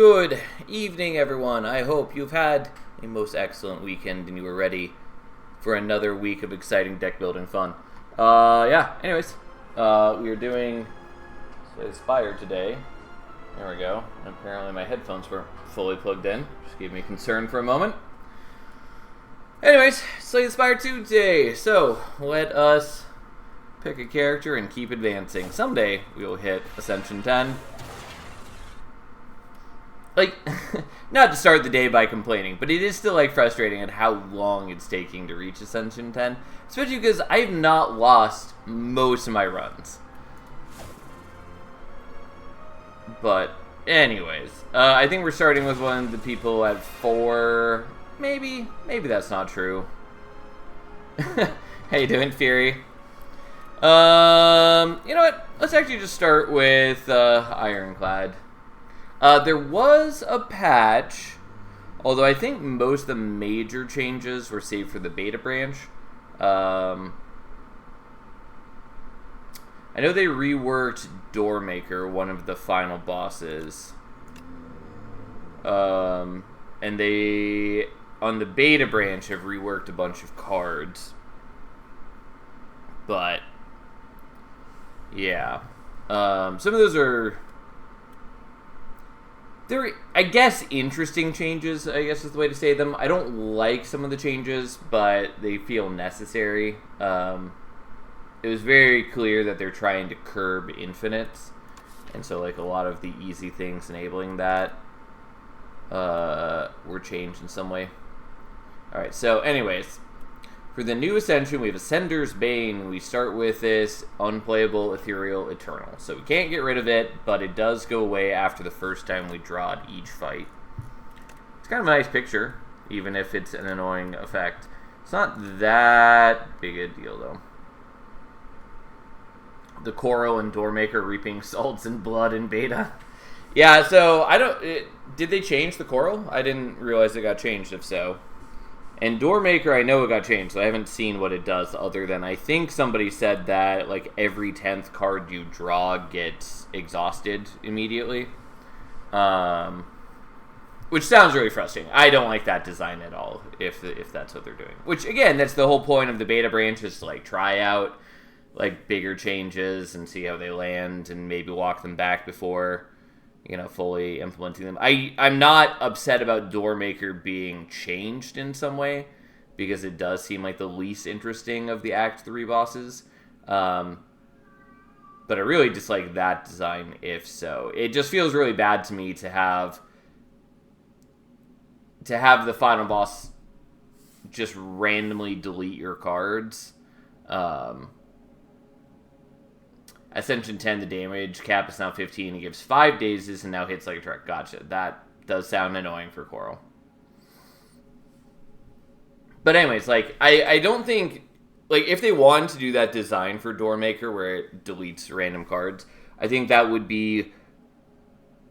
Good evening, everyone. I hope you've had a most excellent weekend and you are ready for another week of exciting deck building fun. Anyways, we are doing Aspire today. There we go. Apparently my headphones were fully plugged in. Just gave me concern for a moment. Anyways, Slay Aspire 2 today. So, let us pick a character and keep advancing. Someday we will hit Ascension 10. Not to start the day by complaining, but it is still, frustrating at how long it's taking to reach Ascension 10. Especially because I have not lost most of my runs. But, anyways. I think we're starting with one of the people at 4. Maybe that's not true. How you doing, Fury? You know what? Let's actually just start with Ironclad. There was a patch, although I think most of the major changes were saved for the beta branch. I know they reworked Doormaker, one of the final bosses. And they, on the beta branch, have reworked a bunch of cards. But, yeah. Some of those are... They're, I guess, interesting changes, I guess is the way to say them. I don't like some of the changes, but they feel necessary. It was very clear that they're trying to curb infinites. And so, a lot of the easy things enabling that were changed in some way. Alright, so anyways. For the new Ascension, we have Ascender's Bane. We start with this unplayable Ethereal Eternal. So we can't get rid of it, but it does go away after the first time we draw it each fight. It's kind of a nice picture, even if it's an annoying effect. It's not that big a deal, though. The Coral and Doormaker reaping salts and blood in beta. Yeah, so I don't... did they change the Coral? I didn't realize it got changed, if so. And Doormaker, I know it got changed, so I haven't seen what it does other than I think somebody said that, every 10th card you draw gets exhausted immediately. Which sounds really frustrating. I don't like that design at all, if that's what they're doing. Which, again, that's the whole point of the beta branch, is to, try out, bigger changes and see how they land and maybe walk them back before... fully implementing them. I'm not upset about Doormaker being changed in some way, because it does seem like the least interesting of the Act 3 bosses. But I really dislike that design, if so. It just feels really bad to me to have the final boss just randomly delete your cards. Ascension 10, the damage cap is now 15. It gives 5 dazes and now hits like a truck. Gotcha. That does sound annoying for Coral. But anyways, I don't think... if they wanted to do that design for Doormaker where it deletes random cards, I think that would be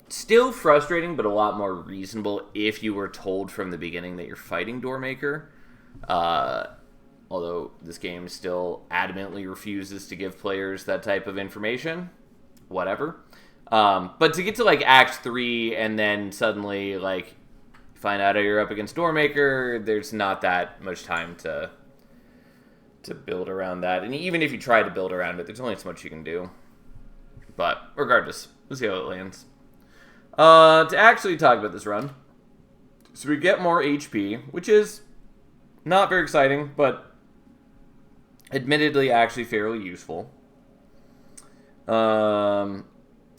still frustrating, but a lot more reasonable if you were told from the beginning that you're fighting Doormaker. Although this game still adamantly refuses to give players that type of information. Whatever. But to get to, Act 3 and then suddenly, find out how you're up against Doormaker, there's not that much time to build around that. And even if you try to build around it, there's only so much you can do. But, regardless, let's see how it lands. To actually talk about this run, so we get more HP, which is not very exciting, but... admittedly, actually fairly useful.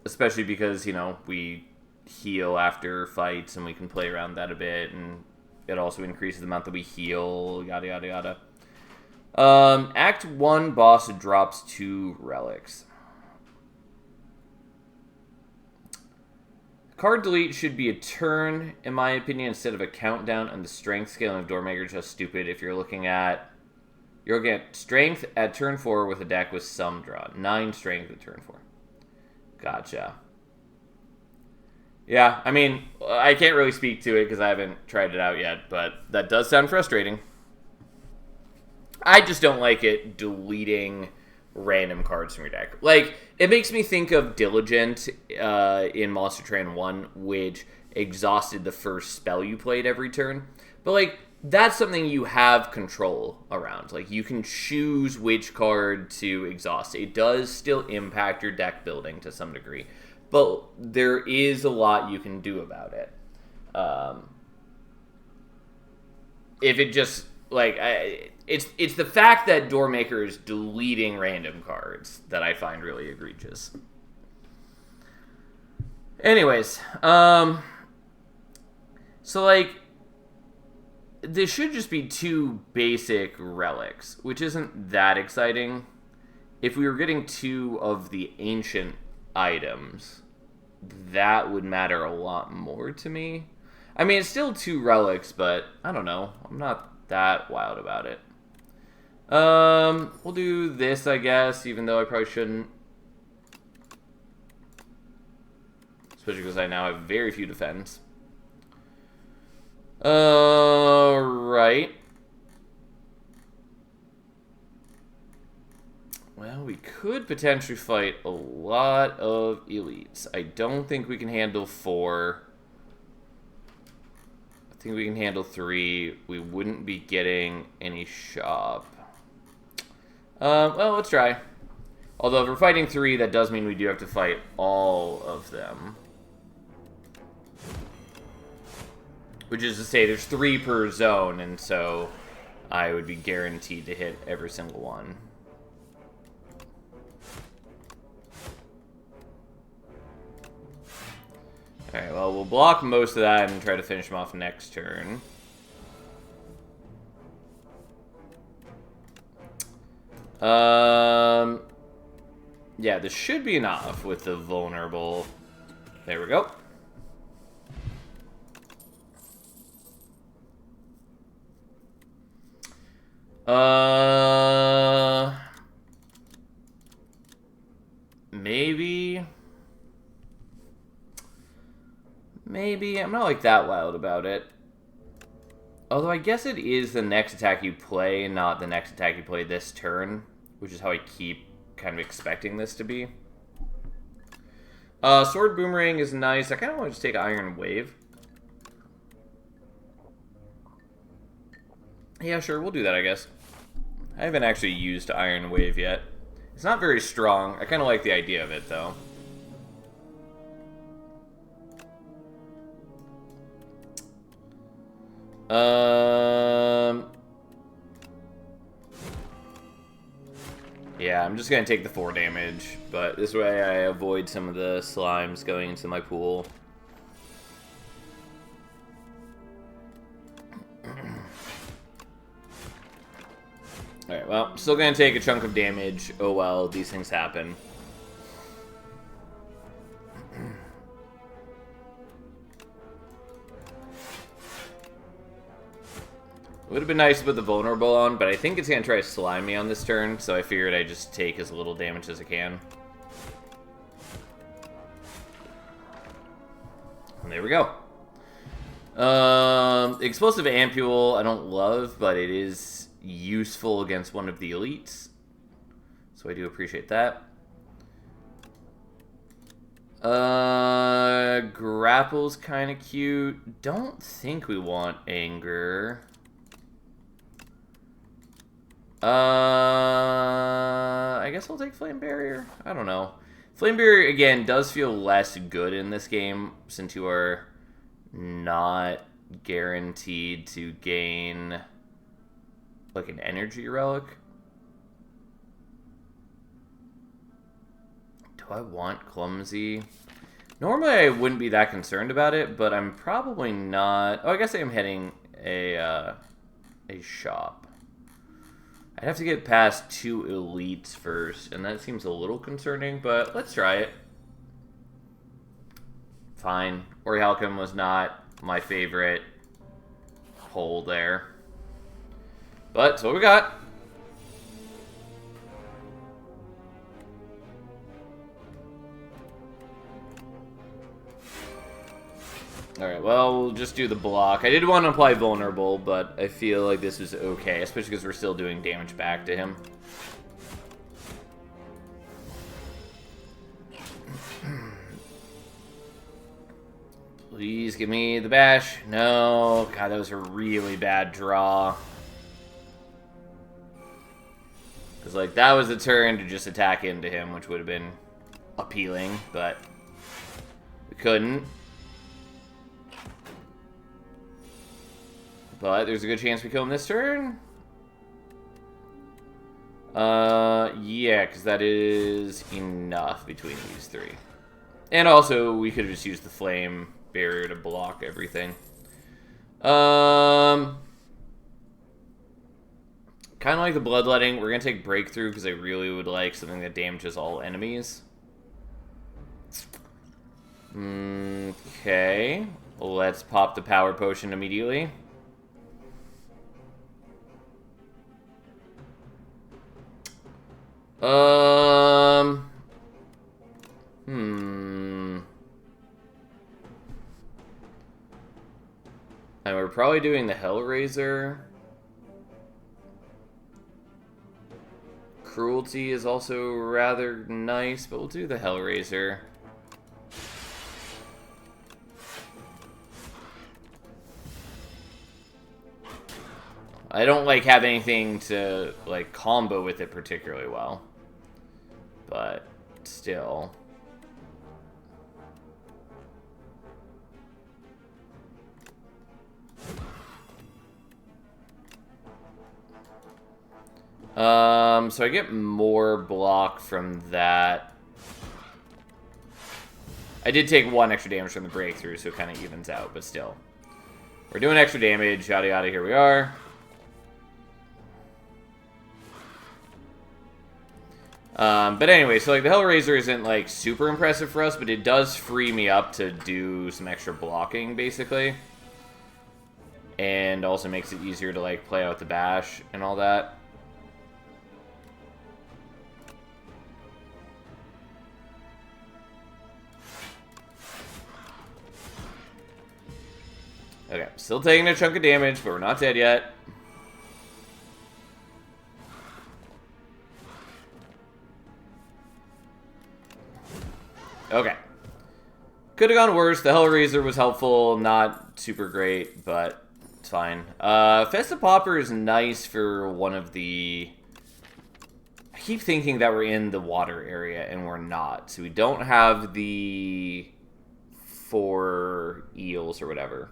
Especially because, we heal after fights and we can play around that a bit. And it also increases the amount that we heal, yada, yada, yada. Act 1 boss drops 2 relics. Card delete should be a turn, in my opinion, instead of a countdown. And the strength scaling of Doormaker is just stupid if you're looking at... You're looking at strength at turn 4 with a deck with some draw. 9 strength at turn 4. Gotcha. Yeah, I mean, I can't really speak to it because I haven't tried it out yet, but that does sound frustrating. I just don't like it deleting random cards from your deck. It makes me think of Diligent in Monster Train 1, which exhausted the first spell you played every turn. But, like, that's something you have control around. Like, you can choose which card to exhaust. It does still impact your deck building to some degree, but there is a lot you can do about it. If it just, like, it's the fact that Doormaker is deleting random cards that I find really egregious. Anyways, so, like, this should just be 2 basic relics, which isn't that exciting. If we were getting 2 of the ancient items, that would matter a lot more to me. I mean, it's still 2 relics, but I don't know. I'm not that wild about it. We'll do this, I guess, even though I probably shouldn't. Especially because I now have very few defense. Right. Well, we could potentially fight a lot of elites. I don't think we can handle 4. I think we can handle 3. We wouldn't be getting any shop. Well, let's try. Although if we're fighting 3, that does mean we do have to fight all of them. Which is to say, there's 3 per zone, and so I would be guaranteed to hit every single one. Alright, well, we'll block most of that and try to finish him off next turn. Yeah, this should be enough with the vulnerable. There we go. Maybe. I'm not, like, that wild about it. Although I guess it is the next attack you play, not the next attack you play this turn, which is how I keep kind of expecting this to be. Sword Boomerang is nice. I kind of want to just take Iron Wave. Yeah, sure, we'll do that, I guess. I haven't actually used Iron Wave yet. It's not very strong. I kind of like the idea of it, though. Yeah, I'm just going to take the 4 damage, but this way I avoid some of the slimes going into my pool. Alright, well, still going to take a chunk of damage. Oh well, these things happen. It would have been nice to put the vulnerable on, but I think it's going to try to slime me on this turn, so I figured I'd just take as little damage as I can. And there we go. Explosive Ampule I don't love, but it is useful against one of the elites. So I do appreciate that. Grapple's kind of cute. Don't think we want Anger. I guess I'll take Flame Barrier. I don't know. Flame Barrier, again, does feel less good in this game, since you are not guaranteed to gain, like, an energy relic. Do I want Clumsy? Normally I wouldn't be that concerned about it, but I'm probably not. Oh, I guess I am hitting a shop. I'd have to get past 2 elites first, and that seems a little concerning, but let's try it. Fine. Orichalcum was not my favorite pull there. But, that's what we got. Alright, well, we'll just do the block. I did want to apply Vulnerable, but I feel like this is okay, especially because we're still doing damage back to him. Please give me the bash. No. God, that was a really bad draw. Because, like, that was the turn to just attack into him, which would have been appealing, but we couldn't. But there's a good chance we kill him this turn. Yeah, because that is enough between these three. And also, we could have just used the flame barrier to block everything. Kind of like the bloodletting. We're going to take breakthrough because I really would like something that damages all enemies. Okay. Let's pop the power potion immediately. And we're probably doing the Hellraiser. Cruelty is also rather nice, but we'll do the Hellraiser. I don't like have anything to like combo with it particularly well, but still. So I get more block from that. I did take 1 extra damage from the breakthrough, so it kind of evens out, but still. We're doing extra damage, yada yada, here we are. But anyway, so like the Hellraiser isn't like super impressive for us, but it does free me up to do some extra blocking, basically. And also makes it easier to like play out the bash and all that. Okay, still taking a chunk of damage, but we're not dead yet. Okay. Could have gone worse. The Hellraiser was helpful, not super great, but it's fine. Festive Popper is nice for one of the... I keep thinking that we're in the water area, and we're not. So we don't have the 4 eels or whatever.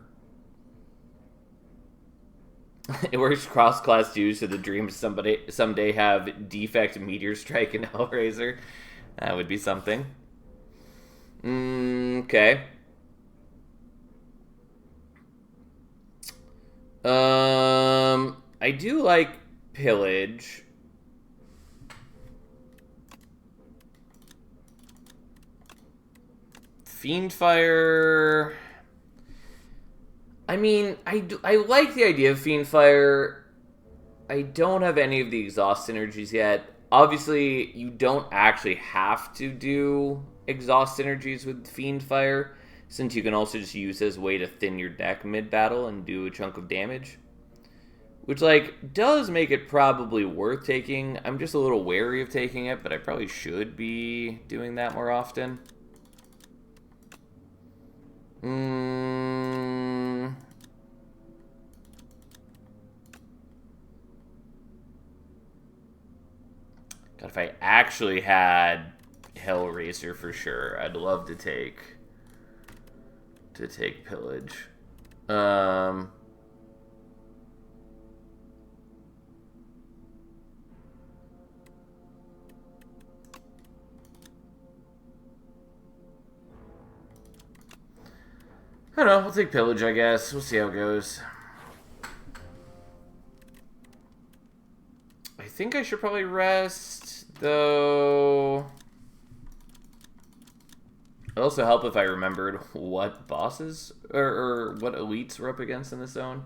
It works cross-class too, so the dreams someday have defect meteor strike and Hellraiser. That would be something. Okay. I do like pillage. Fiendfire. I mean, I like the idea of Fiendfire. I don't have any of the exhaust synergies yet. Obviously, you don't actually have to do exhaust synergies with Fiendfire, since you can also just use it as a way to thin your deck mid-battle and do a chunk of damage. Which, like, does make it probably worth taking. I'm just a little wary of taking it, but I probably should be doing that more often. God, if I actually had Hellraiser for sure, I'd love to take pillage. I don't know, we'll take pillage, I guess. We'll see how it goes. I think I should probably rest, though. It'd also help if I remembered what bosses or what elites we're up against in this zone.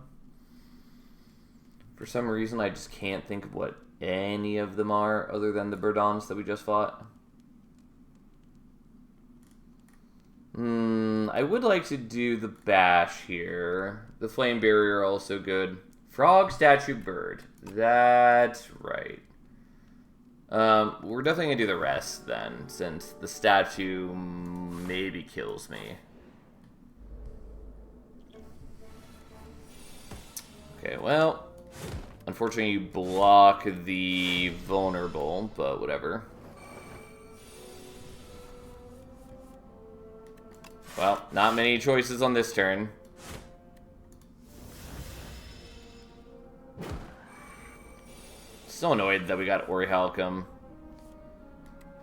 For some reason, I just can't think of what any of them are other than the Burdons that we just fought. I would like to do the bash here. The flame barrier also good. Frog, statue, bird. That's right. We're definitely gonna do the rest then, since the statue maybe kills me. Okay, well, unfortunately you block the vulnerable, but whatever. Well, not many choices on this turn. So annoyed that we got Orichalcum.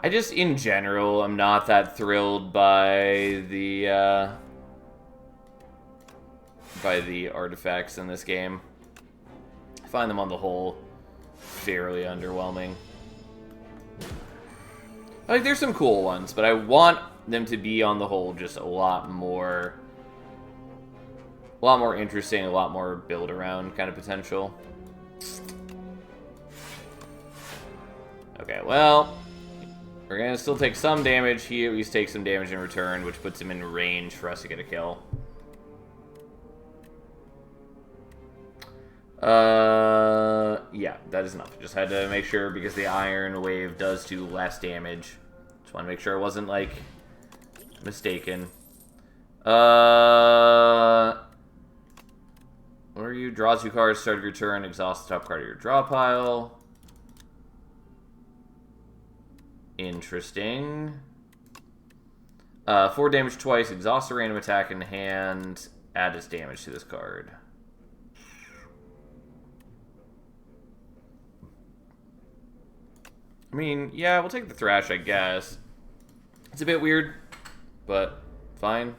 I just, in general, am not that thrilled by the artifacts in this game. I find them on the whole fairly underwhelming. Like, there's some cool ones, but I want them to be on the whole just a lot more interesting, a lot more build around kind of potential. Okay, well, we're gonna still take some damage. He at least takes some damage in return, which puts him in range for us to get a kill. Yeah, that is enough. Just had to make sure because the Iron Wave does do less damage. Just want to make sure I wasn't, like, mistaken. What are you? Draw 2 cards, start of your turn, exhaust the top card of your draw pile. Interesting. 4 damage twice, exhaust a random attack in hand, add its damage to this card. I mean, yeah, we'll take the Thrash, I guess. It's a bit weird, but fine.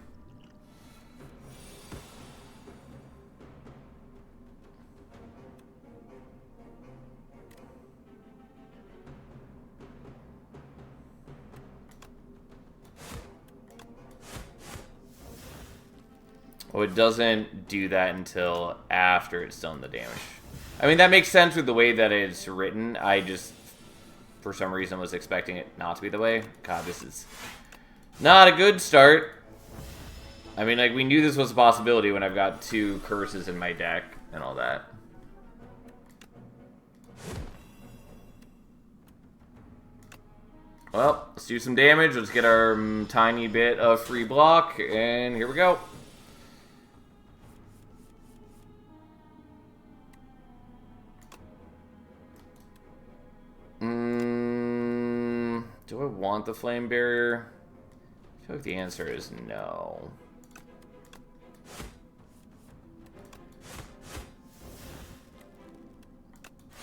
Oh, it doesn't do that until after it's done the damage. I mean, that makes sense with the way that it's written. I just, for some reason, was expecting it not to be the way. God, this is not a good start. I mean, like, we knew this was a possibility when I've got 2 curses in my deck and all that. Well, let's do some damage. Let's get our tiny bit of free block, and here we go. Do I want the flame barrier? I feel like the answer is no.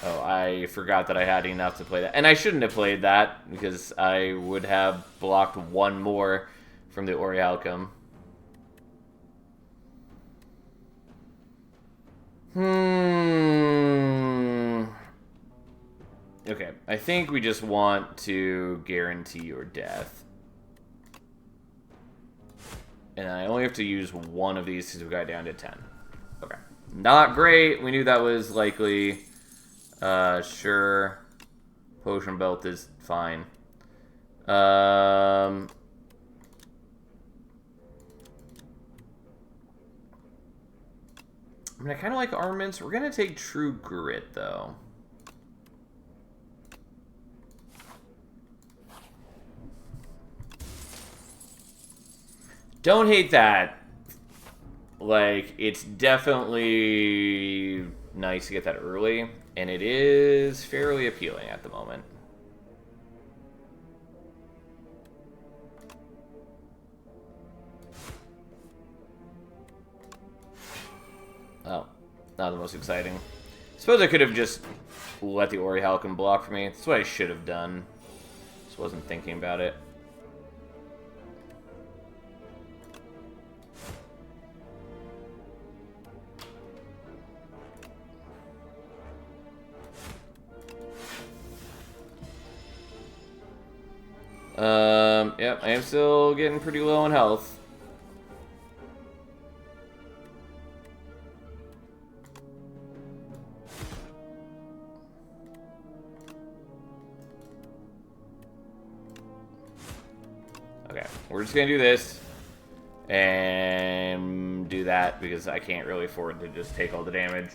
Oh, I forgot that I had enough to play that. And I shouldn't have played that, because I would have blocked 1 more from the Orichalcum. Okay, I think we just want to guarantee your death. And I only have to use 1 of these because we got down to 10. Okay. Not great. We knew that was likely. Sure. Potion belt is fine. I mean, I kind of like armaments. We're going to take True Grit, though. Don't hate that. Like, it's definitely nice to get that early, and it is fairly appealing at the moment. Oh, not the most exciting. Suppose I could have just let the Orichalcum block for me. That's what I should have done. Just wasn't thinking about it. Yep, I am still getting pretty low on health. Okay, we're just gonna do this and do that because I can't really afford to just take all the damage.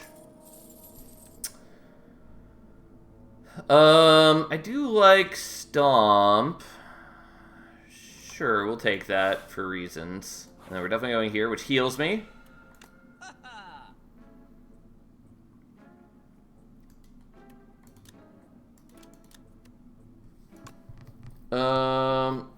I do like Stomp. Sure, we'll take that for reasons. And then we're definitely going here, which heals me. Um...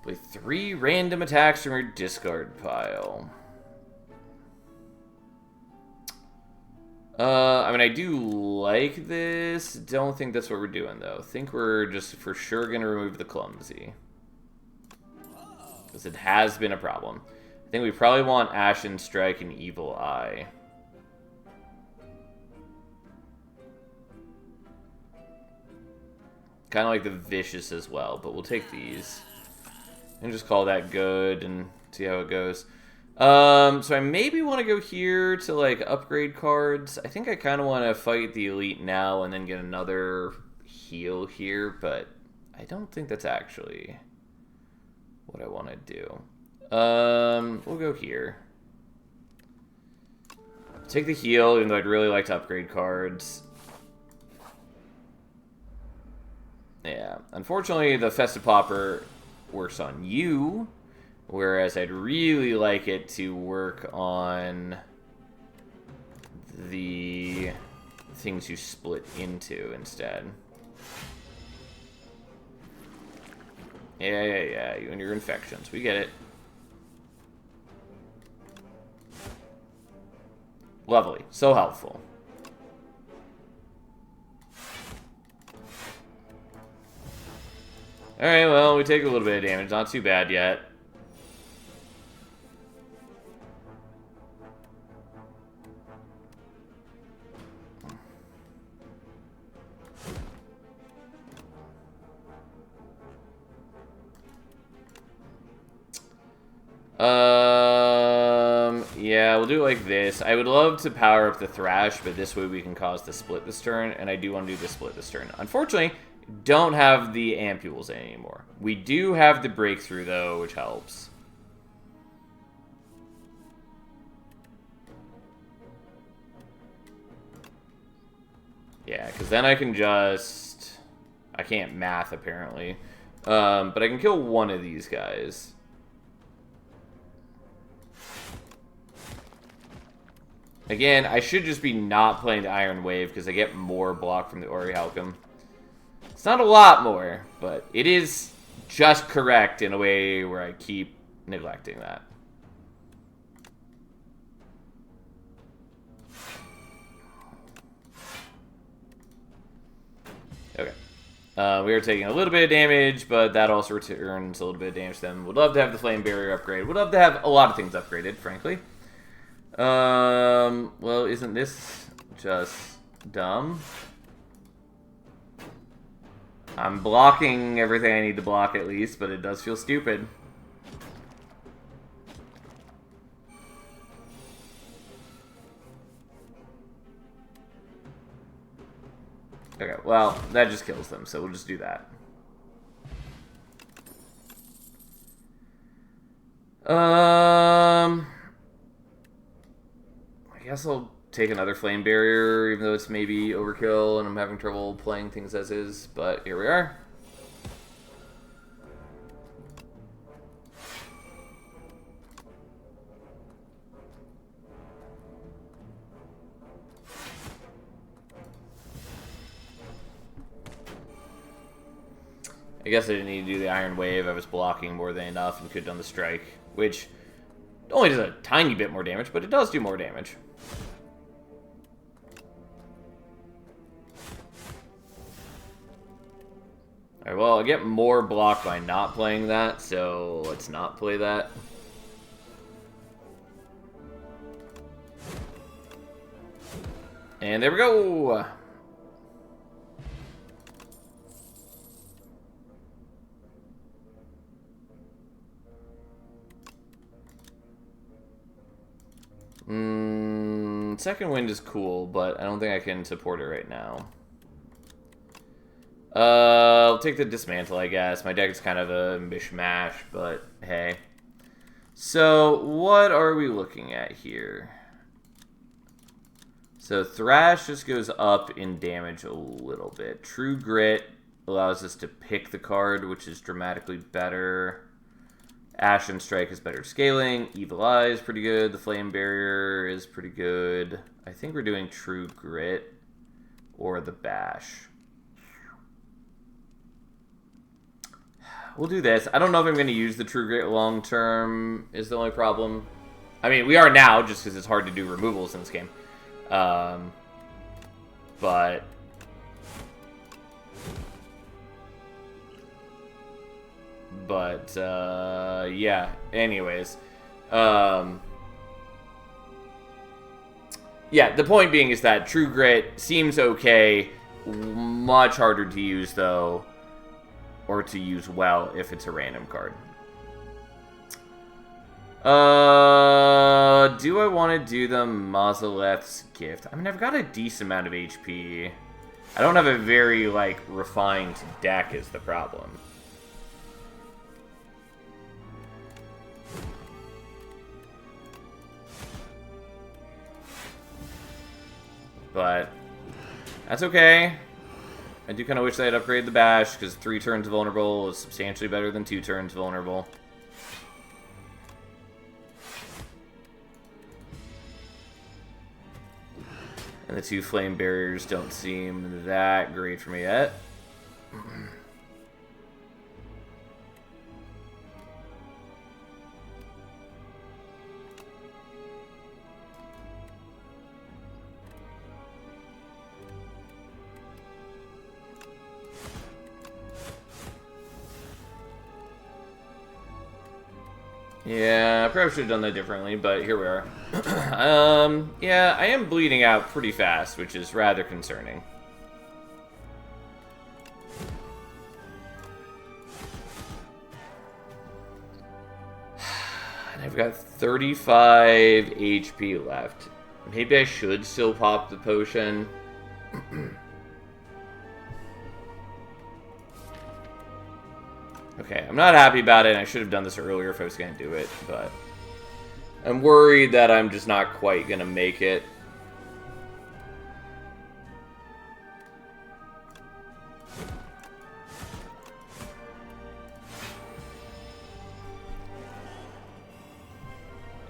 Play 3 random attacks from your discard pile. I mean, I do like this. Don't think that's what we're doing, though. Think we're just for sure going to remove the clumsy. Because it has been a problem. I think we probably want Ashen Strike and Evil Eye. Kind of like the Vicious as well, but we'll take these. And just call that good and see how it goes. So I maybe want to go here to, like, upgrade cards. I think I kind of want to fight the Elite now and then get another heal here, but I don't think that's actually what I want to do. We'll go here. Take the heal, even though I'd really like to upgrade cards. Yeah, unfortunately, the Festive Popper works on you, whereas I'd really like it to work on the things you split into instead. Yeah, you and your infections. We get it. Lovely. So helpful. Alright, well, we take a little bit of damage. Not too bad yet. Yeah, we'll do it like this. I would love to power up the Thrash, but this way we can cause the split this turn, and I do want to do the split this turn. Unfortunately, don't have the ampules anymore. We do have the breakthrough, though, which helps. Yeah, because then I can just... I can't math, apparently. But I can kill one of these guys. Again, I should just be not playing the Iron Wave because I get more block from the Orichalcum. It's not a lot more, but it is just correct in a way where I keep neglecting that. Okay. We are taking a little bit of damage, but that also returns a little bit of damage to them. Would love to have the Flame Barrier upgrade. Would love to have a lot of things upgraded, frankly. Well, isn't this just dumb? I'm blocking everything I need to block at least, but it does feel stupid. Okay, well, that just kills them, so we'll just do that. I guess I'll take another Flame Barrier, even though it's maybe overkill and I'm having trouble playing things as is, but here we are. I guess I didn't need to do the Iron Wave. I was blocking more than enough and could have done the Strike, which only does a tiny bit more damage, but it does do more damage. Alright, well, I get more block by not playing that, so let's not play that. And there we go! Second Wind is cool, but I don't think I can support it right now. I'll take the Dismantle, I guess. My deck is kind of a mishmash, but hey. So, what are we looking at here? So, Thrash just goes up in damage a little bit. True Grit allows us to pick the card, which is dramatically better. Ashen Strike is better scaling. Evil Eye is pretty good. The Flame Barrier is pretty good. I think we're doing True Grit or the Bash. We'll do this. I don't know if I'm going to use the True Grit long term is the only problem. I mean, we are now, just because it's hard to do removals in this game. But... yeah, anyways. Yeah, the point being is that True Grit seems okay. Much harder to use, though. Or to use well if it's a random card. Do I want to do the Mausoleth's Gift? I mean, I've got a decent amount of HP. I don't have a very, like, refined deck is the problem. But that's okay. I do kind of wish they had upgraded the Bash, because 3 turns vulnerable is substantially better than 2 turns vulnerable. And the 2 Flame Barriers don't seem that great for me yet. Yeah, I probably should have done that differently, but here we are. Yeah, I am bleeding out pretty fast, which is rather concerning. And I've got 35 HP left. Maybe I should still pop the potion. Okay, I'm not happy about it, and I should have done this earlier if I was going to do it, but I'm worried that I'm just not quite going to make it.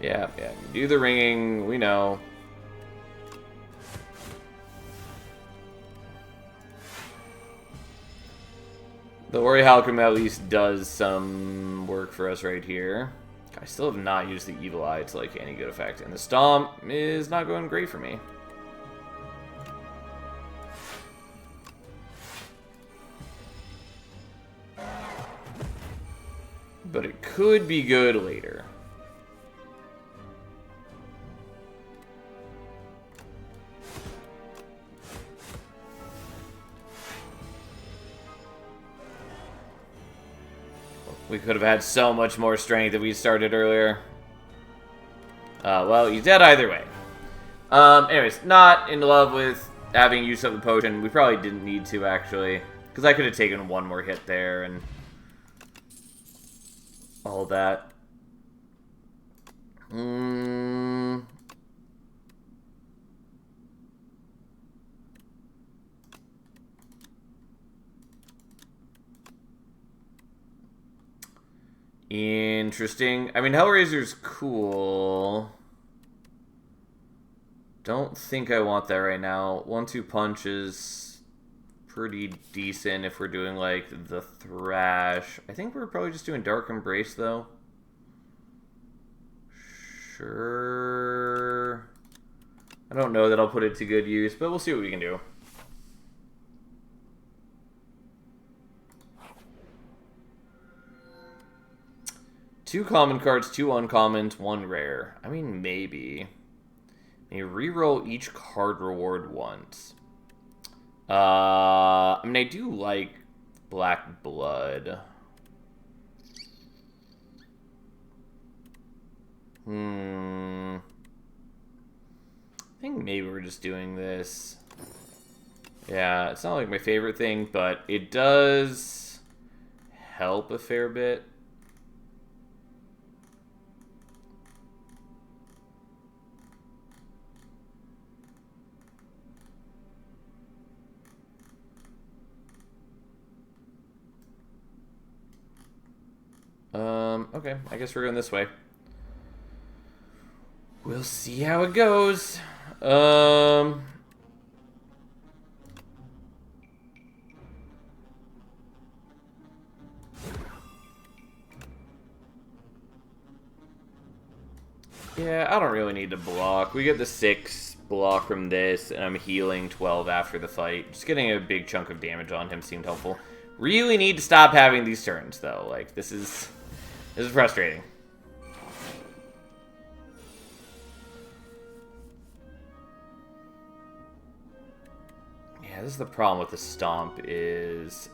Yeah, do the ringing, we know. The Ori Halcom at least does some work for us right here. I still have not used the Evil Eye to like any good effect, and the Stomp is not going great for me. But it could be good later. We could have had so much more strength if we started earlier. Well, he's dead either way. Anyways, not in love with having used up the potion. We probably didn't need to, actually. Because I could have taken one more hit there and all that. Interesting. I mean, Hellraiser's cool. Don't think I want that right now. 1-2 punch is pretty decent if we're doing, like, the Thrash. I think we're probably just doing Dark Embrace, though. Sure. I don't know that I'll put it to good use, but we'll see what we can do. Two common cards, 2 uncommons, 1 rare. I mean, maybe. May reroll each card reward once. I mean, I do like Black Blood. I think maybe we're just doing this. Yeah, it's not like my favorite thing, but it does help a fair bit. Okay, I guess we're going this way. We'll see how it goes. Yeah, I don't really need to block. We get the 6 block from this, and I'm healing 12 after the fight. Just getting a big chunk of damage on him seemed helpful. Really need to stop having these turns, though. Like, this is frustrating. Yeah, this is the problem with the stomp is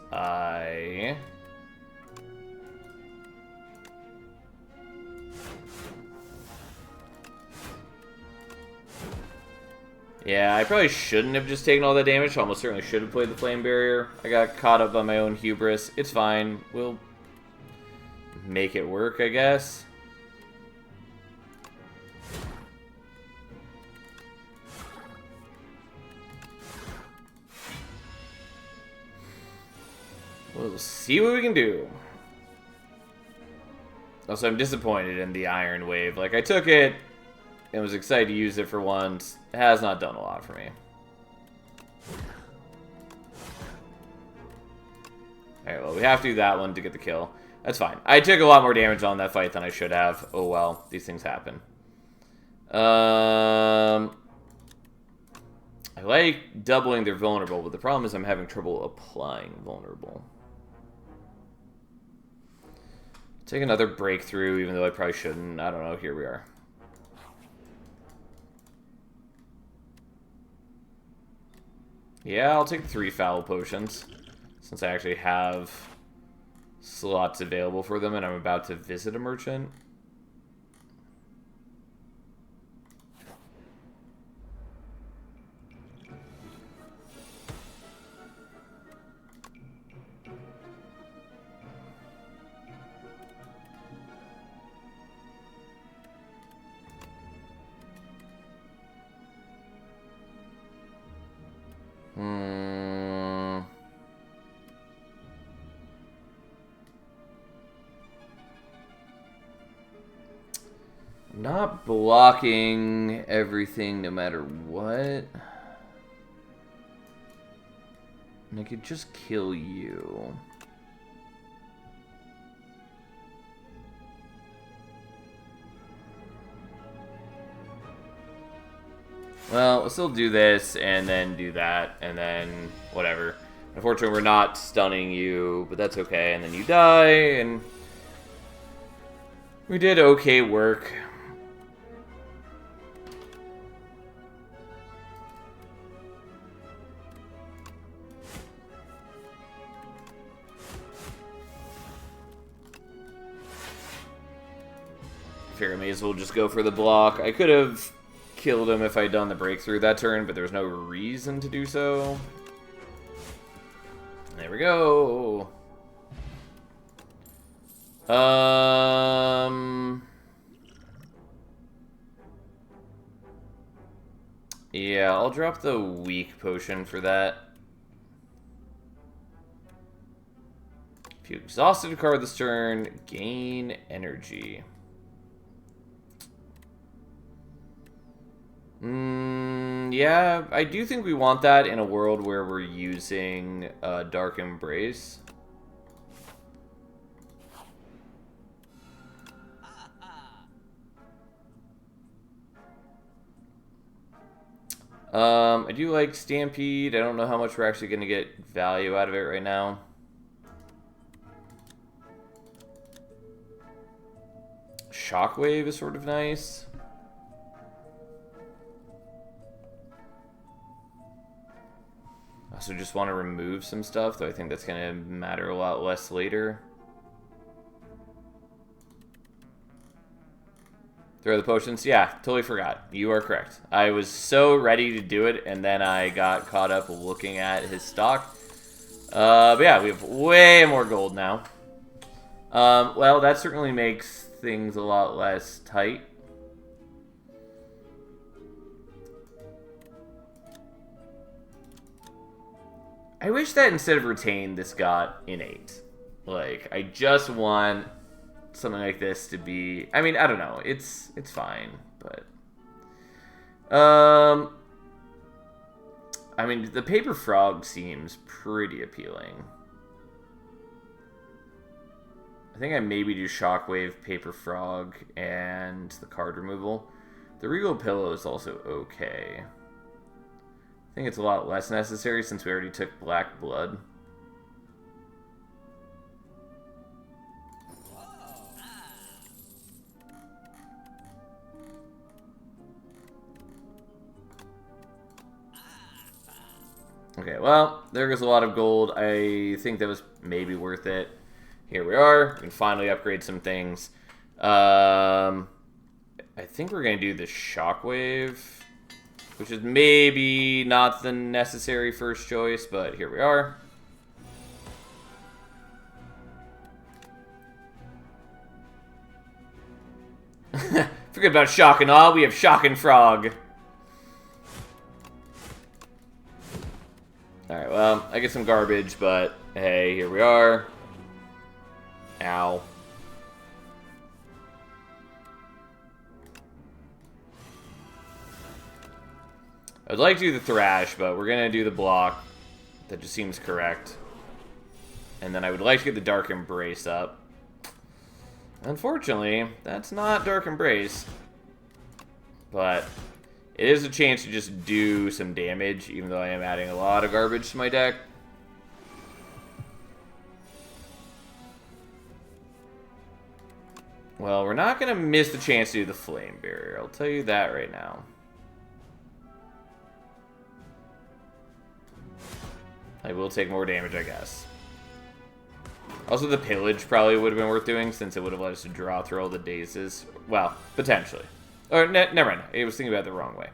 Yeah, I probably shouldn't have just taken all that damage. I almost certainly should have played the Flame Barrier. I got caught up on my own hubris. It's fine. We'll make it work, I guess. We'll see what we can do. Also, I'm disappointed in the Iron Wave. Like, I took it and was excited to use it for once. It has not done a lot for me. Alright, well, we have to do that one to get the kill. That's fine. I took a lot more damage on that fight than I should have. Oh well, these things happen. I like doubling their vulnerable, but the problem is I'm having trouble applying vulnerable. Take another breakthrough, even though I probably shouldn't. I don't know. Here we are. Yeah, I'll take 3 foul potions, since I actually have slots available for them, and I'm about to visit a merchant. Not blocking everything no matter what. And I could just kill you. Well, we'll still do this, and then do that, and then whatever. Unfortunately, we're not stunning you, but that's okay. And then you die, and we did okay work. I may as well just go for the block. I could have killed him if I'd done the breakthrough that turn, but there's no reason to do so. There we go. Yeah, I'll drop the weak potion for that. If you exhausted a card this turn, gain energy. Yeah, I do think we want that in a world where we're using Dark Embrace. I do like Stampede. I don't know how much we're actually going to get value out of it right now. Shockwave is sort of nice. Also just want to remove some stuff, though I think that's going to matter a lot less later. Throw the potions? Yeah, totally forgot. You are correct. I was so ready to do it, and then I got caught up looking at his stock. But yeah, we have way more gold now. Well, that certainly makes things a lot less tight. I wish that instead of retain, this got innate. Like, I just want something like this to be... I mean, I don't know. It's fine, but... I mean, the Paper Frog seems pretty appealing. I think I maybe do Shockwave, Paper Frog, and the card removal. The Regal Pillow is also okay. I think it's a lot less necessary since we already took Black Blood. Okay, well, there goes a lot of gold. I think that was maybe worth it. Here we are. We can finally upgrade some things. I think we're going to do the Shockwave, which is maybe not the necessary first choice, but here we are. Forget about Shock and Awe, we have Shock and Frog. Alright, well, I get some garbage, but hey, here we are. Ow. I'd like to do the Thrash, but we're going to do the block. That just seems correct. And then I would like to get the Dark Embrace up. Unfortunately, that's not Dark Embrace. But it is a chance to just do some damage, even though I am adding a lot of garbage to my deck. Well, we're not going to miss the chance to do the Flame Barrier. I'll tell you that right now. I will take more damage, I guess. Also, the Pillage probably would have been worth doing, since it would have let us to draw through all the dazes. Well, potentially. Or, never mind. I was thinking about it the wrong way.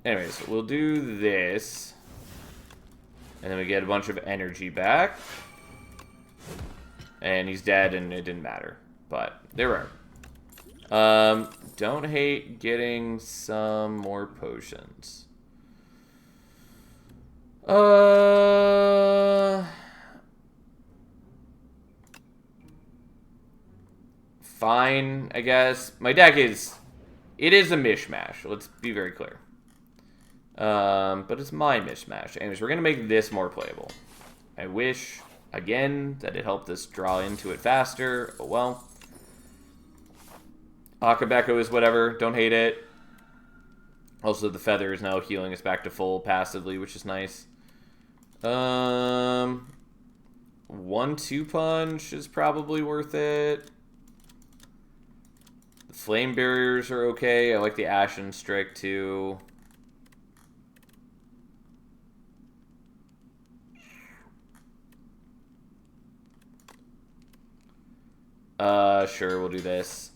Anyways, we'll do this. And then we get a bunch of energy back. And he's dead, and it didn't matter. But, there we are. Don't hate getting some more potions. Fine, I guess. My deck is... It is a mishmash. Let's be very clear. But it's my mishmash. Anyways, we're going to make this more playable. I wish, again, that it helped us draw into it faster. Oh, well. Akabeko is whatever. Don't hate it. Also, the feather is now healing us back to full passively, which is nice. 1-2 punch is probably worth it. The flame barriers are okay. I like the Ashen Strike too. Sure, we'll do this.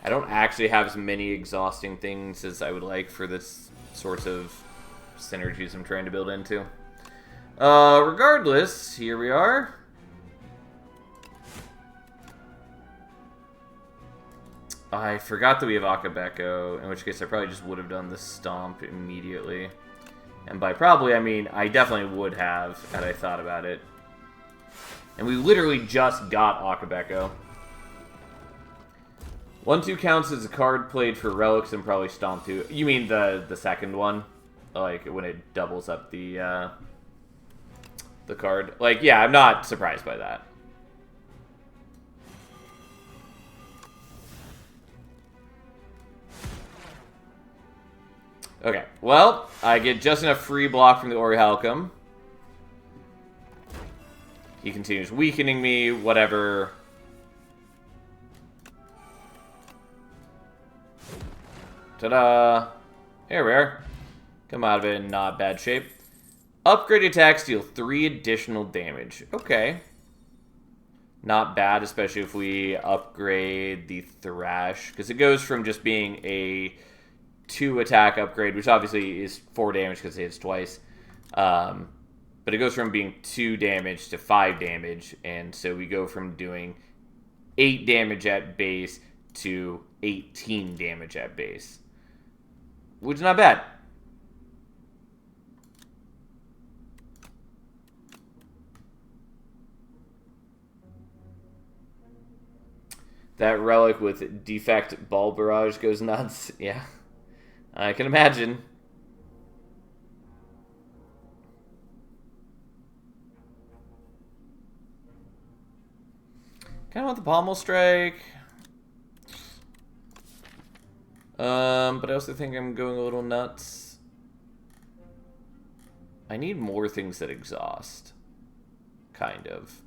I don't actually have as many exhausting things as I would like for this sorts of synergies I'm trying to build into. Regardless, here we are. I forgot that we have Akabeko, in which case I probably just would have done the Stomp immediately. And by probably, I mean I definitely would have, had I thought about it. And we literally just got Akabeko. 1-2 counts as a card played for relics and probably Stomp 2. You mean the second one? Like, when it doubles up the card. Like, yeah, I'm not surprised by that. Okay, well, I get just enough free block from the Orihhalcum. He continues weakening me, whatever. Ta-da! Here we are. Come out of it in not bad shape. Upgrade attacks deal 3 additional damage. Okay. Not bad, especially if we upgrade the Thrash. Because it goes from just being a 2 attack upgrade, which obviously is 4 damage because it hits twice. But it goes from being 2 damage to 5 damage. And so we go from doing 8 damage at base to 18 damage at base. Which is not bad. That relic with defect ball barrage goes nuts. Yeah, I can imagine. Kind of want the pommel strike. But I also think I'm going a little nuts. I need more things that exhaust. Kind of.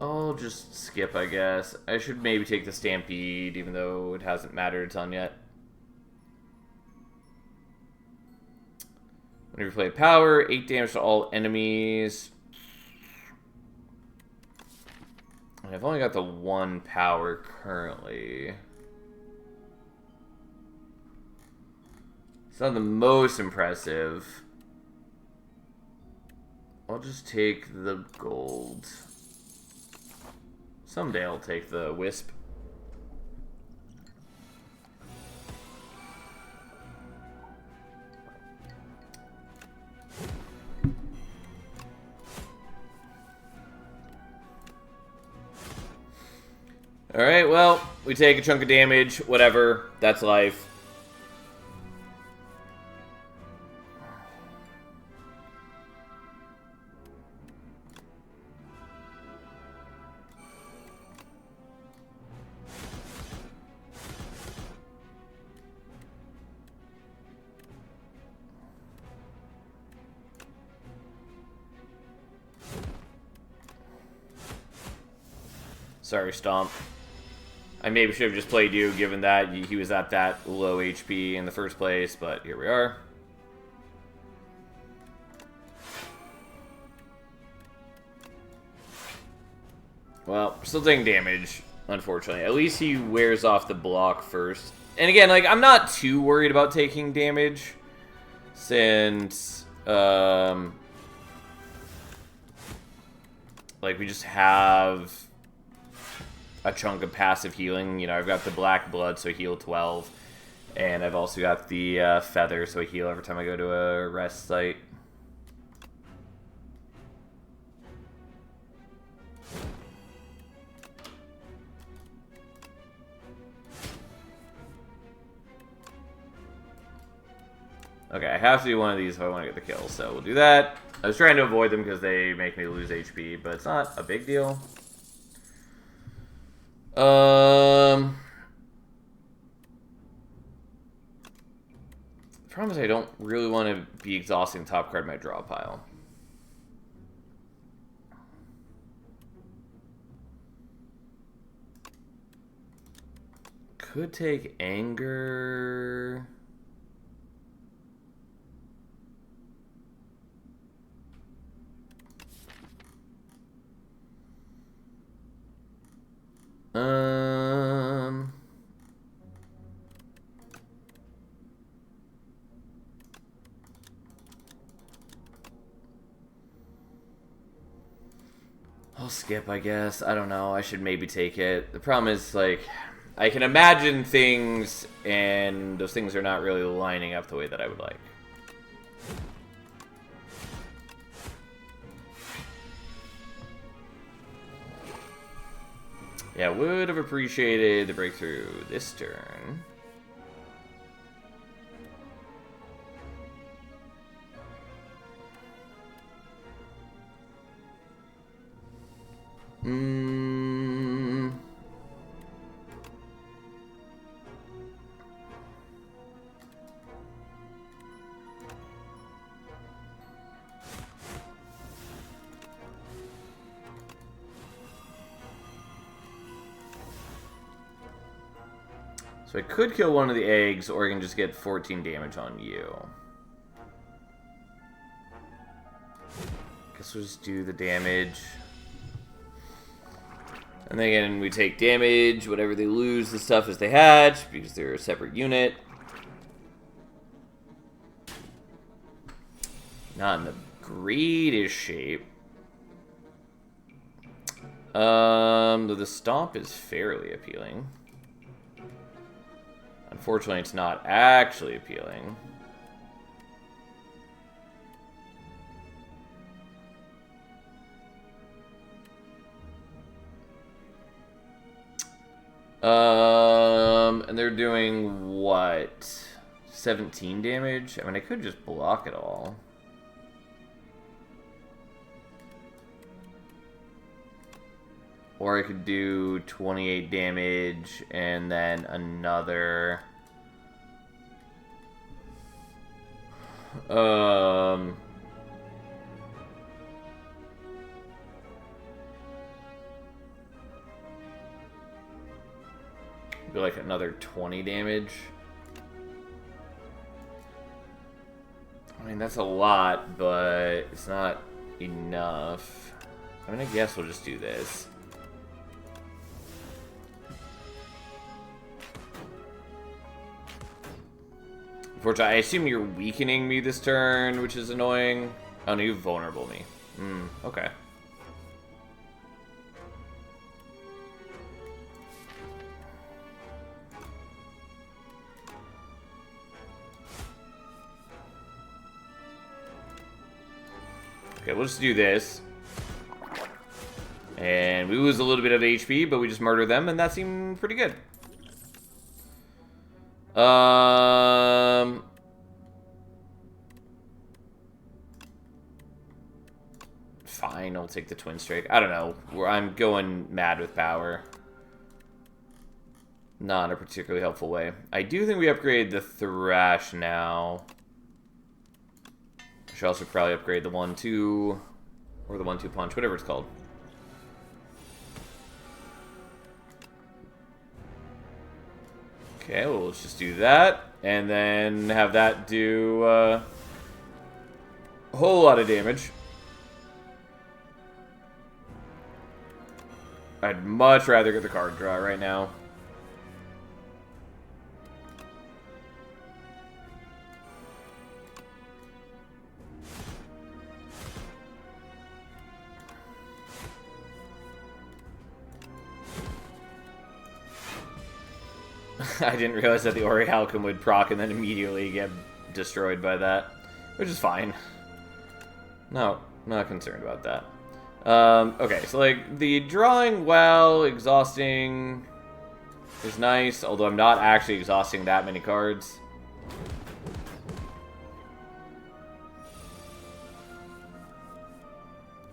I'll just skip, I guess. I should maybe take the Stampede, even though it hasn't mattered a ton yet. Whenever you play power, 8 damage to all enemies. And I've only got the 1 power currently. It's not the most impressive. I'll just take the gold. Someday I'll take the wisp. Alright, well, we take a chunk of damage, whatever, that's life. Sorry, Stomp. I maybe should have just played you, given that he was at that low HP in the first place, but here we are. Well, we're still taking damage, unfortunately. At least he wears off the block first. And again, like, I'm not too worried about taking damage, since, like, we just have a chunk of passive healing. You know, I've got the black blood, so I heal 12. And I've also got the feather, so I heal every time I go to a rest site. Okay, I have to do one of these if I want to get the kill, so we'll do that. I was trying to avoid them because they make me lose HP, but it's not a big deal. The problem is I don't really want to be exhausting the top card of my draw pile. Could take Anger. I'll skip, I guess. I don't know. I should maybe take it. The problem is, like, I can imagine things, and those things are not really lining up the way that I would like. Yeah, would have appreciated the breakthrough this turn. So I could kill one of the eggs, or I can just get 14 damage on you. Guess we'll just do the damage. And then again, we take damage. Whatever they lose, the stuff as they hatch, because they're a separate unit. Not in the greatest shape. Though the Stomp is fairly appealing. Unfortunately, it's not actually appealing. And they're doing what? 17 damage? I mean, I could just block it all. Or I could do 28 damage and then another. Be like another 20 damage. I mean, that's a lot, but it's not enough. I mean, I guess we'll just do this. Unfortunately, I assume you're weakening me this turn, which is annoying. Oh, no, you vulnerable me. Okay. Okay, we'll just do this. And we lose a little bit of HP, but we just murder them, and that seemed pretty good. Fine, I'll take the Twin Strike. I don't know. I'm going mad with power. Not in a particularly helpful way. I do think we upgrade the Thrash now. I should also probably upgrade the 1-2 or the 1-2 punch, whatever it's called. Okay, well, let's just do that. And then have that do a whole lot of damage. I'd much rather get the card draw right now. I didn't realize that the Orichalcum would proc and then immediately get destroyed by that, which is fine. No, not concerned about that. Okay, so like the drawing well, exhausting is nice, although I'm not actually exhausting that many cards.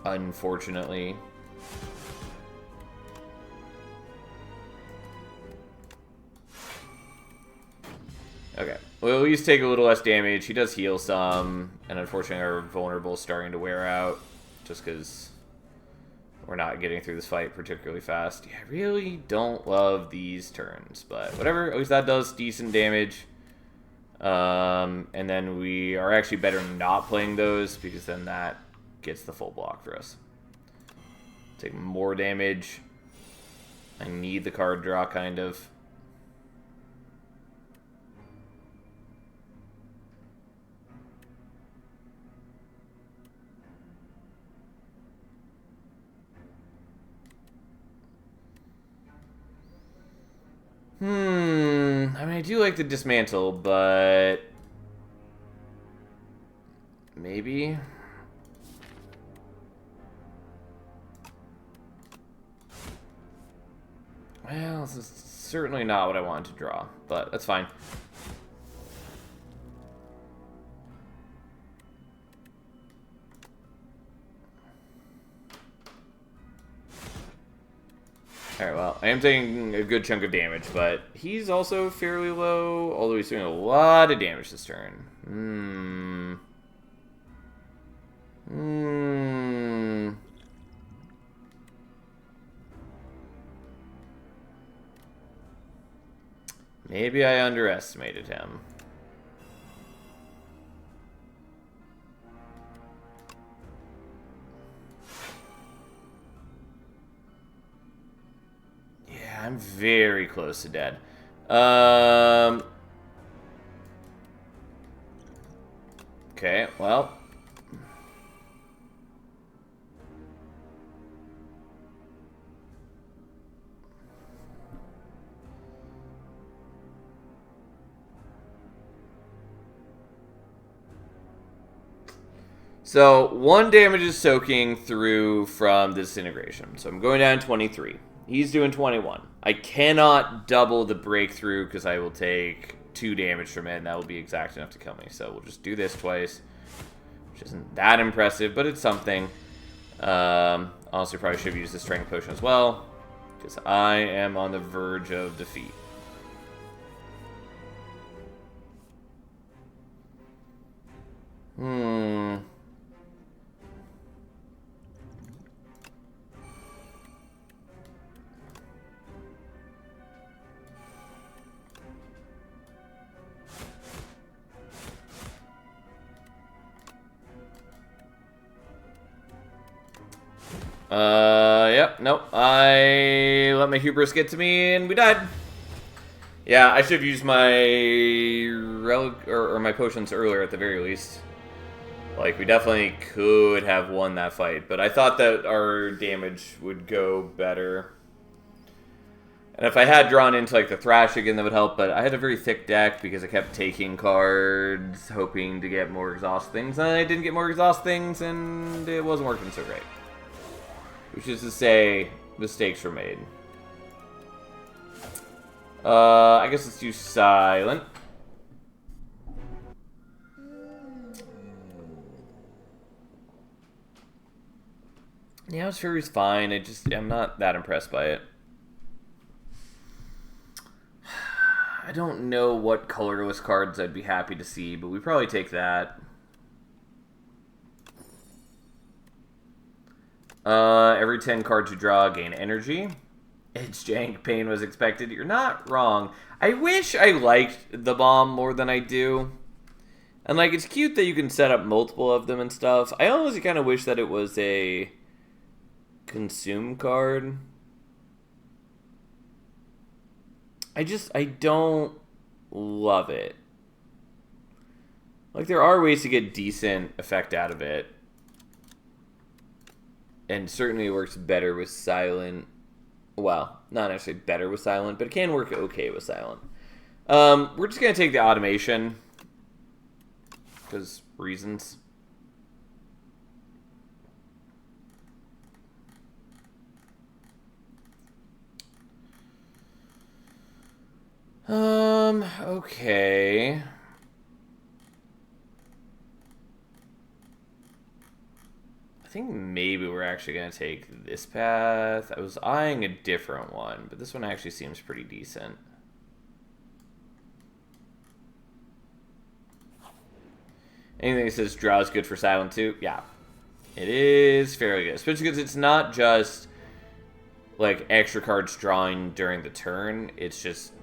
Unfortunately. Okay, we'll at least take a little less damage. He does heal some, and unfortunately our vulnerable is starting to wear out, just because we're not getting through this fight particularly fast. Yeah, I really don't love these turns, but whatever. At least that does decent damage. And then we are actually better not playing those, because then that gets the full block for us. Take more damage. I need the card draw, kind of. I mean, I do like the dismantle, but maybe. Well, this is certainly not what I wanted to draw, but that's fine. Alright, well, I am taking a good chunk of damage, but he's also fairly low, although he's doing a lot of damage this turn. Maybe I underestimated him. I'm very close to dead. Okay, well. So 1 damage is soaking through from disintegration. So I'm going down 23. He's doing 21. I cannot double the breakthrough because I will take 2 damage from it, and that will be exact enough to kill me. So we'll just do this twice, which isn't that impressive, but it's something. Honestly, probably should have used the strength potion as well, because I am on the verge of defeat. Yep, nope. I let my hubris get to me, and we died. Yeah, I should have used my or my potions earlier at the very least. Like, we definitely could have won that fight, but I thought that our damage would go better. And if I had drawn into, like, the Thrash again, that would help, but I had a very thick deck because I kept taking cards, hoping to get more exhaust things, and I didn't get more exhaust things, and it wasn't working so great. Which is to say, mistakes were made. I guess let's do Silent. Yeah, Fury's fine. I'm not that impressed by it. I don't know what colorless cards I'd be happy to see, but we probably take that. Every 10 cards you draw gain energy. It's Jank. Pain was expected. You're not wrong. I wish I liked the bomb more than I do. And, like, it's cute that you can set up multiple of them and stuff. I honestly kind of wish that it was a consume card. I don't love it. Like, there are ways to get decent effect out of it. And certainly it works better with Silent. Well, not necessarily better with Silent, but it can work okay with Silent. We're just going to take the automation. Because reasons. Okay. I think maybe we're actually going to take this path. I was eyeing a different one, but this one actually seems pretty decent. Anything that says draw is good for Silent too? Yeah. It is fairly good. Especially because it's not just like extra cards drawing during the turn. It's just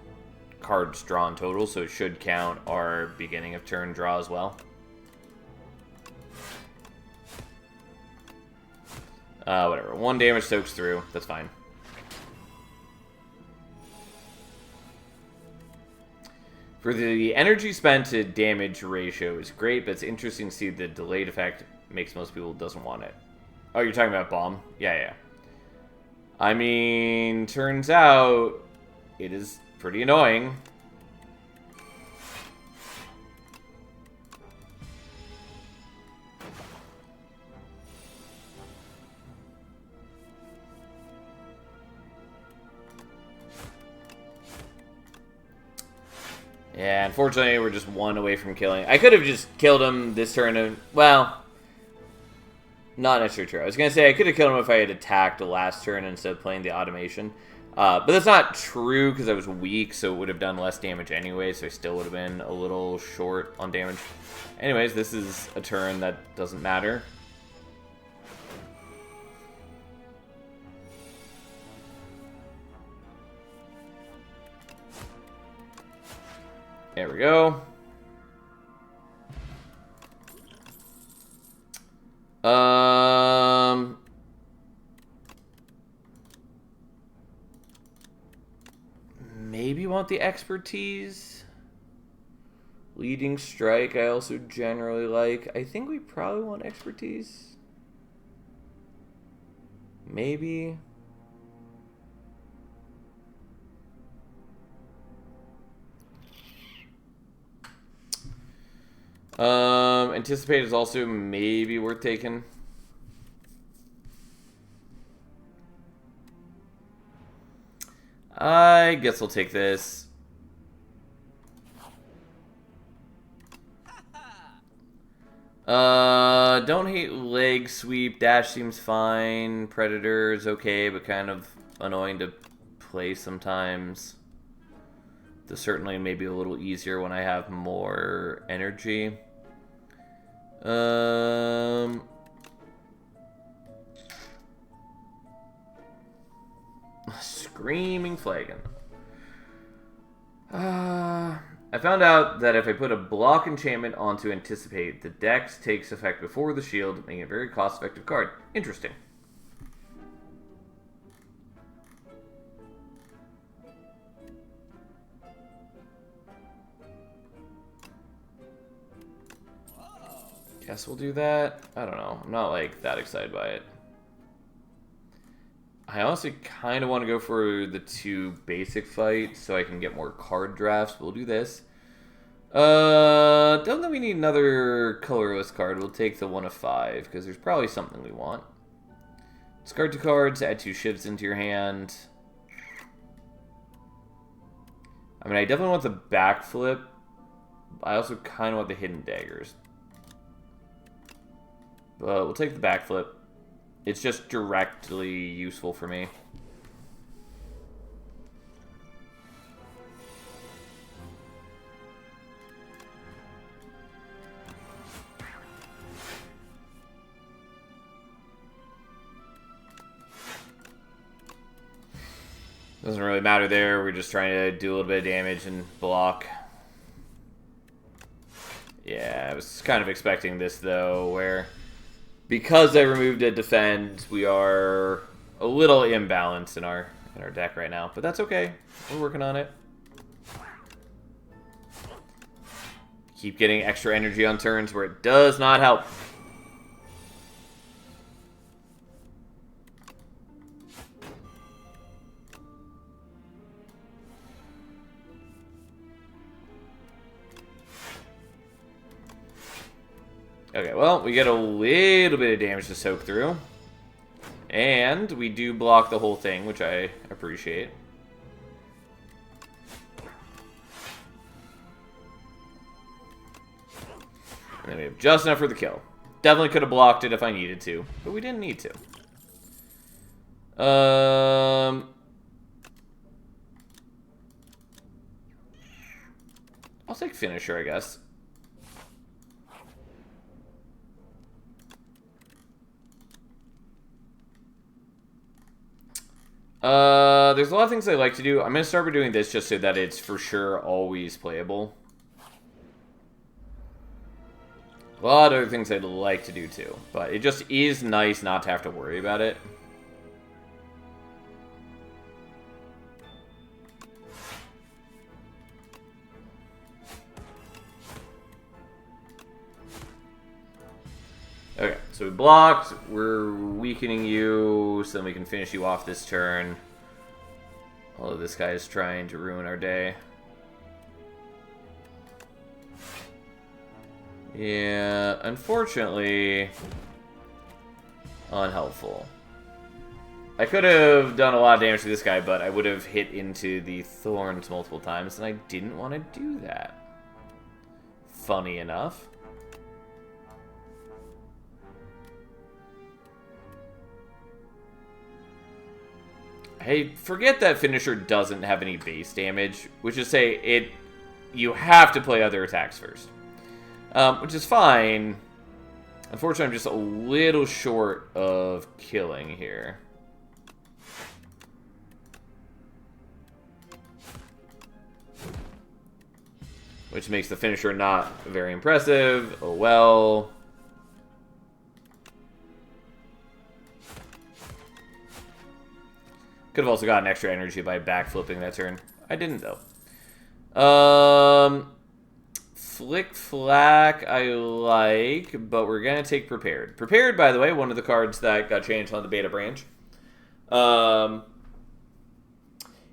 cards drawn total, so it should count our beginning of turn draw as well. Whatever. 1 damage soaks through. That's fine. For the energy spent to damage ratio is great, but it's interesting to see the delayed effect makes most people doesn't want it. Oh, you're talking about bomb? Yeah. I mean, turns out it is pretty annoying. Yeah, unfortunately, we're just 1 away from killing. I could have just killed him this turn. And, well, not necessarily true. I was going to say I could have killed him if I had attacked the last turn instead of playing the automation. But that's not true because I was weak, so it would have done less damage anyway, so I still would have been a little short on damage. Anyways, this is a turn that doesn't matter. There we go. Maybe want the expertise. Leading strike, I also generally like. I think we probably want expertise. Maybe. Anticipate is also maybe worth taking. I guess I'll take this. Don't hate leg sweep. Dash seems fine. Predator is okay, but kind of annoying to play sometimes. This certainly maybe a little easier when I have more energy. Screaming Flagon. I found out that if I put a block enchantment onto Anticipate, the Dex takes effect before the shield, making it a very cost-effective card. Interesting. Guess we'll do that. I don't know. I'm not, like, that excited by it. I honestly kind of want to go for the 2 basic fights so I can get more card drafts. We'll do this. Don't think we need another colorless card. We'll take the 1 of 5 because there's probably something we want. Discard 2 cards, add 2 shivs into your hand. I mean, I definitely want the backflip. I also kind of want the hidden daggers. But we'll take the backflip. It's just directly useful for me. Doesn't really matter there. We're just trying to do a little bit of damage and block. Yeah, I was kind of expecting this, though, where because I removed a defend, we are a little imbalanced in our deck right now. But that's okay. We're working on it. Keep getting extra energy on turns where it does not help. Okay, well, we get a little bit of damage to soak through. And we do block the whole thing, which I appreciate. And then we have just enough for the kill. Definitely could have blocked it if I needed to, but we didn't need to. I'll take Finisher, I guess. There's a lot of things I like to do. I'm going to start by doing this just so that it's for sure always playable. A lot of other things I'd like to do too, but it just is nice not to have to worry about it. Okay, so we blocked. We're weakening you so then we can finish you off this turn. Although this guy is trying to ruin our day. Yeah, unfortunately, unhelpful. I could have done a lot of damage to this guy, but I would have hit into the thorns multiple times, and I didn't want to do that. Funny enough. Hey, forget that Finisher doesn't have any base damage, which is say you have to play other attacks first. Which is fine. Unfortunately, I'm just a little short of killing here. Which makes the Finisher not very impressive. Oh well. Could have also gotten extra energy by backflipping that turn. I didn't, though. Flick Flack I like, but we're going to take Prepared. Prepared, by the way, one of the cards that got changed on the beta branch.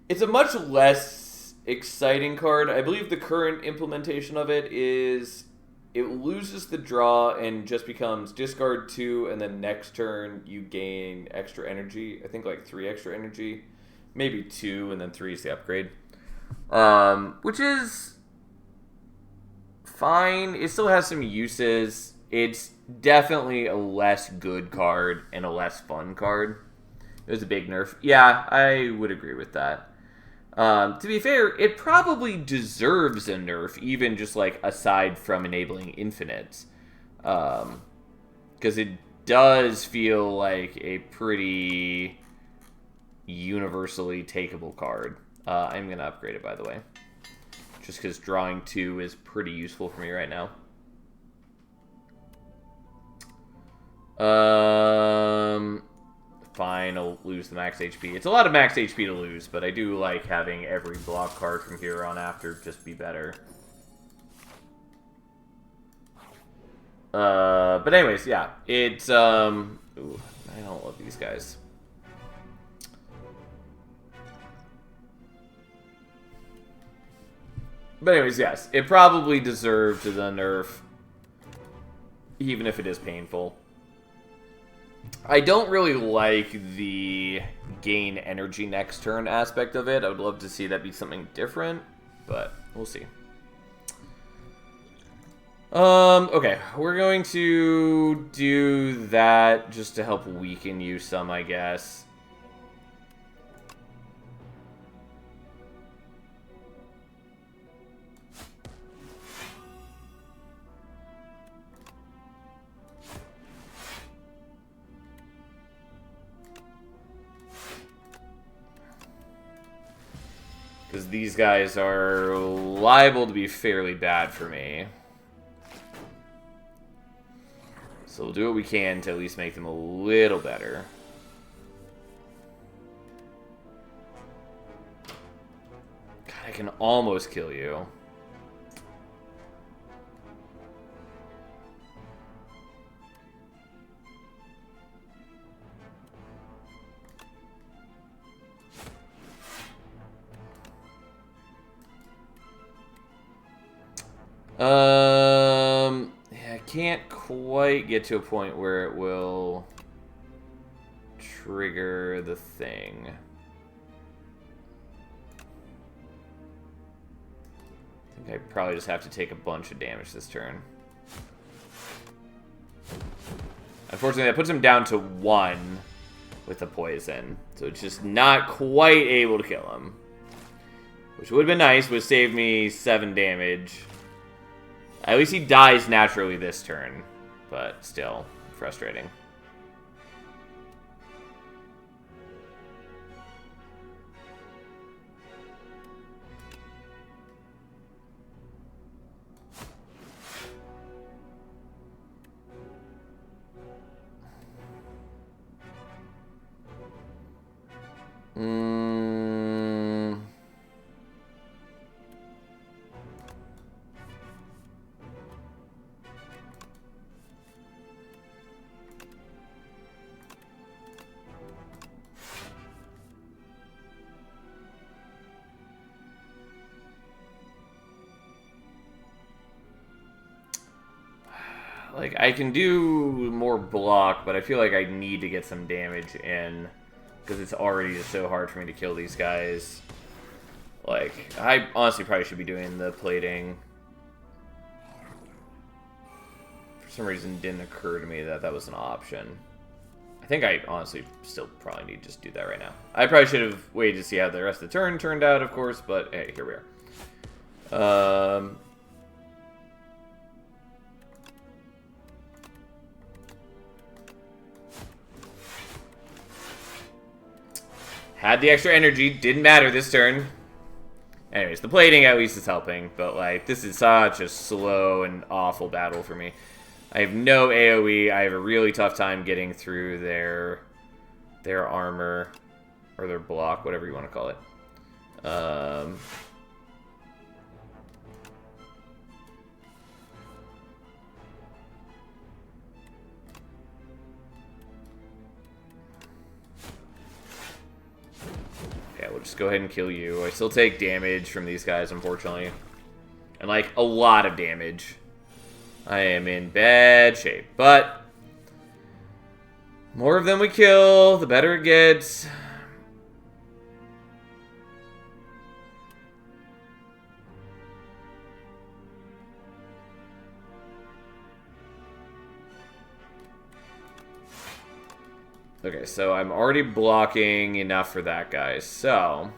It's a much less exciting card. I believe the current implementation of it is it loses the draw and just becomes discard 2, and then next turn you gain extra energy. I think like 3 extra energy. Maybe 2, and then 3 is the upgrade. Which is fine. It still has some uses. It's definitely a less good card and a less fun card. It was a big nerf. Yeah, I would agree with that. To be fair, it probably deserves a nerf, even just like aside from enabling infinites. Because it does feel like a pretty universally takeable card. I'm going to upgrade it, by the way. Just because drawing 2 is pretty useful for me right now. Fine, I'll lose the max HP. It's a lot of max HP to lose, but I do like having every block card from here on after just be better. But anyways, yeah. It's, ooh, I don't love these guys. But anyways, yes. It probably deserved the nerf, even if it is painful. I don't really like the gain energy next turn aspect of it. I would love to see that be something different, but we'll see. Okay, we're going to do that just to help weaken you some, I guess. Because these guys are liable to be fairly bad for me. So we'll do what we can to at least make them a little better. God, I can almost kill you. Yeah, I can't quite get to a point where it will trigger the thing. I think I probably just have to take a bunch of damage this turn. Unfortunately, that puts him down to 1 with the poison. So it's just not quite able to kill him. Which would have been nice, would save me 7 damage. At least he dies naturally this turn, but still frustrating. Like, I can do more block, but I feel like I need to get some damage in, because it's already just so hard for me to kill these guys. Like, I honestly probably should be doing the plating. For some reason, it didn't occur to me that that was an option. I think I honestly still probably need to just do that right now. I probably should have waited to see how the rest of the turn turned out, of course, but hey, here we are. Had the extra energy, didn't matter this turn. Anyways, the plating at least is helping, but like, this is such a slow and awful battle for me. I have no AoE, I have a really tough time getting through their armor, or their block, whatever you want to call it. We'll just go ahead and kill you. I still take damage from these guys, unfortunately. And, like, a lot of damage. I am in bad shape, but more of them we kill, the better it gets. Okay, so I'm already blocking enough for that guy, so...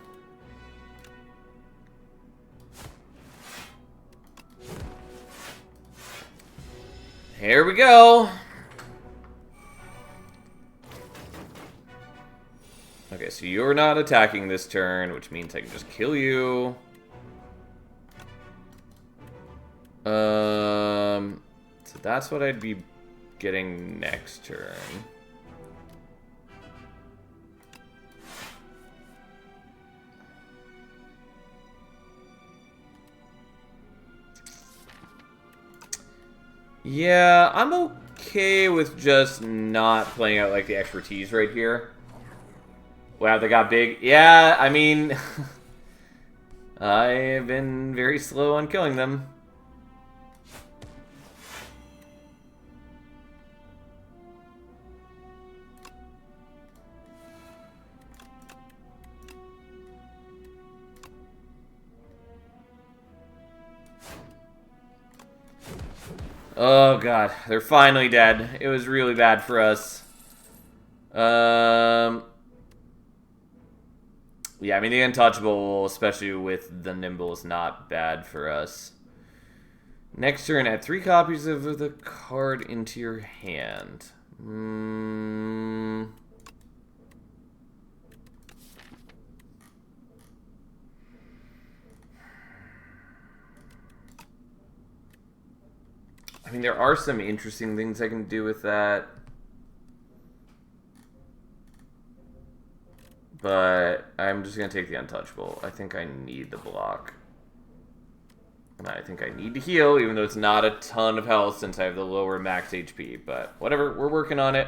here we go! Okay, so you're not attacking this turn, which means I can just kill you. So that's what I'd be getting next turn. Yeah, I'm okay with just not playing out like the expertise right here. Wow, they got big. Yeah, I mean, I've been very slow on killing them. Oh god, they're finally dead. It was really bad for us. Yeah, I mean, the untouchable, especially with the nimble, is not bad for us. Next turn, add 3 copies of the card into your hand. I mean, there are some interesting things I can do with that. But I'm just going to take the untouchable. I think I need the block. And I think I need to heal, even though it's not a ton of health since I have the lower max HP. But whatever, we're working on it.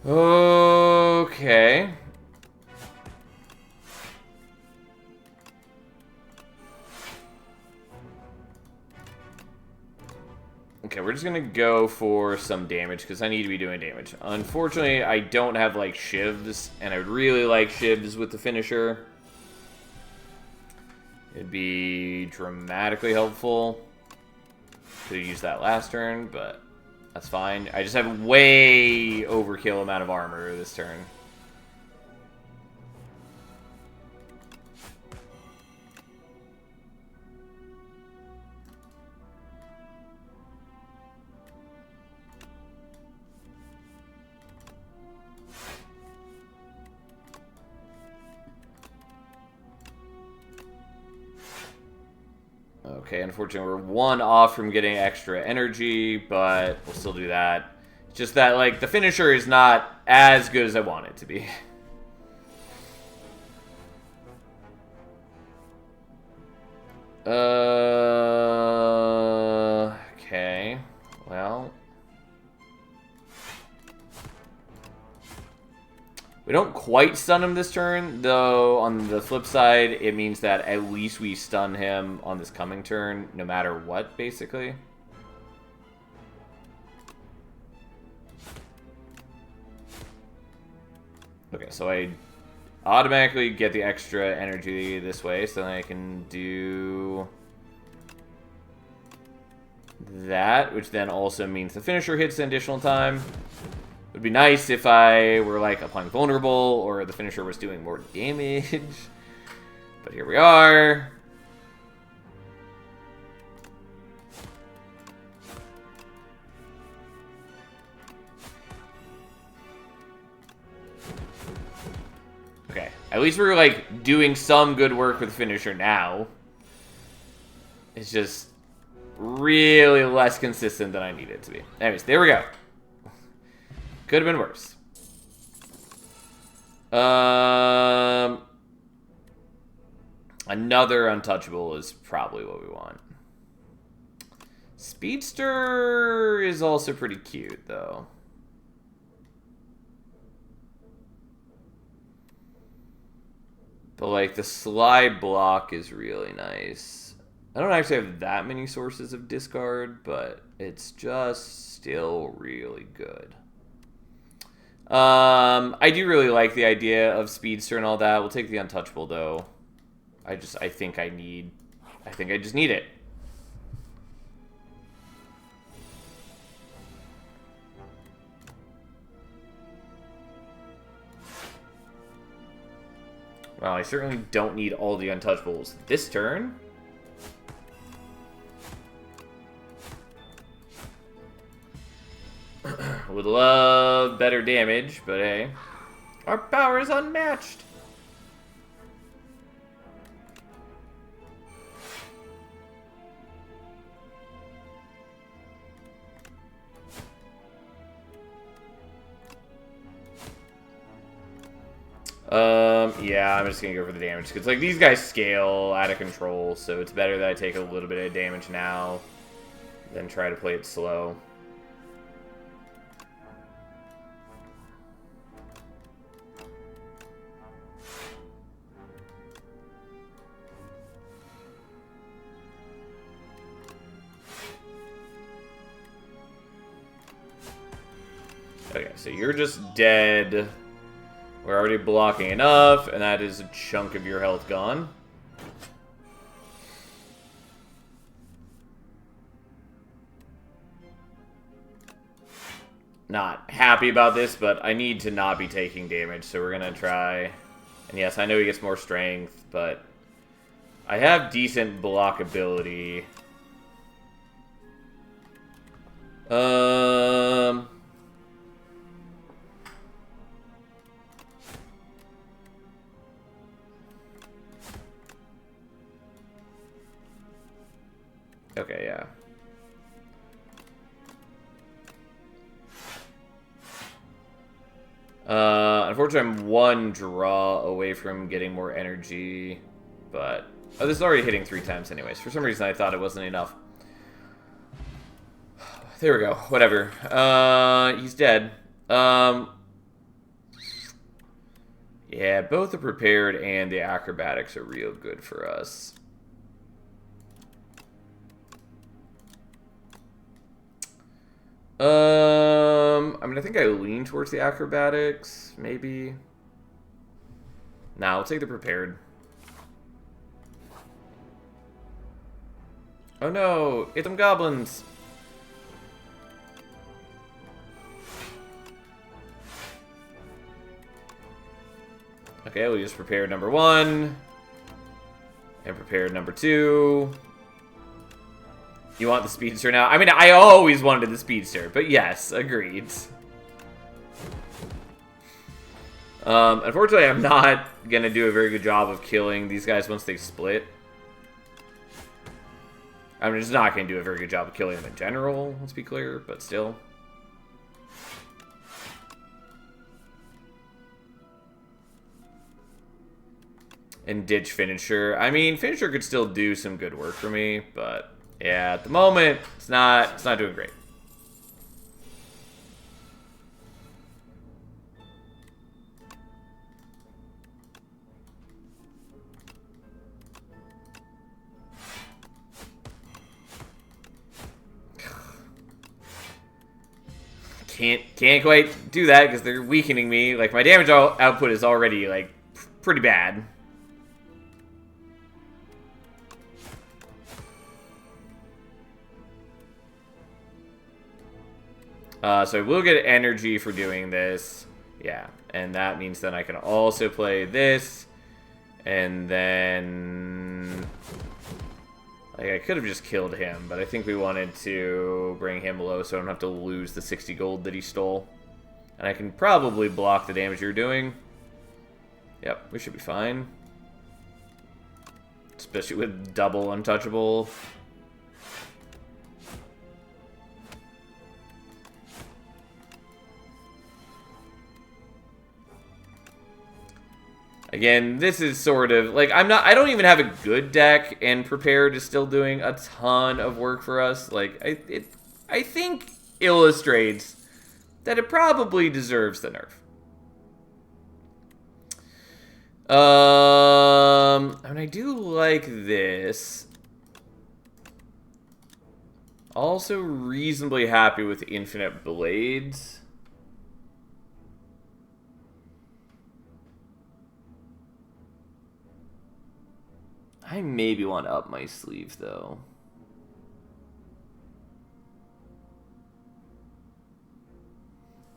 Okay. Okay, we're just gonna go for some damage, because I need to be doing damage. Unfortunately, I don't have, like, shivs, and I would really like shivs with the finisher. It'd be dramatically helpful. Could have used that last turn, but that's fine. I just have way overkill amount of armor this turn. Okay, unfortunately, we're 1 off from getting extra energy, but we'll still do that. It's just that, like, the finisher is not as good as I want it to be. Okay. Well. We don't quite stun him this turn, though on the flip side, it means that at least we stun him on this coming turn, no matter what, basically. Okay, so I automatically get the extra energy this way, so then I can do that, which then also means the finisher hits an additional time. It would be nice if I were, like, applying vulnerable, or the finisher was doing more damage. But here we are. Okay, at least we're, like, doing some good work with finisher now. It's just really less consistent than I need it to be. Anyways, there we go. Could have been worse. Another untouchable is probably what we want. Speedster is also pretty cute, though. But, like, the slide block is really nice. I don't actually have that many sources of discard, but it's just still really good. I do really like the idea of Speedster and all that. We'll take the Untouchable, though. I think I just need it. Well, I certainly don't need all the Untouchables this turn. Would love better damage, but hey. Our power is unmatched. Yeah, I'm just gonna go for the damage. Because, like, these guys scale out of control, so it's better that I take a little bit of damage now than try to play it slow. Okay, so you're just dead. We're already blocking enough, and that is a chunk of your health gone. Not happy about this, but I need to not be taking damage, so we're going to try. And yes, I know he gets more strength, but I have decent blockability. Okay, yeah. Unfortunately, I'm one draw away from getting more energy, but... Oh, this is already hitting 3 times anyways. For some reason, I thought it wasn't enough. There we go. Whatever. He's dead. Yeah, both the Prepared and the Acrobatics are real good for us. I mean, I think I lean towards the Acrobatics, maybe. Nah, I'll take the Prepared. Oh no, hit them goblins. Okay, we'll use Prepared number 1. And Prepared number 2. You want the Speedster now? I mean, I always wanted the Speedster, but yes, agreed. Unfortunately, I'm not going to do a very good job of killing these guys once they split. I'm just not going to do a very good job of killing them in general, let's be clear, but still. And ditch Finisher. I mean, Finisher could still do some good work for me, but yeah, at the moment, it's not doing great. Can't quite do that because they're weakening me. Like, my damage output is already, like, pretty bad. So I will get energy for doing this. Yeah, and that means then I can also play this. And then... Like, I could have just killed him, but I think we wanted to bring him low so I don't have to lose the 60 gold that he stole. And I can probably block the damage you're doing. Yep, we should be fine. Especially with double untouchable. Again, this is sort of, like, I don't even have a good deck, and Prepared is still doing a ton of work for us. Like, I think illustrates that it probably deserves the nerf. I mean, I do like this. Also reasonably happy with infinite blades. I maybe want to up my sleeve, though.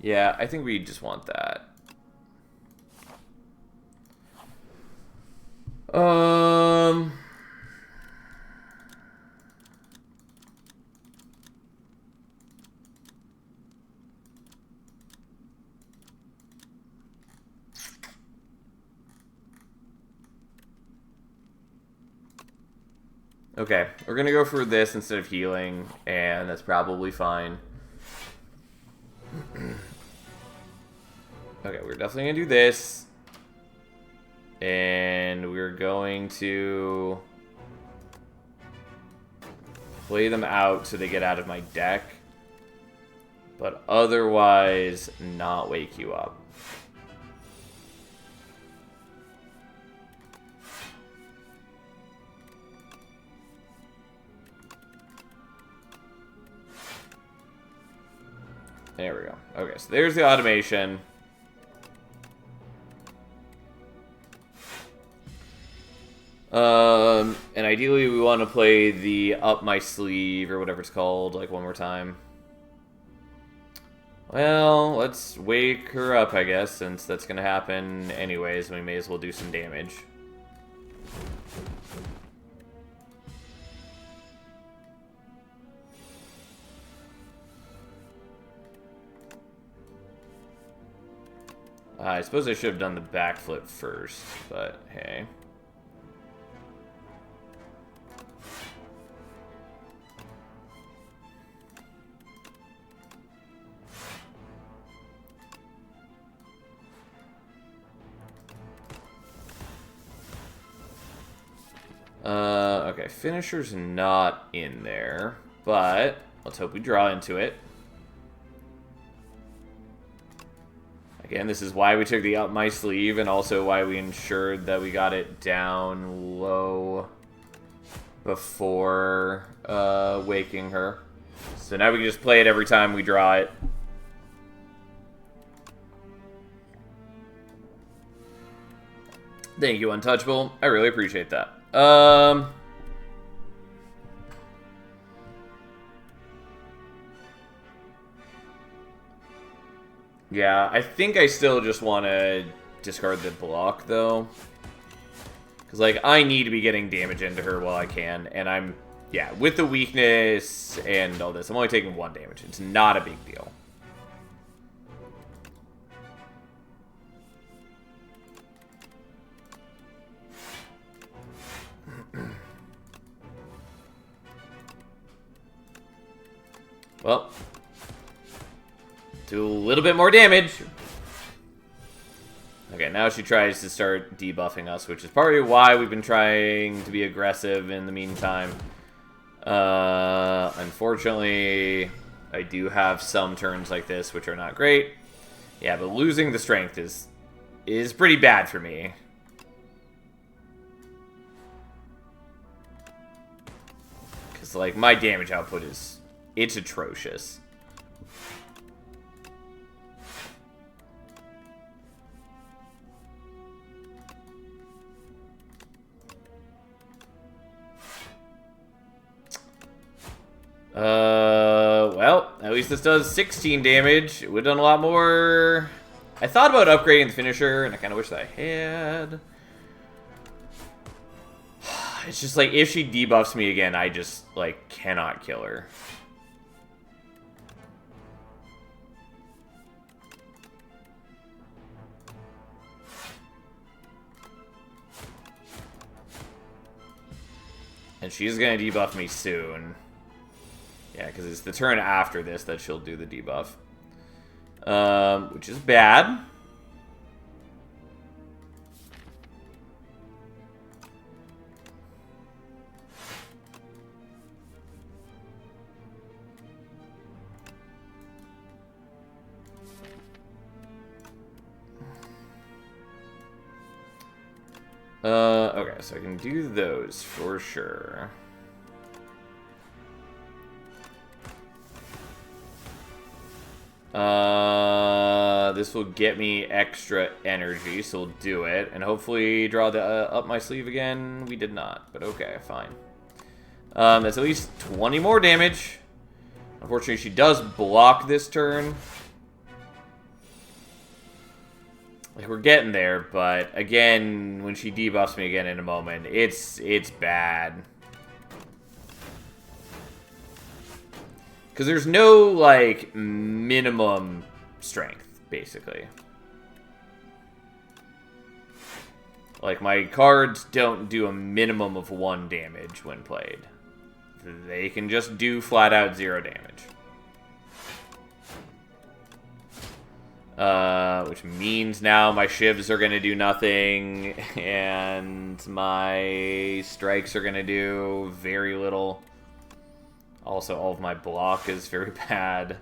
Yeah, I think we just want that. Okay, we're gonna go for this instead of healing, and that's probably fine. Okay, we're definitely gonna do this. And we're going to play them out so they get out of my deck. But otherwise, not wake you up. There we go. Okay, so there's the automation. And ideally we want to play the up my sleeve or whatever it's called, like one more time. Well, let's wake her up, I guess, since that's gonna happen anyways, we may as well do some damage. I suppose I should have done the backflip first, but hey. Okay, finisher's not in there, but let's hope we draw into it. Again, this is why we took the up my sleeve, and also why we ensured that we got it down low before waking her. So now we can just play it every time we draw it. Thank you, Untouchable. I really appreciate that. Yeah, I think I still just want to discard the block, though. Because, like, I need to be getting damage into her while I can. And I'm, yeah, with the weakness and all this, I'm only taking 1 damage. It's not a big deal. Well, do a little bit more damage. Okay, now she tries to start debuffing us, which is partly why we've been trying to be aggressive in the meantime. Unfortunately, I do have some turns like this, which are not great. Yeah, but losing the strength is pretty bad for me. Because, like, my damage output it's atrocious. Well, at least this does 16 damage. It would have done a lot more. I thought about upgrading the finisher, and I kind of wish that I had. It's just like, if she debuffs me again, I just, like, cannot kill her. And she's gonna debuff me soon. Yeah, because it's the turn after this that she'll do the debuff. Which is bad. Okay, so I can do those for sure. This will get me extra energy, so we'll do it. And hopefully draw the up my sleeve again. We did not, but okay, fine. That's at least 20 more damage. Unfortunately, she does block this turn. Like, we're getting there, but again, when she debuffs me again in a moment, it's bad. Because there's no, like, minimum strength, basically. Like, my cards don't do a minimum of 1 damage when played. They can just do flat-out 0 damage. Which means now my shivs are going to do nothing, and my strikes are going to do very little. Also, all of my block is very bad.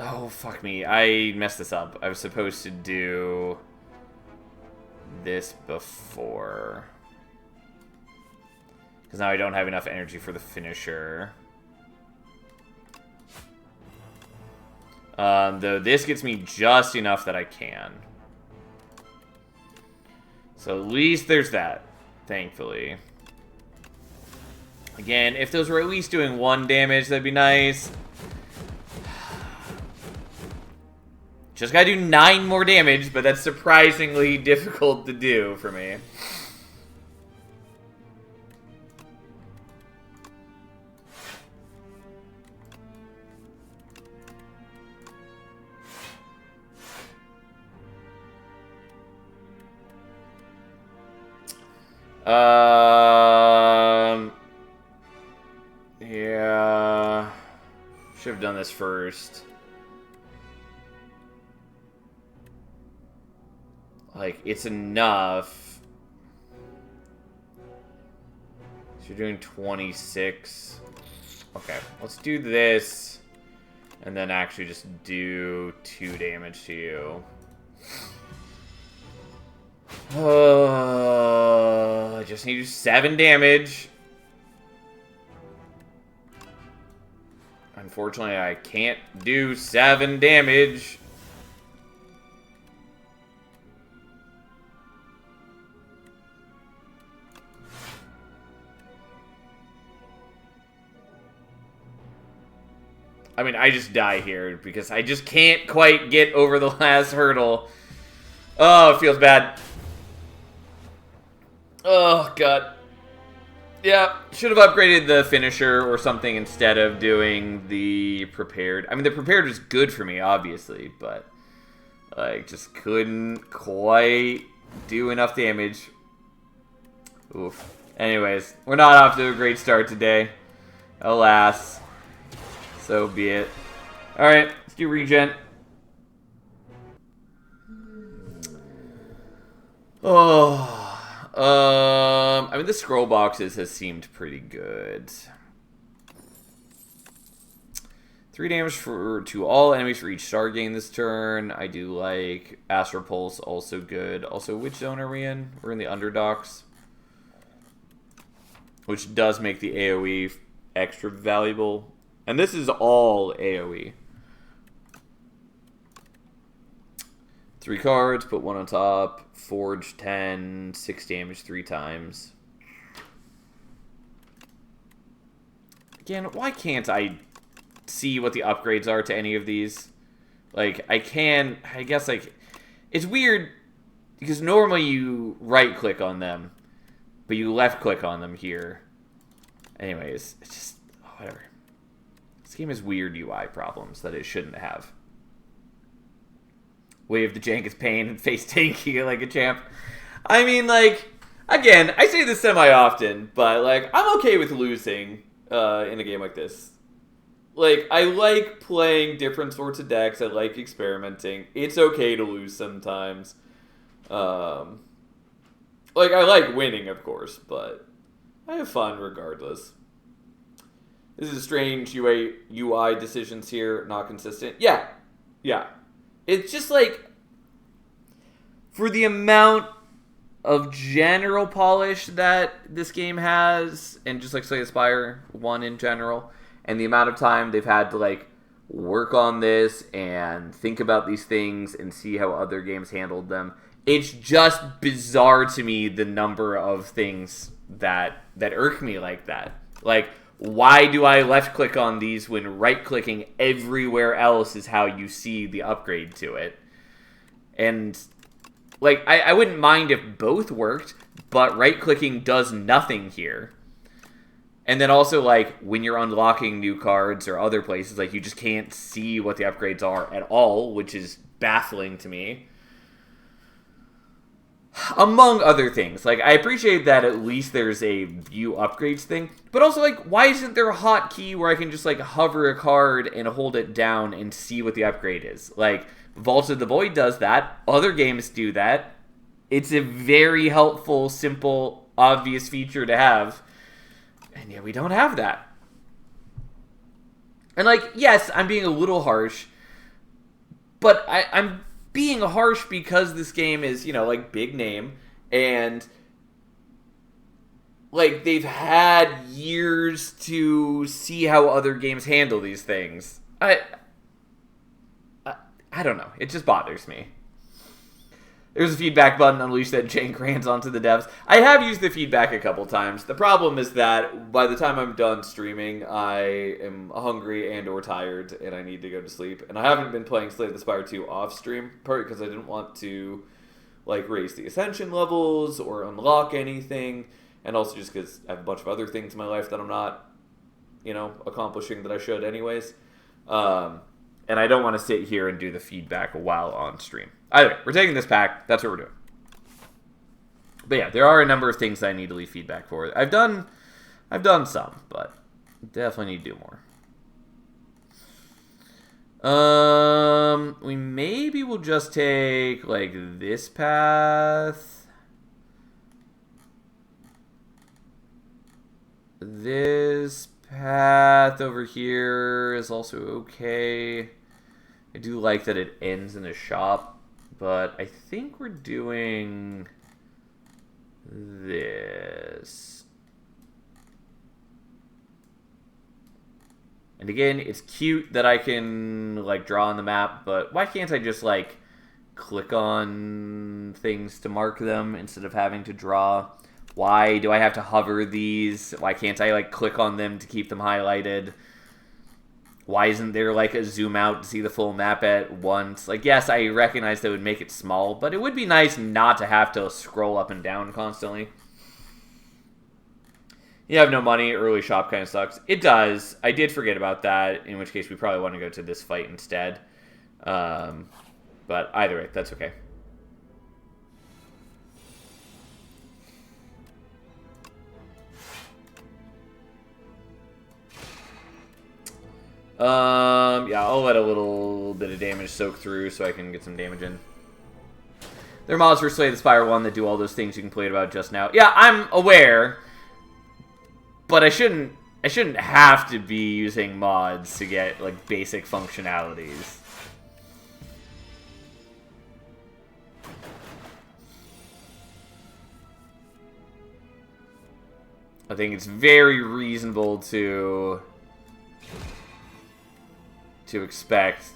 Oh, fuck me. I messed this up. I was supposed to do this before. Because now I don't have enough energy for the finisher. Though this gets me just enough that I can. So at least there's that, thankfully. Again, if those were at least doing 1 damage, that'd be nice. Just gotta do 9 more damage, but that's surprisingly difficult to do for me. Yeah. Should have done this first. Like, it's enough. So you're doing 26. Okay, let's do this. And then actually just do 2 damage to you. I just need to do 7 damage. Unfortunately, I can't do 7 damage. I mean, I just die here because I just can't quite get over the last hurdle. Oh, it feels bad. Oh, God. Yeah, should have upgraded the finisher or something instead of doing the prepared. I mean, the prepared was good for me, obviously, but I just couldn't quite do enough damage. Oof. Anyways, we're not off to a great start today. Alas. So be it. Alright, let's do regen. Oh. I mean, the scroll boxes has seemed pretty good. 3 damage to all enemies for each star gain this turn. I do like Astral Pulse, also good. Also, which zone are we in? We're in the Underdocks, which does make the AoE extra valuable. And this is all AoE. 3 cards, put 1 on top. Forge 10, 6 damage 3 times. Again, why can't I see what the upgrades are to any of these? Like, I guess, like, it's weird because normally you right-click on them, but you left-click on them here. Anyways, it's just, whatever. This game has weird UI problems that it shouldn't have. Wave the Jank is pain and face tanky like a champ. I mean, like, again, I say this semi-often, but, like, I'm okay with losing in a game like this. Like, I like playing different sorts of decks. I like experimenting. It's okay to lose sometimes. Like, I like winning, of course, but I have fun regardless. this is strange UI decisions here, not consistent. Yeah. It's just like, for the amount of general polish that this game has, and just like Slay the Spire 1 in general, and the amount of time they've had to like work on this and think about these things and see how other games handled them, it's just bizarre to me the number of things that irk me like that. Like, why do I left click on these when right clicking everywhere else is how you see the upgrade to it? And like, I wouldn't mind if both worked, but right clicking does nothing here. And then also, like, when you're unlocking new cards or other places, like, you just can't see what the upgrades are at all, which is baffling to me. Among other things. Like, I appreciate that at least there's a view upgrades thing, but also, like, why isn't there a hotkey where I can just, like, hover a card and hold it down and see what the upgrade is? Like, Vault of the Void does that. Other games do that. It's a very helpful, simple, obvious feature to have. And yet we don't have that. And, like, yes, I'm being a little harsh, but I'm being harsh because this game is, you know, like, big name, and, like, they've had years to see how other games handle these things. I don't know. It just bothers me. There's a feedback button unleashed that Jank rants onto the devs. I have used the feedback a couple times. The problem is that by the time I'm done streaming, I am hungry and or tired, and I need to go to sleep. And I haven't been playing Slay the Spire 2 off stream, partly because I didn't want to like raise the ascension levels or unlock anything, and also just because I have a bunch of other things in my life that I'm not, you know, accomplishing that I should anyways. And I don't want to sit here and do the feedback while on stream. Either way, we're taking this pack. That's what we're doing. But yeah, there are a number of things I need to leave feedback for. I've done some, but definitely need to do more. We maybe will just take like this path. This path over here is also okay. I do like that it ends in a shop, but I think we're doing this. And again, it's cute that I can like draw on the map, but why can't I just like click on things to mark them instead of having to draw? Why do I have to hover these? Why can't I like click on them to keep them highlighted? Why isn't there like a zoom out to see the full map at once? Like, yes, I recognize that would make it small, but it would be nice not to have to scroll up and down constantly. You have no money, early shop kind of sucks. It does. I did forget about that, in which case we probably want to go to this fight instead. But either way, that's okay. Yeah, I'll let a little bit of damage soak through so I can get some damage in. There are mods for Slay the Spire 1 that do all those things you complained about just now. Yeah, I'm aware, but I shouldn't have to be using mods to get like basic functionalities. I think it's very reasonable to expect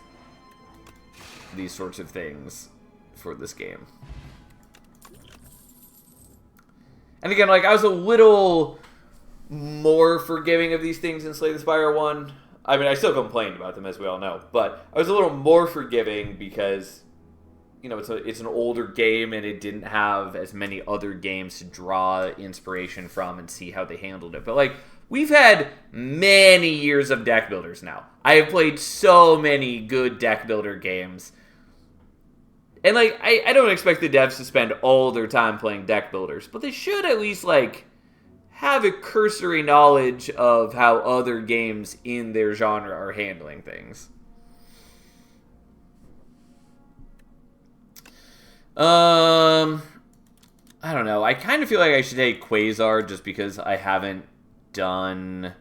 these sorts of things for this game. And again, like, I was a little more forgiving of these things in Slay the Spire 1. I mean, I still complained about them, as we all know, but I was a little more forgiving because, you know, it's an older game and it didn't have as many other games to draw inspiration from and see how they handled it. But, like, we've had many years of deck builders now. I have played so many good deck builder games. And, like, I don't expect the devs to spend all their time playing deck builders, but they should at least, like, have a cursory knowledge of how other games in their genre are handling things. I don't know. I kind of feel like I should take Quasar just because I haven't done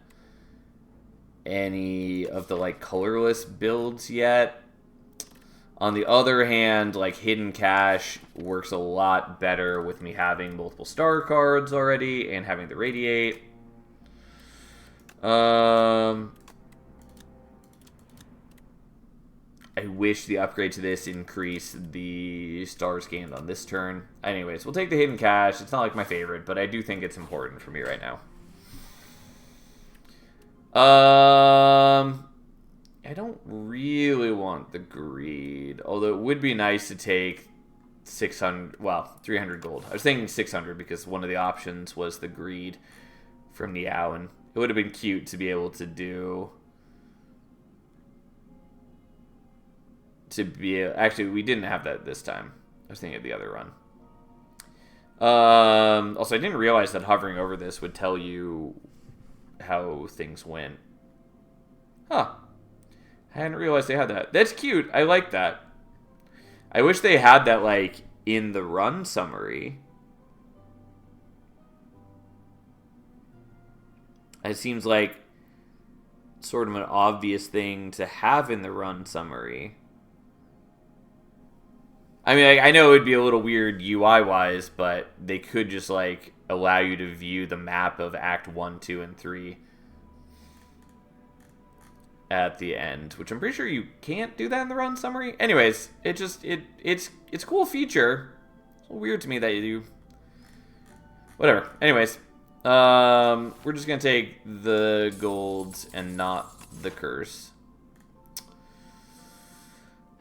any of the like colorless builds yet. On the other hand, like Hidden Cache works a lot better with me having multiple star cards already and having the Radiate. I wish the upgrade to this increased the stars gained on this turn. Anyways, we'll take the Hidden Cache. It's not like my favorite, but I do think it's important for me right now. I don't really want the Greed, although it would be nice to take 600, well, 300 gold. I was thinking 600 because one of the options was the Greed from Niao, and it would have been cute to be able to do... Actually, we didn't have that this time. I was thinking of the other run. Also, I didn't realize that hovering over this would tell you how things went. Huh. I hadn't realized they had that. That's cute. I like that. I wish they had that, like, in the run summary. It seems like sort of an obvious thing to have in the run summary. I mean, I know it would be a little weird UI-wise, but they could just, like, allow you to view the map of Act 1, 2, and 3 at the end, which I'm pretty sure you can't do that in the run summary. Anyways, it's a cool feature. It's weird to me that you do. Whatever. Anyways, we're just gonna take the golds and not the curse.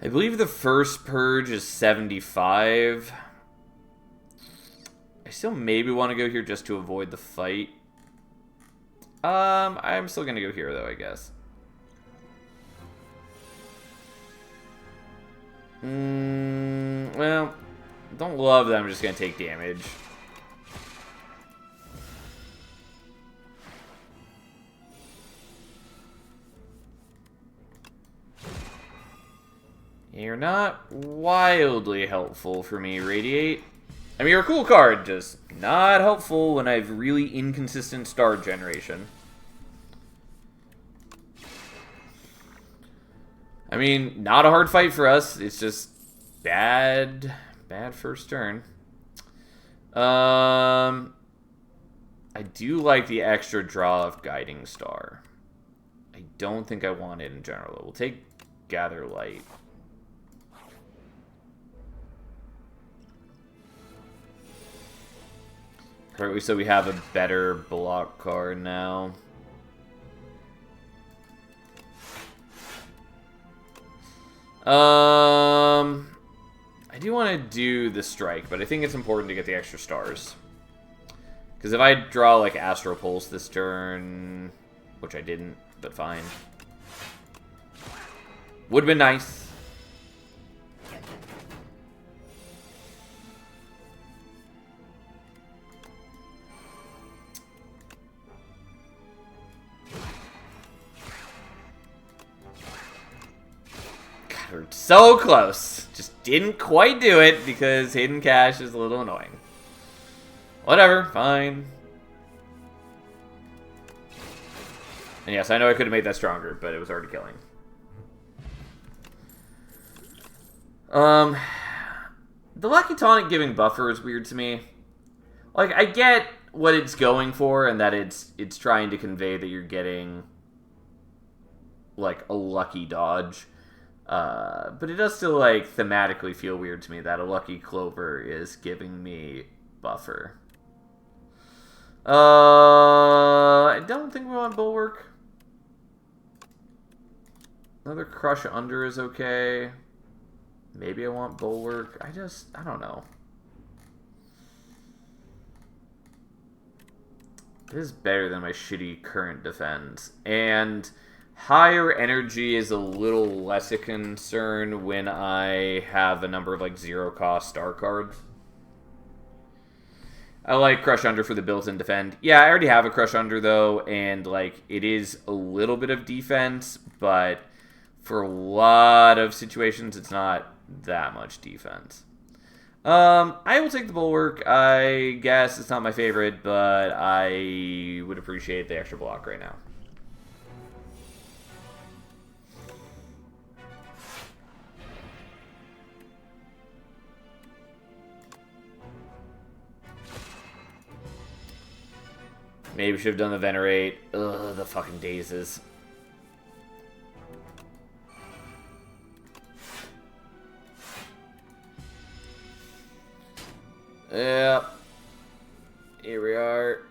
I believe the first purge is 75. I still maybe want to go here just to avoid the fight. I'm still gonna go here though, I guess. Well, don't love that I'm just gonna take damage. You're not wildly helpful for me, Radiate. I mean, you're a cool card, just not helpful when I have really inconsistent star generation. I mean, not a hard fight for us. It's just bad first turn. I do like the extra draw of Guiding Star. I don't think I want it in general. We'll take Gather Light. So we have a better block card now. I do want to do the strike, but I think it's important to get the extra stars. Because if I draw like Astro Pulse this turn, which I didn't, but fine. Would have been nice. We're so close. Just didn't quite do it because Hidden Cache is a little annoying. Whatever, fine. And yes, I know I could have made that stronger, but it was already killing. The Lucky Tonic giving buffer is weird to me. Like, I get what it's going for and that it's trying to convey that you're getting like a lucky dodge. But it does still, like, thematically feel weird to me that a Lucky Clover is giving me buffer. I don't think we want Bulwark. Another Crush Under is okay. Maybe I want Bulwark. I don't know. This is better than my shitty current defense. And higher energy is a little less a concern when I have a number of like 0-cost star cards. I like Crush Under for the built-in defend. Yeah, I already have a Crush Under though, and like it is a little bit of defense, but for a lot of situations it's not that much defense. I will take the Bulwark. I guess it's not my favorite, but I would appreciate the extra block right now. Maybe should have done the Venerate. Ugh, the fucking dazes. Yeah. Here we are.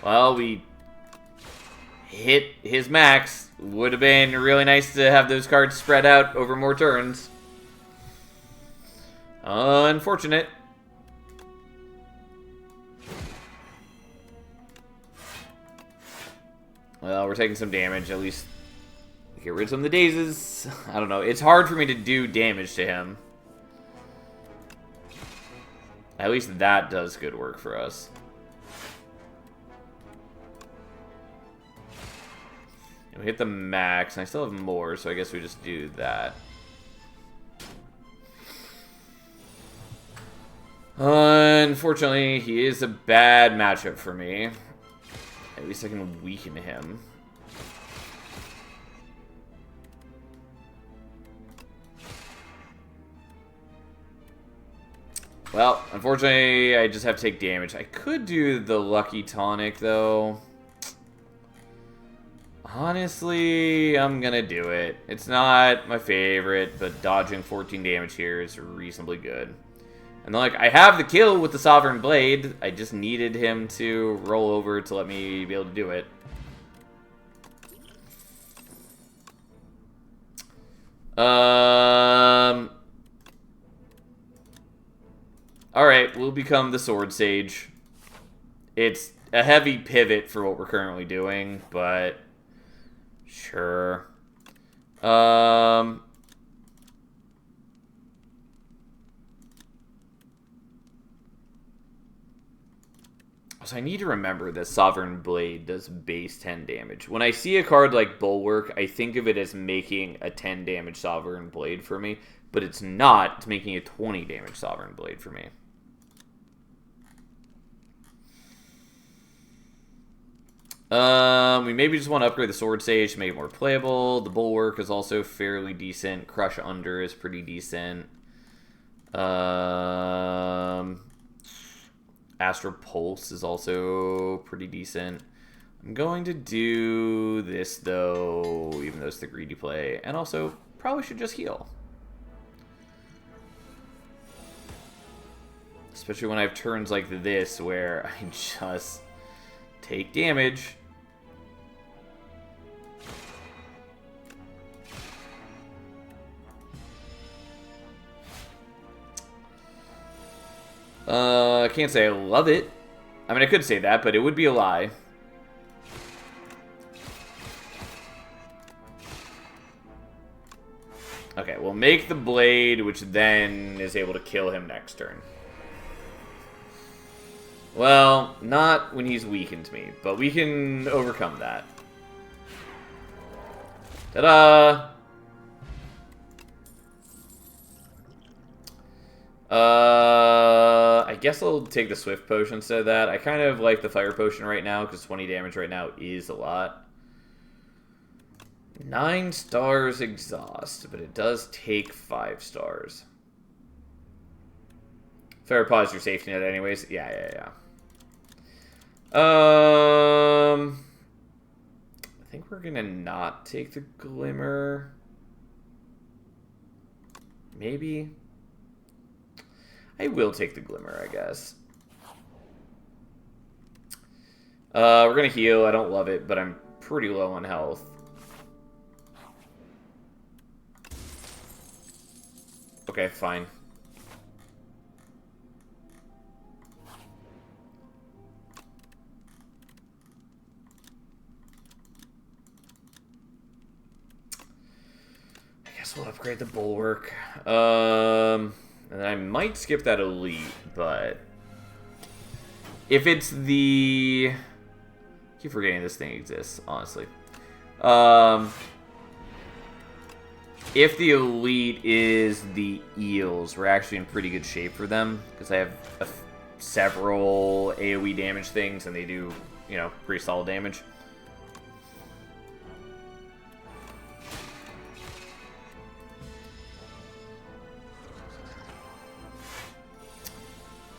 Well, we hit his max. Would have been really nice to have those cards spread out over more turns. Unfortunate. Well, we're taking some damage. At least get rid of some of the dazes. I don't know. It's hard for me to do damage to him. At least that does good work for us. We hit the max, and I still have more, so I guess we just do that. Unfortunately, he is a bad matchup for me. At least I can weaken him. Well, unfortunately, I just have to take damage. I could do the Lucky Tonic, though. Honestly, I'm gonna do it. It's not my favorite, but dodging 14 damage here is reasonably good. And then, like, I have the kill with the Sovereign Blade. I just needed him to roll over to let me be able to do it. Alright, we'll become the Sword Sage. It's a heavy pivot for what we're currently doing, but sure. So I need to remember that Sovereign Blade does base 10 damage. When I see a card like Bulwark, I think of it as making a 10 damage Sovereign Blade for me, but it's not. It's making a 20 damage Sovereign Blade for me. We maybe just want to upgrade the Sword Sage to make it more playable. The Bulwark is also fairly decent. Crush Under is pretty decent. Astral Pulse is also pretty decent. I'm going to do this, though, even though it's the greedy play. And also, probably should just heal. Especially when I have turns like this, where I just take damage. I can't say I love it. I mean, I could say that, but it would be a lie. Okay, we'll make the blade, which then is able to kill him next turn. Well, not when he's weakened me, but we can overcome that. Ta-da! I guess I'll take the Swift Potion instead of that. I kind of like the Fire Potion right now, because 20 damage right now is a lot. 9 stars exhaust, but it does take 5 stars. Fair pause your safety net anyways. Yeah. I think we're gonna not take the Glimmer. Maybe. I will take the Glimmer, I guess. We're gonna heal. I don't love it, but I'm pretty low on health. Okay, fine. I guess we'll upgrade the Bulwark. And I might skip that Elite, but if it's the... I keep forgetting this thing exists, honestly. If the Elite is the Eels, we're actually in pretty good shape for them, because I have several AoE damage things, and they do, you know, pretty solid damage.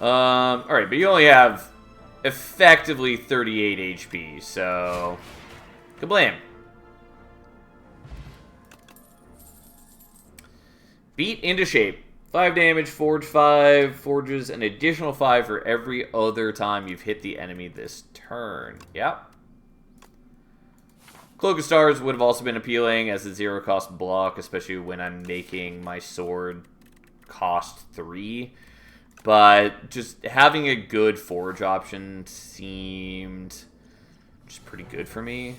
Alright, but you only have effectively 38 HP, so... Kablam. Beat into shape. 5 damage, forge 5, forges an additional 5 for every other time you've hit the enemy this turn. Yep. Cloak of Stars would have also been appealing as a 0-cost block, especially when I'm making my sword cost 3. But just having a good forge option seemed just pretty good for me.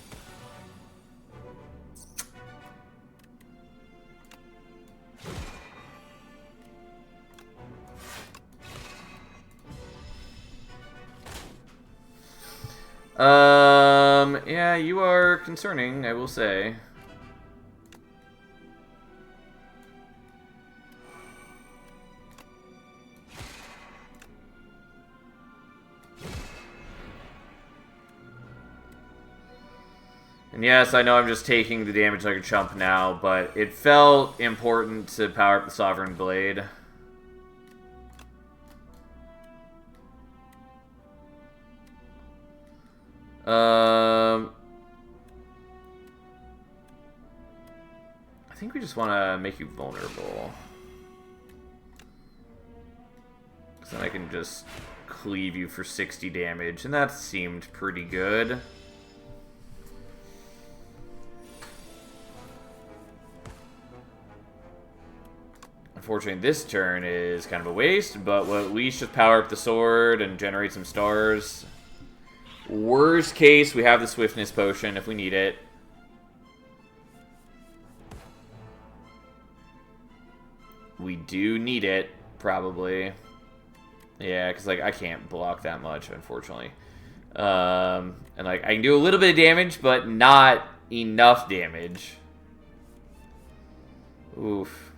Yeah, you are concerning, I will say. And yes, I know I'm just taking the damage like a chump now, but it felt important to power up the Sovereign Blade. I think we just want to make you vulnerable. Because then I can just cleave you for 60 damage, and that seemed pretty good. Unfortunately, this turn is kind of a waste, but we'll at least just power up the sword and generate some stars. Worst case, we have the Swiftness Potion if we need it. We do need it, probably. Yeah, because, like, I can't block that much, unfortunately. And, like, I can do a little bit of damage, but not enough damage. Oof.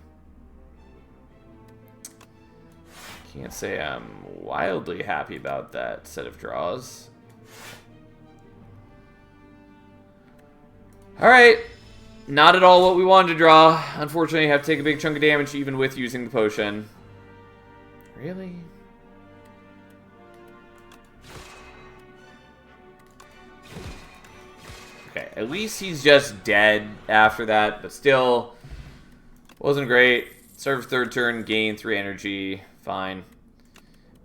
Can't say I'm wildly happy about that set of draws. Alright. Not at all what we wanted to draw. Unfortunately, I have to take a big chunk of damage even with using the potion. Really? Okay, at least he's just dead after that, but still wasn't great. Serve third turn, gain 3 energy. Fine.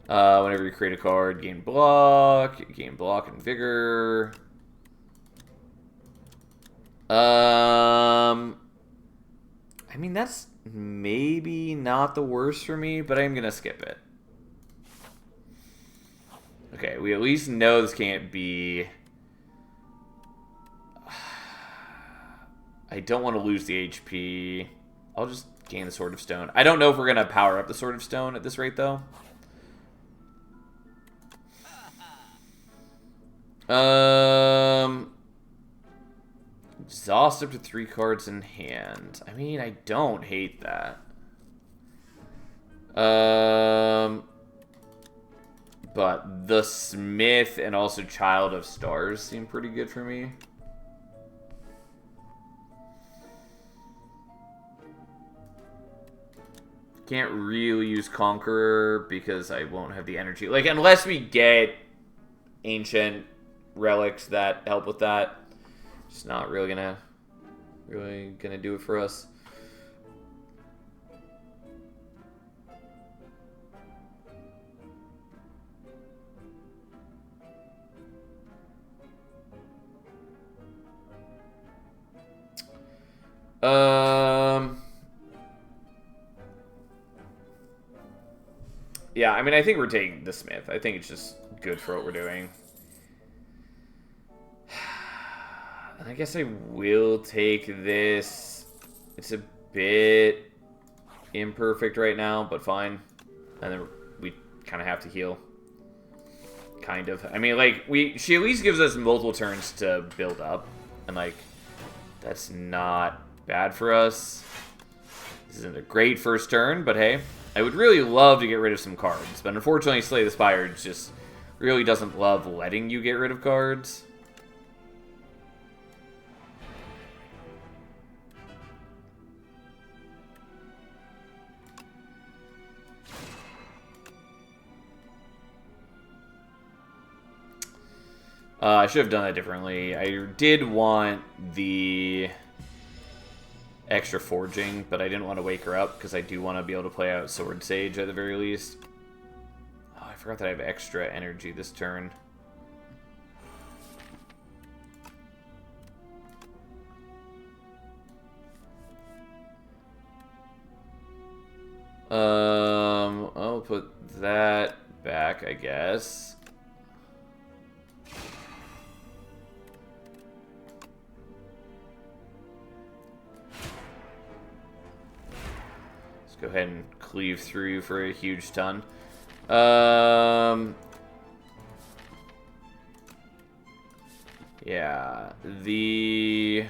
Whenever you create a card, gain block and vigor. I mean, that's maybe not the worst for me, but I'm gonna skip it. Okay, we at least know this can't be... I don't want to lose the HP. I'll just gain the Sword of Stone. I don't know if we're gonna power up the Sword of Stone at this rate, though. Exhaust up to 3 cards in hand. I mean, I don't hate that. But the Smith and also Child of Stars seem pretty good for me. Can't really use Conqueror because I won't have the energy. Like, unless we get ancient relics that help with that. It's not really gonna do it for us. Yeah, I mean, I think we're taking the Smith. I think it's just good for what we're doing. And I guess I will take this. It's a bit imperfect right now, but fine. And then we kind of have to heal. Kind of. I mean, like, she at least gives us multiple turns to build up. And, like, that's not bad for us. This isn't a great first turn, but hey. I would really love to get rid of some cards. But unfortunately, Slay the Spire just really doesn't love letting you get rid of cards. I should have done that differently. I did want the extra forging, but I didn't want to wake her up because I do want to be able to play out Sword Sage at the very least. Oh, I forgot that I have extra energy this turn. I'll put that back, I guess. Let's go ahead and cleave through for a huge ton. Yeah, the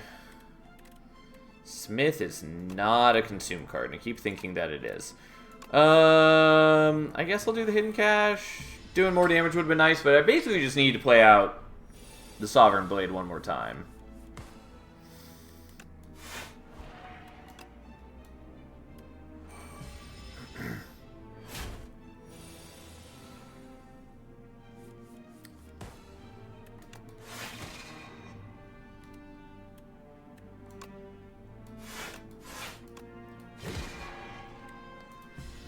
Smith is not a consume card, and I keep thinking that it is. I guess I'll do the Hidden Cache. Doing more damage would have been nice, but I basically just need to play out the Sovereign Blade one more time.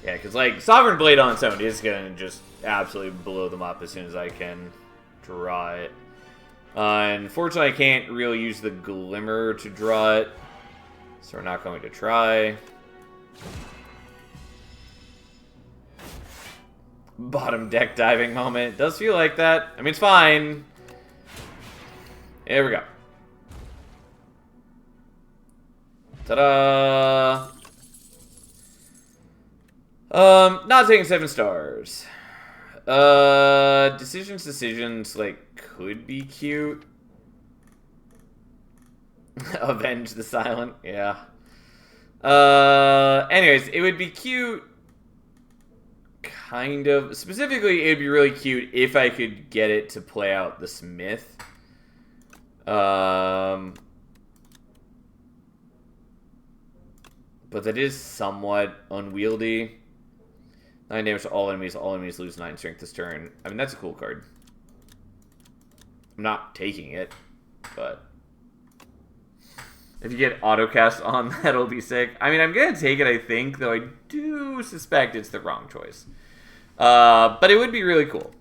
Yeah, because, like, Sovereign Blade on its own is going to just absolutely blow them up as soon as I can draw it. Unfortunately, I can't really use the Glimmer to draw it, so we're not going to try. Bottom deck diving moment. Does feel like that. I mean, it's fine. There we go. Ta-da! Not taking 7 stars. Decisions, like, could be cute. Avenge the Silent, yeah. Anyways, it would be cute. Kind of. Specifically, it'd be really cute if I could get it to play out the Smith. But that is somewhat unwieldy. 9 damage to all enemies lose 9 strength this turn. I mean, that's a cool card. I'm not taking it, but if you get autocast on, that'll be sick. I mean, I'm going to take it, I think, though I do suspect it's the wrong choice. But it would be really cool.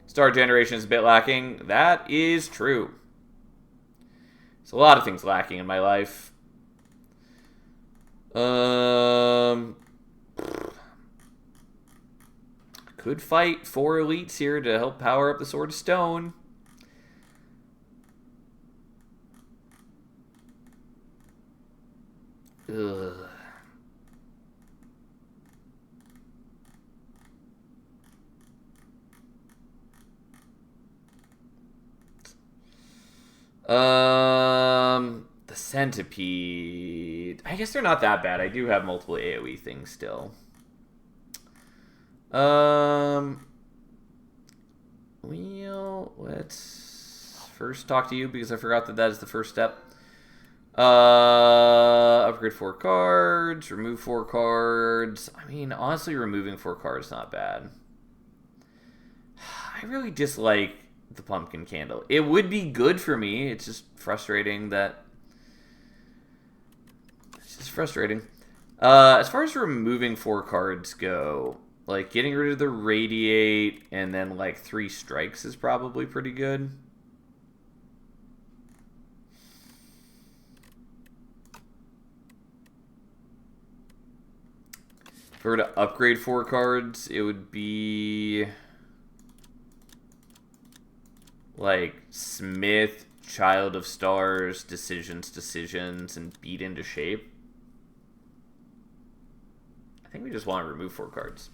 Star generation is a bit lacking. That is true. There's a lot of things lacking in my life. Could fight 4 elites here to help power up the Sword of Stone. Ugh. The Centipede. I guess they're not that bad. I do have multiple AoE things still. Well, let's first talk to you because I forgot that is the first step. Upgrade 4 cards, remove 4 cards. I mean, honestly, removing 4 cards is not bad. I really dislike the pumpkin candle. It would be good for me. It's just frustrating that... It's just frustrating. As far as removing 4 cards go, like, getting rid of the Radiate and then, like, 3 strikes is probably pretty good. If I were to upgrade 4 cards, it would be... like, Smith, Child of Stars, Decisions, and Beat into Shape. I think we just want to remove 4 cards.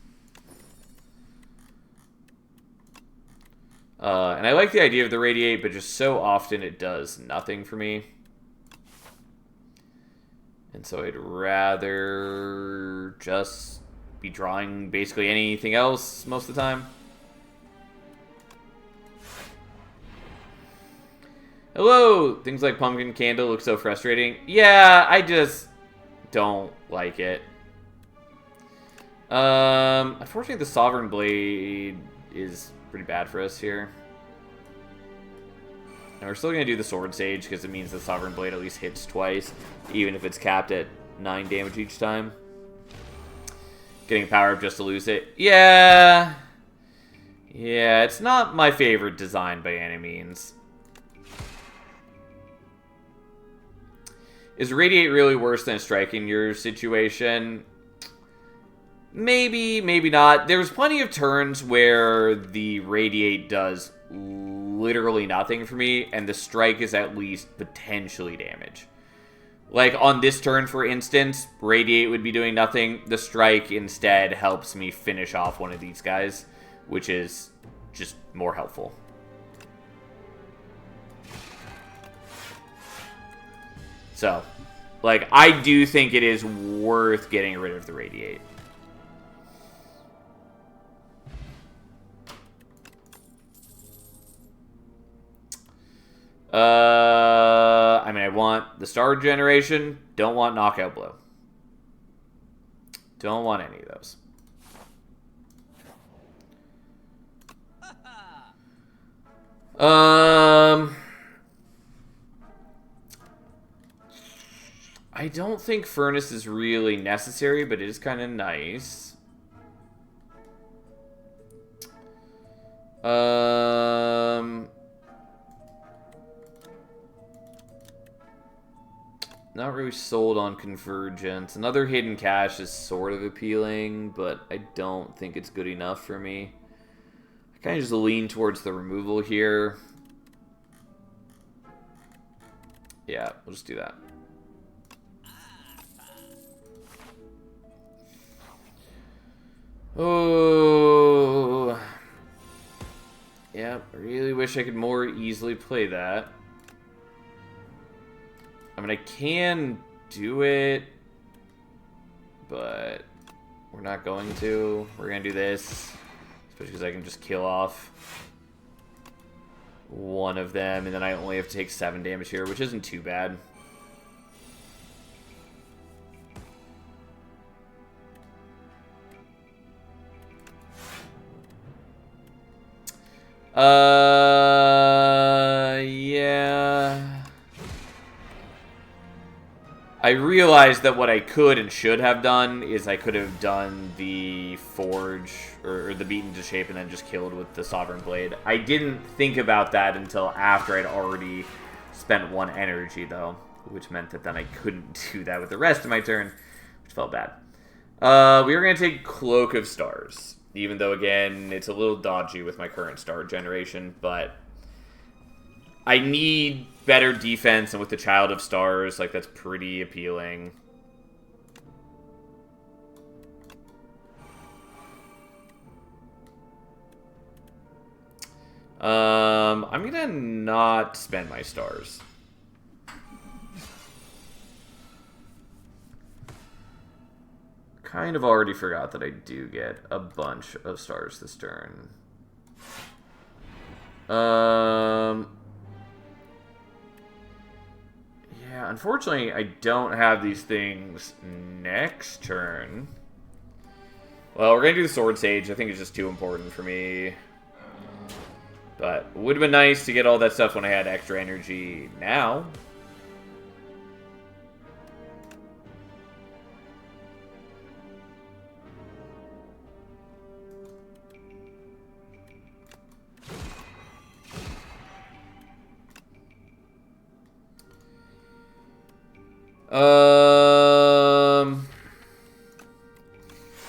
And I like the idea of the Radiate, but just so often it does nothing for me. And so I'd rather just be drawing basically anything else most of the time. Hello! Things like Pumpkin Candle look so frustrating. Yeah, I just don't like it. Unfortunately, the Sovereign Blade is pretty bad for us here. And we're still going to do the Sword Sage because it means the Sovereign Blade at least hits twice, even if it's capped at 9 damage each time. Getting power up just to lose it. Yeah. Yeah, it's not my favorite design by any means. Is Radiate really worse than Strike in your situation? Maybe, maybe not. There's plenty of turns where the Radiate does literally nothing for me, and the Strike is at least potentially damage. Like, on this turn, for instance, Radiate would be doing nothing. The Strike instead helps me finish off one of these guys, which is just more helpful. So, like, I do think it is worth getting rid of the Radiate. I mean, I want the Star Generation. Don't want Knockout Blow. Don't want any of those. I don't think Furnace is really necessary, but it is kind of nice. Not really sold on Convergence. Another Hidden Cache is sort of appealing, but I don't think it's good enough for me. I kind of just lean towards the removal here. Yeah, we'll just do that. Oh, yeah, I really wish I could more easily play that. I mean, I can do it, but we're not going to. We're going to do this, especially because I can just kill off one of them, and then I only have to take 7 damage here, which isn't too bad. Yeah. I realized that what I could and should have done is I could have done the Forge, or the Beaten to Shape, and then just killed with the Sovereign Blade. I didn't think about that until after I'd already spent 1 energy, though, which meant that then I couldn't do that with the rest of my turn, which felt bad. We are going to take Cloak of Stars, even though, again, it's a little dodgy with my current star generation, but I need better defense, and with the Child of Stars, like, that's pretty appealing. I'm gonna not spend my stars. Kind of already forgot that I do get a bunch of stars this turn. Yeah, unfortunately, I don't have these things next turn. Well, we're going to do the Sword Sage. I think it's just too important for me. But it would have been nice to get all that stuff when I had extra energy now.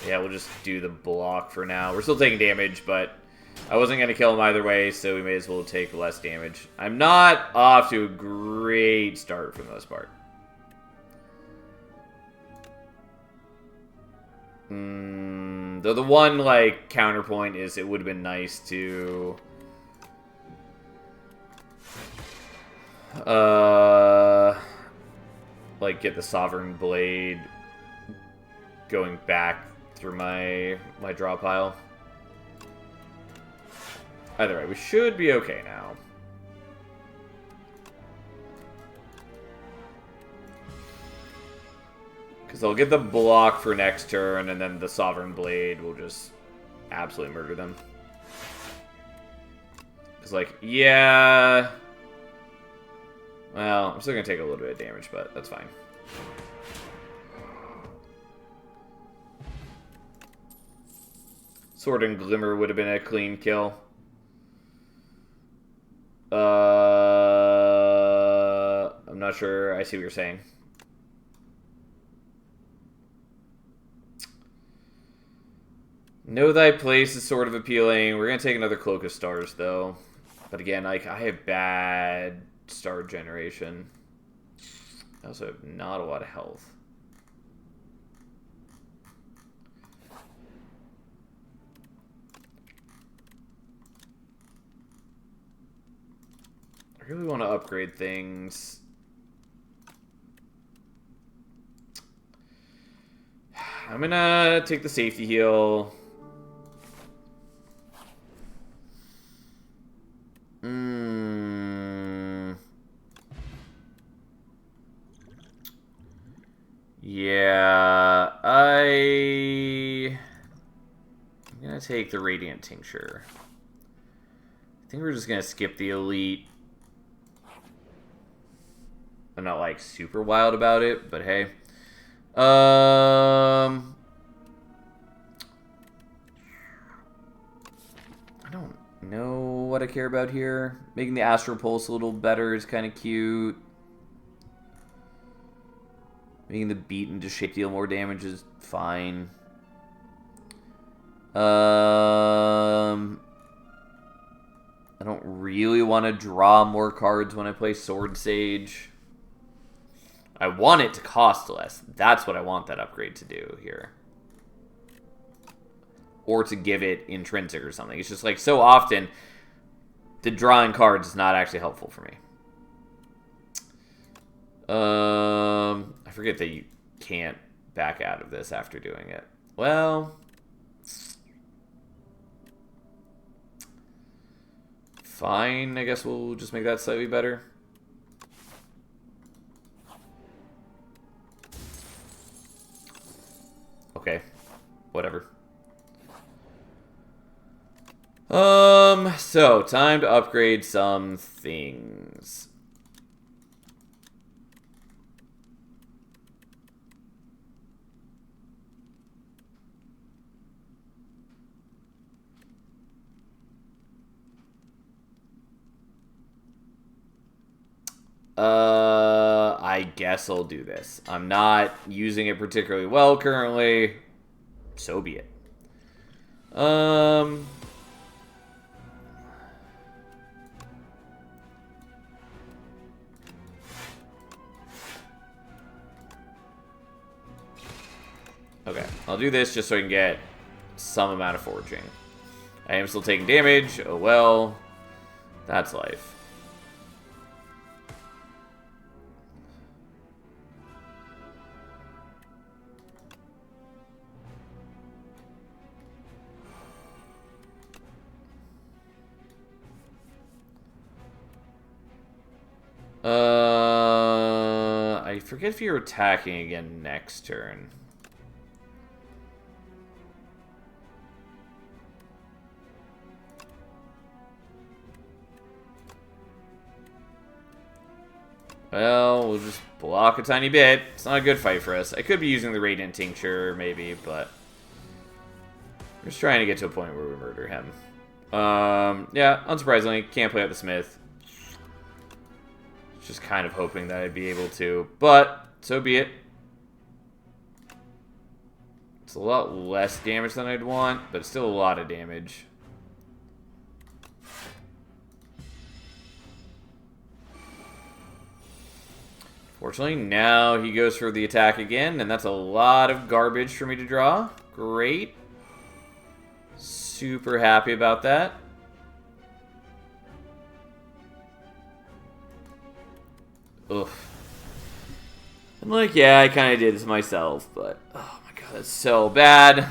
Yeah, we'll just do the block for now. We're still taking damage, but I wasn't going to kill him either way, so we may as well take less damage. I'm not off to a great start for the most part. Though the one, like, counterpoint is it would have been nice to like, get the Sovereign Blade going back through my draw pile. Either way, we should be okay now. Because I'll get the block for next turn, and then the Sovereign Blade will just absolutely murder them. It's like, yeah. Well, I'm still going to take a little bit of damage, but that's fine. Sword and Glimmer would have been a clean kill. I'm not sure. I see what you're saying. Know Thy Place is sort of appealing. We're going to take another Cloak of Stars, though. But again, like, I have bad star generation. I also have not a lot of health. I really want to upgrade things. I'm going to take the safety heal. Yeah, I'm gonna take the Radiant Tincture. I think we're just gonna skip the Elite. I'm not like super wild about it, but hey. I don't know what I care about here. Making the Astral Pulse a little better is kind of cute. Making the beat and just shape deal more damage is fine. I don't really want to draw more cards when I play Sword Sage. I want it to cost less. That's what I want that upgrade to do here. Or to give it intrinsic or something. It's just like so often the drawing cards is not actually helpful for me. I forget that you can't back out of this after doing it. Well, fine. I guess we'll just make that slightly better. Okay, whatever. So time to upgrade some things. I guess I'll do this. I'm not using it particularly well currently. So be it. Okay, I'll do this just so I can get some amount of foraging. I am still taking damage. Oh well. That's life. I forget if you're attacking again next turn. Well, we'll just block a tiny bit. It's not a good fight for us. I could be using the Radiant Tincture, maybe, but we're just trying to get to a point where we murder him. Yeah, unsurprisingly, can't play out the Smith. Just kind of hoping that I'd be able to, but so be it. It's a lot less damage than I'd want, but still a lot of damage. Fortunately, now he goes for the attack again, and that's a lot of garbage for me to draw. Great. Super happy about that. Ugh. I'm like, yeah, I kind of did this myself, but oh my god, that's so bad.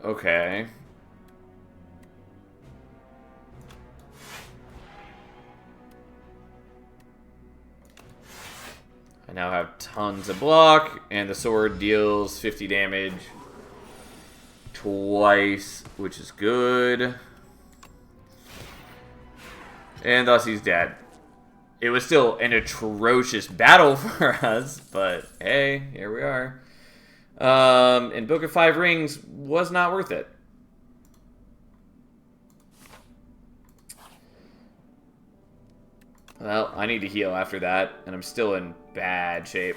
Okay. I now have tons of block, and the sword deals 50 damage twice, which is good. And thus he's dead. It was still an atrocious battle for us, but hey, here we are. And Book of Five Rings was not worth it. Well, I need to heal after that, and I'm still in bad shape.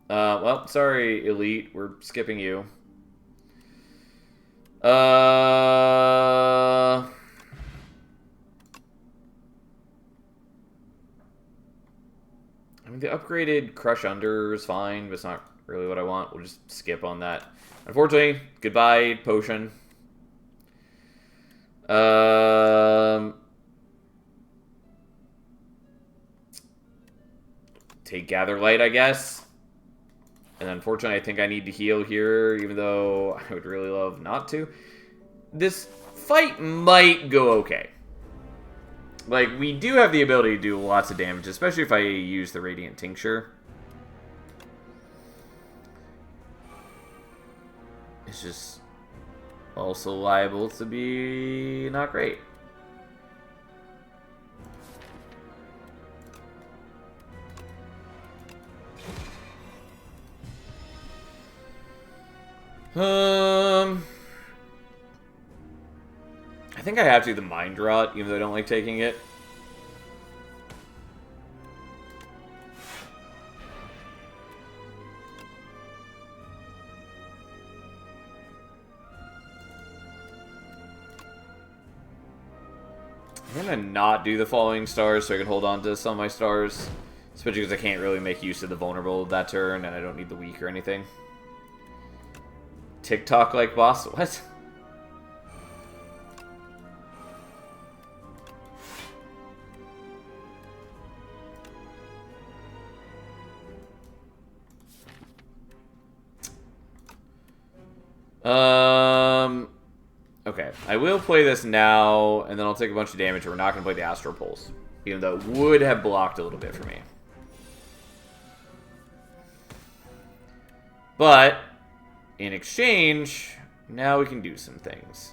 Well, sorry, Elite. We're skipping you. I mean, the upgraded Crush Under is fine, but it's not really what I want. We'll just skip on that. Unfortunately, goodbye, potion. Take Gather Light, I guess. And unfortunately, I think I need to heal here, even though I would really love not to. This fight might go okay. Like, we do have the ability to do lots of damage, especially if I use the Radiant Tincture. It's just also liable to be not great. I think I have to do the Mind Rot, even though I don't like taking it. I'm gonna not do the Falling Stars so I can hold on to some of my stars. Especially because I can't really make use of the Vulnerable that turn, and I don't need the Weak or anything. TikTok like boss? What? Okay, I will play this now, and then I'll take a bunch of damage, and we're not going to play the Astral Pulse. Even though it would have blocked a little bit for me. But, in exchange, now we can do some things.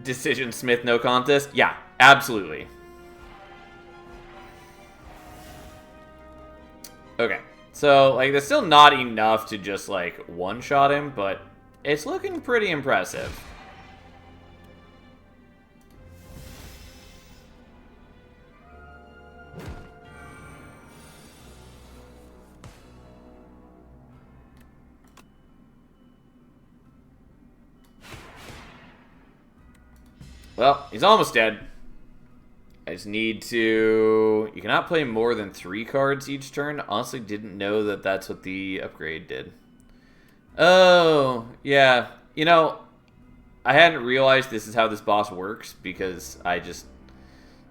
Decision Smith, no contest? Yeah, absolutely. Okay, so, like, that's still not enough to just, like, one-shot him, but it's looking pretty impressive. Well, he's almost dead. I just need to... You cannot play more than 3 cards each turn. Honestly, didn't know that that's what the upgrade did. Oh, yeah. You know, I hadn't realized this is how this boss works because I just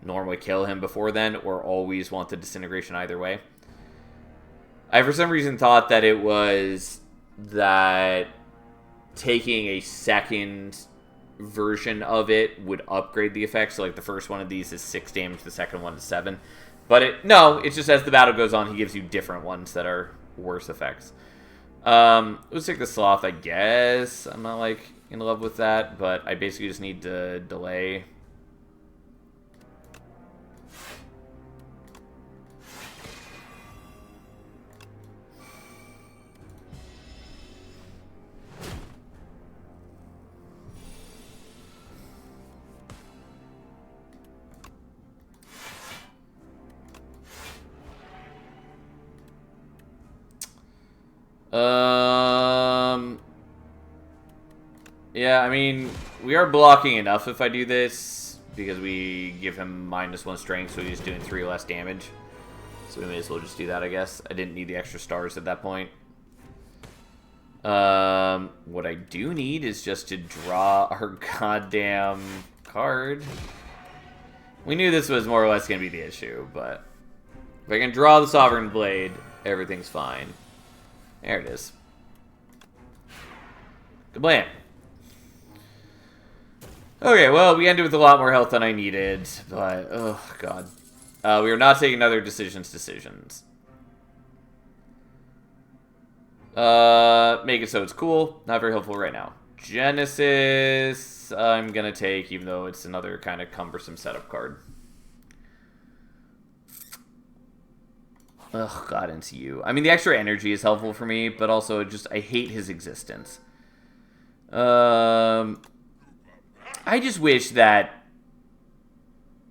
normally kill him before then or always want the Disintegration either way. I, for some reason, thought that it was that taking a second version of it would upgrade the effect. So, like, the first one of these is 6 damage, the second one is 7. But no, it's just as the battle goes on, he gives you different ones that are worse effects. Let's take the Sloth, I guess. I'm not, like, in love with that, but I basically just need to delay. Yeah, I mean, we are blocking enough if I do this, because we give him -1 strength, so he's doing 3 less damage. So we may as well just do that, I guess. I didn't need the extra stars at that point. What I do need is just to draw our goddamn card. We knew this was more or less going to be the issue, but if I can draw the Sovereign Blade, everything's fine. There it is. Good plan. Okay, well, we ended with a lot more health than I needed, but, oh, God. We are not taking another decisions. Make it so it's cool. Not very helpful right now. Genesis, I'm going to take, even though it's another kind of cumbersome setup card. Ugh, God, into you. I mean, the extra energy is helpful for me, but also just, I hate his existence. I just wish that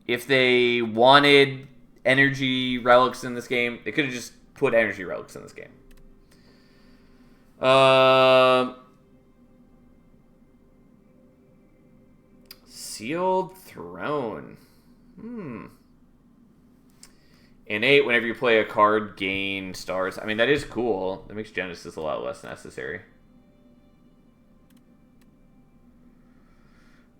if they wanted energy relics in this game, they could have just put energy relics in this game. Sealed Throne. Innate, whenever you play a card, gain stars. I mean, that is cool. That makes Genesis a lot less necessary.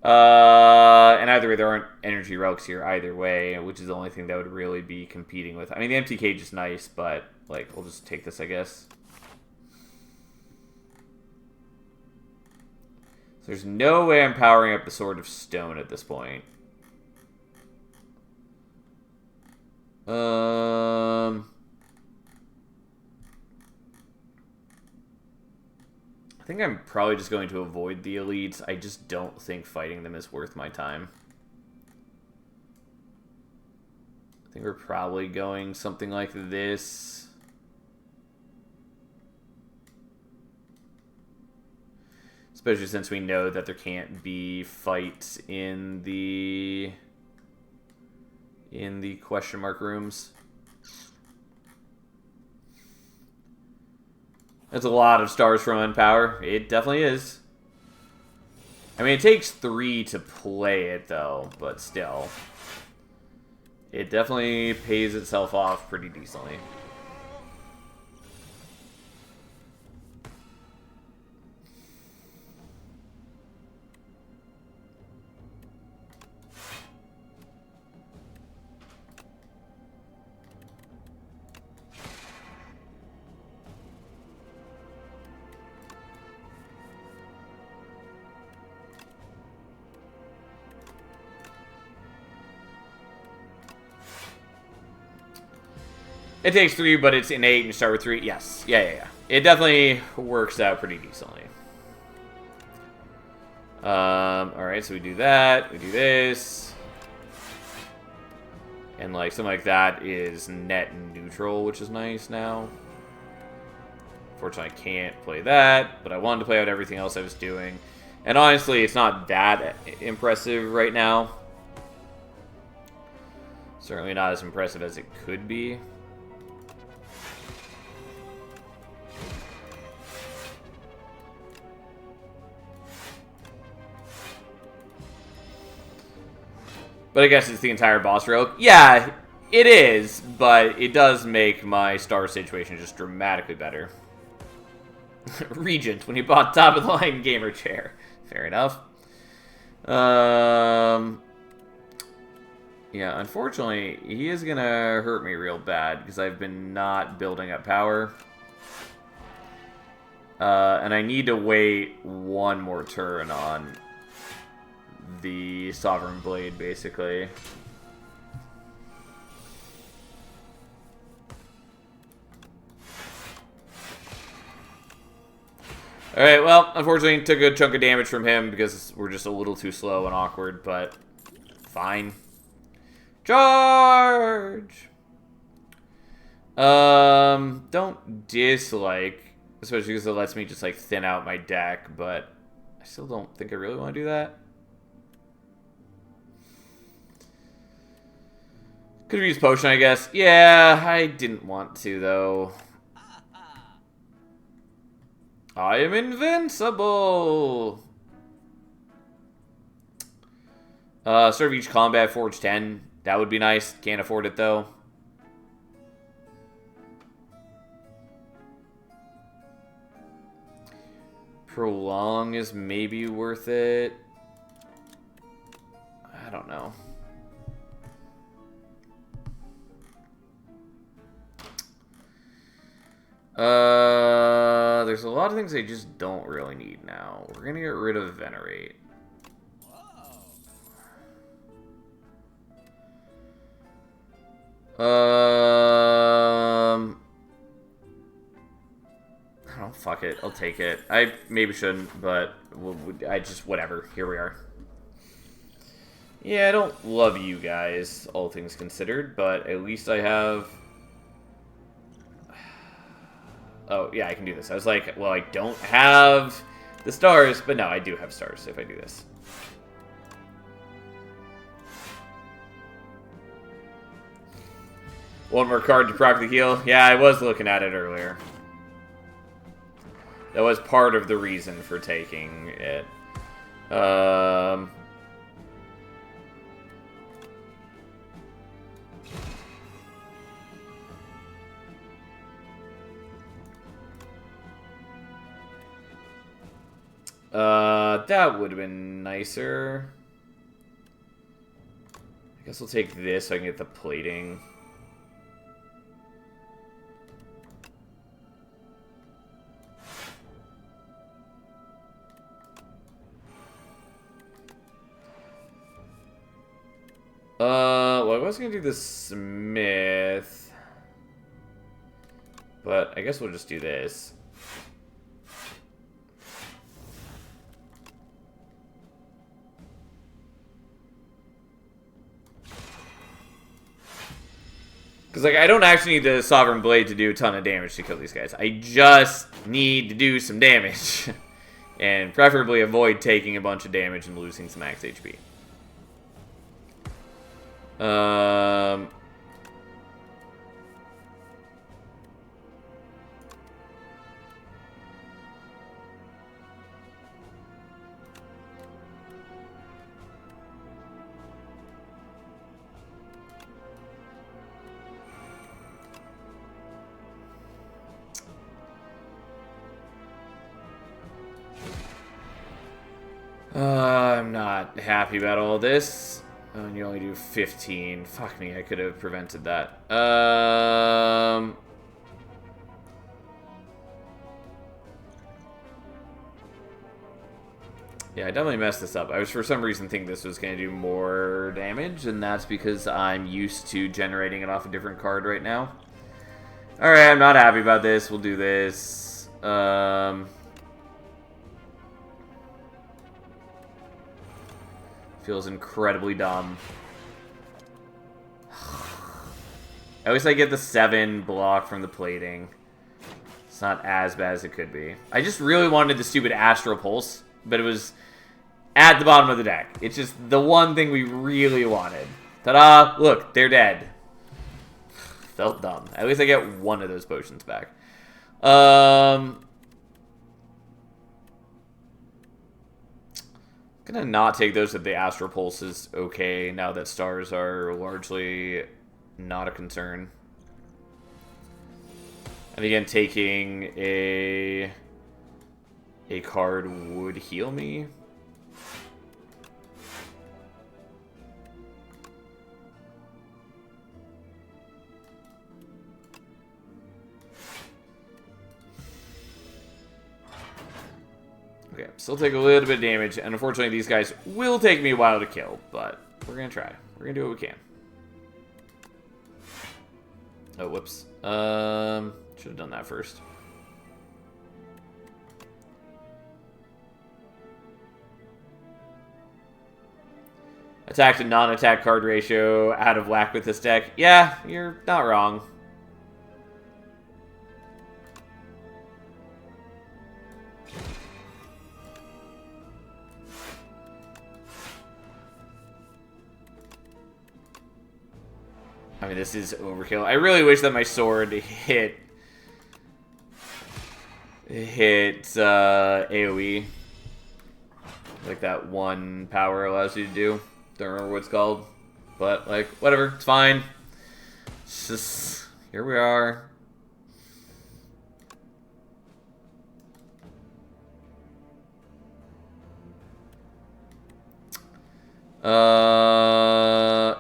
And either way, there aren't energy relics here either way, which is the only thing that would really be competing with. I mean, the empty cage is nice, but, like, we'll just take this, I guess. So there's no way I'm powering up the Sword of Stone at this point. I think I'm probably just going to avoid the elites. I just don't think fighting them is worth my time. I think we're probably going something like this. Especially since we know that there can't be fights in the question mark rooms. That's a lot of stars from Unpower. It definitely is. I mean, it takes 3 to play it, though, but still. It definitely pays itself off pretty decently. It takes 3, but it's innate and you start with 3. Yes. Yeah. It definitely works out pretty decently. Alright, so we do that. We do this. And, like, something like that is net neutral, which is nice now. Unfortunately, I can't play that, but I wanted to play out everything else I was doing. And honestly, it's not that impressive right now. Certainly not as impressive as it could be. But I guess it's the entire boss row. Yeah, it is, but it does make my star situation just dramatically better. Regent, when you bought top-of-the-line gamer chair. Fair enough. Yeah, unfortunately, he is going to hurt me real bad because I've been not building up power. And I need to wait one more turn on the Sovereign Blade, basically. Alright, well, unfortunately, took a chunk of damage from him because we're just a little too slow and awkward, but fine. Charge! Don't dislike, especially because it lets me just, like, thin out my deck, but I still don't think I really want to do that. Could have used potion, I guess. Yeah, I didn't want to, though. I am invincible! Serve each combat, forge 10. That would be nice. Can't afford it, though. Prolong is maybe worth it. I don't know. There's a lot of things I just don't really need now. We're gonna get rid of Venerate. I don't know, fuck it. I'll take it. I maybe shouldn't, but I just, whatever. Here we are. Yeah, I don't love you guys, all things considered, but at least I have... Oh, yeah, I can do this. I was like, well, I don't have the stars, but no, I do have stars if I do this. One more card to proc the heal. Yeah, I was looking at it earlier. That was part of the reason for taking it. That would have been nicer. I guess we'll take this so I can get the plating. Well, I was gonna do the Smith, but I guess we'll just do this. Because, like, I don't actually need the Sovereign Blade to do a ton of damage to kill these guys. I just need to do some damage. And preferably avoid taking a bunch of damage and losing some max HP. I'm not happy about all this. Oh, and you only do 15. Fuck me, I could have prevented that. Yeah, I definitely messed this up. I was, for some reason, thinking this was going to do more damage, and that's because I'm used to generating it off a different card right now. Alright, I'm not happy about this. We'll do this. Feels incredibly dumb. At least I get the 7 block from the plating. It's not as bad as it could be. I just really wanted the stupid Astral Pulse, but it was at the bottom of the deck. It's just the one thing we really wanted. Ta-da! Look, they're dead. Felt dumb. At least I get one of those potions back. Gonna not take those if the Astral Pulse is okay now that stars are largely not a concern. And again, taking a card would heal me. Okay, still take a little bit of damage, and unfortunately these guys will take me a while to kill, but we're gonna try. We're gonna do what we can. Oh, whoops. Should have done that first. Attack to non-attack card ratio out of whack with this deck. Yeah, you're not wrong. I mean, this is overkill. I really wish that my sword hit AoE. Like that one power allows you to do. Don't remember what it's called. But, like, whatever. It's fine. It's just, here we are.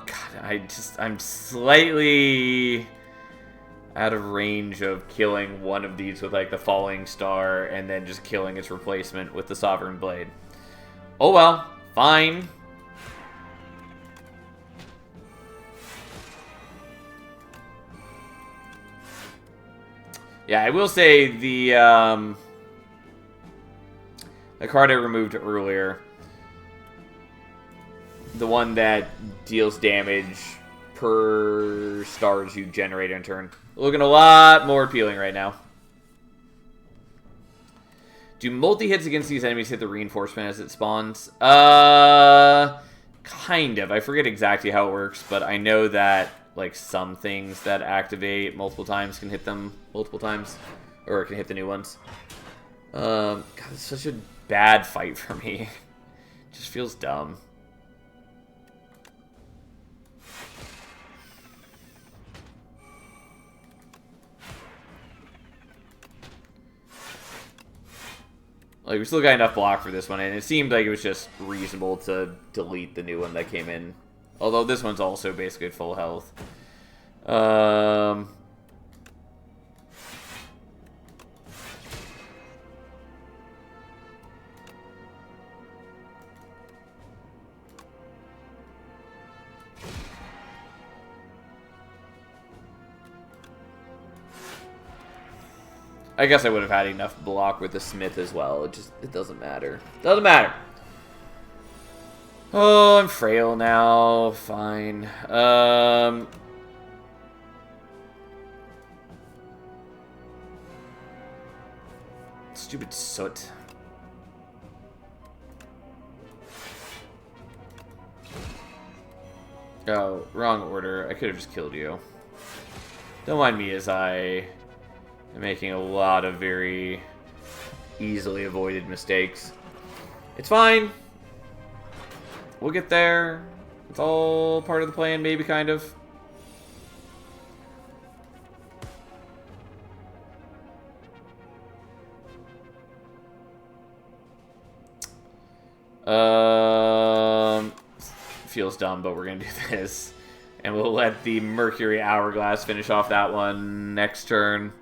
God, I'm slightly out of range of killing one of these with like the falling star and then just killing its replacement with the Sovereign Blade. Oh well, fine. Yeah, I will say the card I removed earlier, the one that deals damage per stars you generate in turn, looking a lot more appealing right now. Do multi-hits against these enemies hit the reinforcement as it spawns? Kind of. I forget exactly how it works, but I know that like some things that activate multiple times can hit them multiple times, or it can hit the new ones. God, it's such a bad fight for me. It just feels dumb. Like, we still got enough block for this one, and it seemed like it was just reasonable to delete the new one that came in. Although this one's also basically at full health. I guess I would have had enough block with the Smith as well. It doesn't matter. Doesn't matter. Oh, I'm frail now. Fine. Stupid soot. Oh, wrong order. I could have just killed you. Don't mind me as I am making a lot of very easily avoided mistakes. It's fine. We'll get there. It's all part of the plan, maybe, kind of. Feels dumb, but we're gonna do this. And we'll let the Mercury Hourglass finish off that one next turn.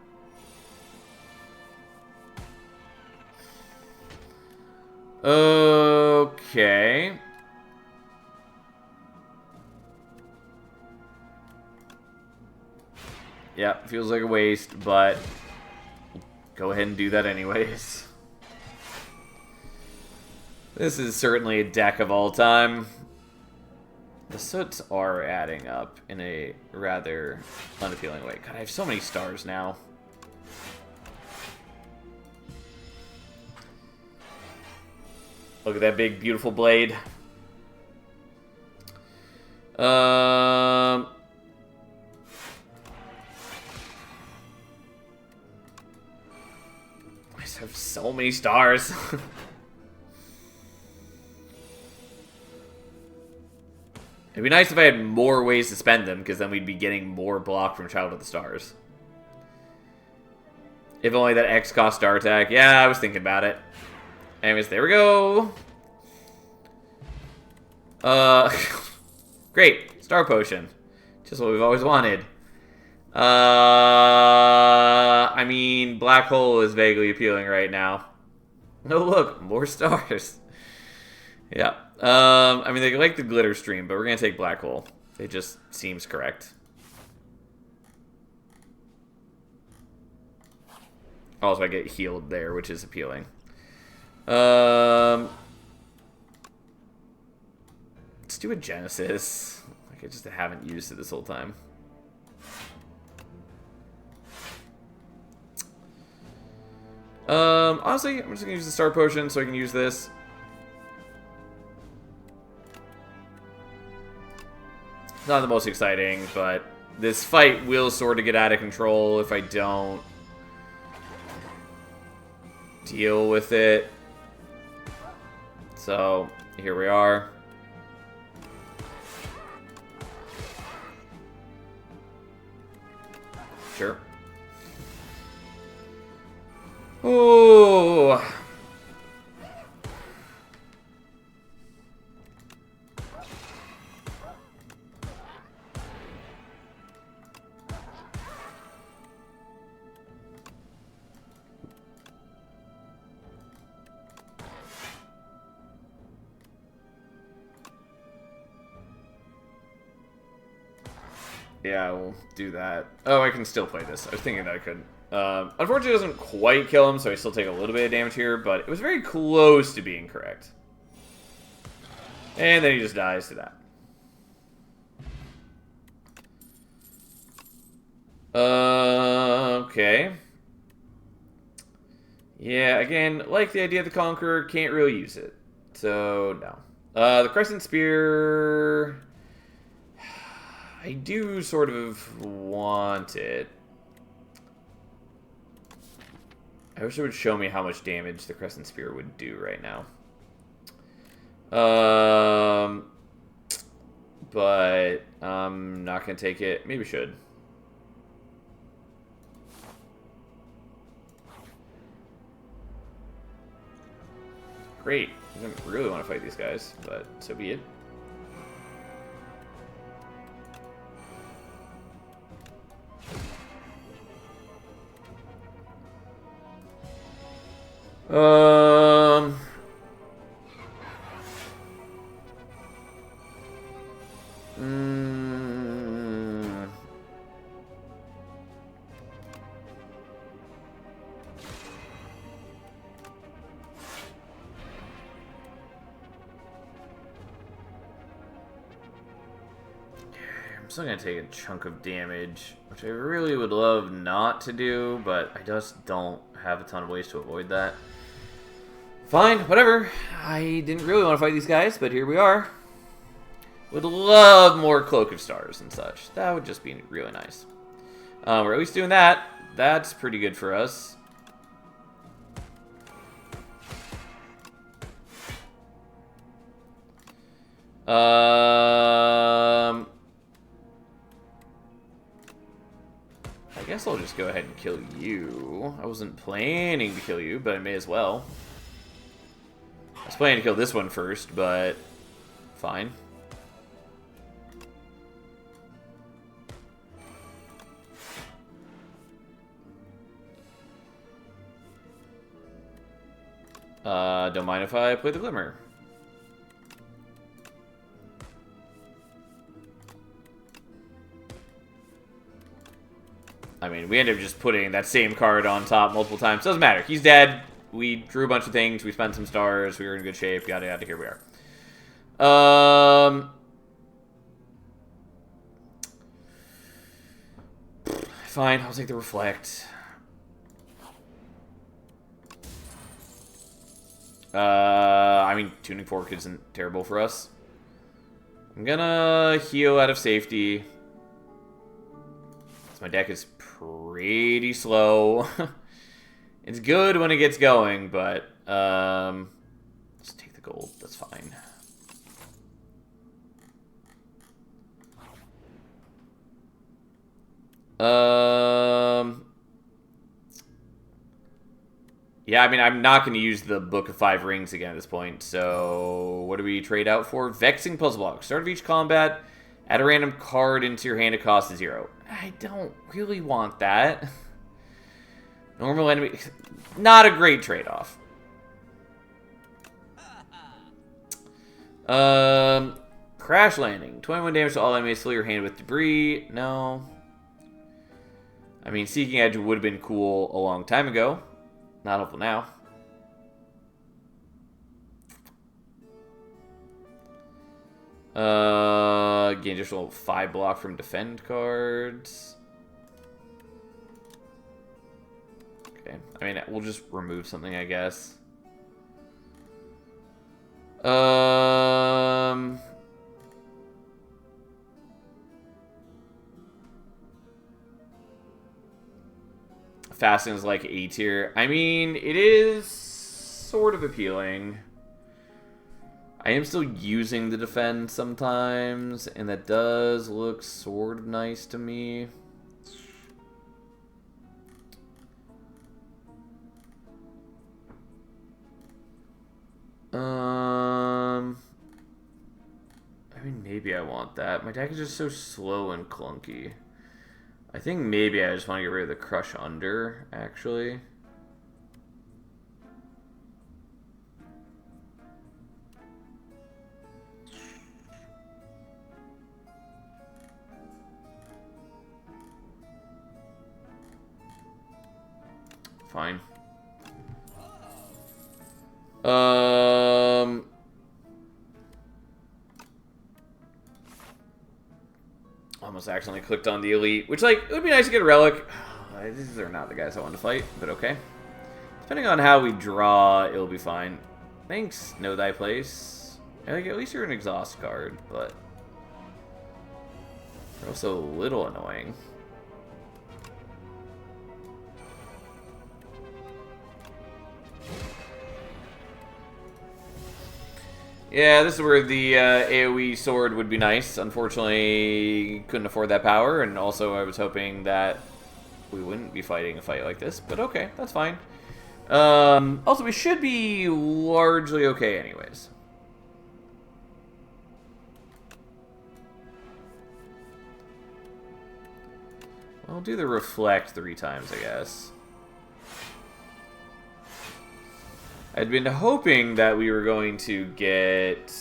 Okay. Yeah, feels like a waste, but go ahead and do that anyways. This is certainly a deck of all time. The soots are adding up in a rather unappealing way. God, I have so many stars now. Look at that big, beautiful blade. I just have so many stars. It'd be nice if I had more ways to spend them, because then we'd be getting more block from Child of the Stars. If only that X cost star attack. Yeah, I was thinking about it. Anyways, there we go. Great. Star Potion. Just what we've always wanted. I mean, Black Hole is vaguely appealing right now. No, look, more stars. Yeah. I mean, they like the Glitter Stream, but we're going to take Black Hole. It just seems correct. Also, I get healed there, which is appealing. Let's do a Genesis. Like, I just haven't used it this whole time. Honestly, I'm just going to use the Star Potion so I can use this. Not the most exciting, but this fight will sort of get out of control if I don't deal with it. So, here we are. Sure. Ooh. Yeah, we'll do that. Oh, I can still play this. I was thinking that I couldn't. Unfortunately, it doesn't quite kill him, so I still take a little bit of damage here, but it was very close to being correct. And then he just dies to that. Okay. Yeah, again, like the idea of the Conqueror, can't really use it. So, no. The Crescent Spear... I do sort of want it. I wish it would show me how much damage the Crescent Spear would do right now. But I'm not going to take it. Maybe should. Great. I don't really want to fight these guys, but so be it. I'm still going to take a chunk of damage, which I really would love not to do, but I just don't have a ton of ways to avoid that. Fine, whatever. I didn't really want to fight these guys, but here we are. Would love more Cloak of Stars and such. That would just be really nice. We're at least doing that. That's pretty good for us. I guess I'll just go ahead and kill you. I wasn't planning to kill you, but I may as well. I was planning to kill this one first, but fine. Don't mind if I play the Glimmer. I mean, we ended up just putting that same card on top multiple times. Doesn't matter. He's dead. We drew a bunch of things. We spent some stars. We were in good shape. Yada, yada. Here we are. Fine. I'll take the Reflect. I mean, Tuning Fork isn't terrible for us. I'm gonna heal out of safety. My deck is pretty slow. It's good when it gets going, but let's take the gold. That's fine. Yeah, I mean, I'm not going to use the Book of 5 Rings again at this point. So, what do we trade out for? Vexing Puzzle Block. Start of each combat, add a random card into your hand at cost of 0. I don't really want that. Normal enemy... Not a great trade-off. Crash Landing. 21 damage to all enemies. Fill your hand with debris. No. I mean, Seeking Edge would have been cool a long time ago. Not helpful now. Gain additional 5 block from defend cards. Okay. I mean, we'll just remove something, I guess. Fasting is like A tier. I mean, it is sort of appealing. I am still using the defend sometimes, and that does look sort of nice to me. I mean, maybe I want that. My deck is just so slow and clunky. I think maybe I just want to get rid of the Crush Under, actually. Fine. Almost accidentally clicked on the elite, which, like, it would be nice to get a relic. These are not the guys I want to fight, but okay. Depending on how we draw, it'll be fine. Thanks, Know Thy Place. Like, at least you're an exhaust card, but you're also a little annoying. Yeah, this is where the AoE sword would be nice. Unfortunately, couldn't afford that power, and also I was hoping that we wouldn't be fighting a fight like this, but okay, that's fine. Also, we should be largely okay anyways. I'll do the reflect 3 times, I guess. I'd been hoping that we were going to get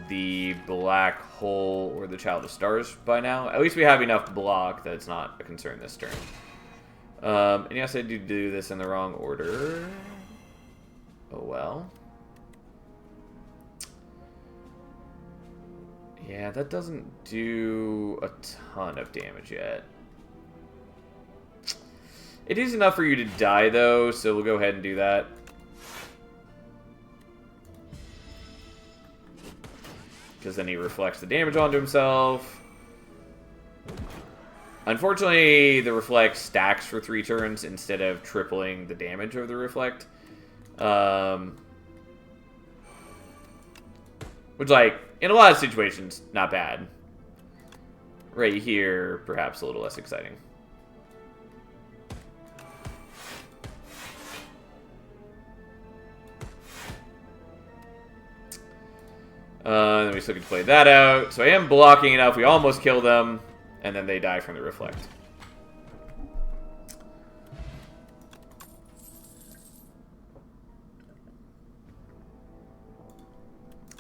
the black hole or the Child of Stars by now. At least we have enough block that it's not a concern this turn. And yes, I did do this in the wrong order. Oh well. Yeah, that doesn't do a ton of damage yet. It is enough for you to die, though, so we'll go ahead and do that. Because then he reflects the damage onto himself. Unfortunately, the reflect stacks for 3 turns instead of tripling the damage of the reflect. Which, like, in a lot of situations, not bad. Right here, perhaps a little less exciting. Then we still get to play that out. So I am blocking enough. We almost kill them. And then they die from the reflect.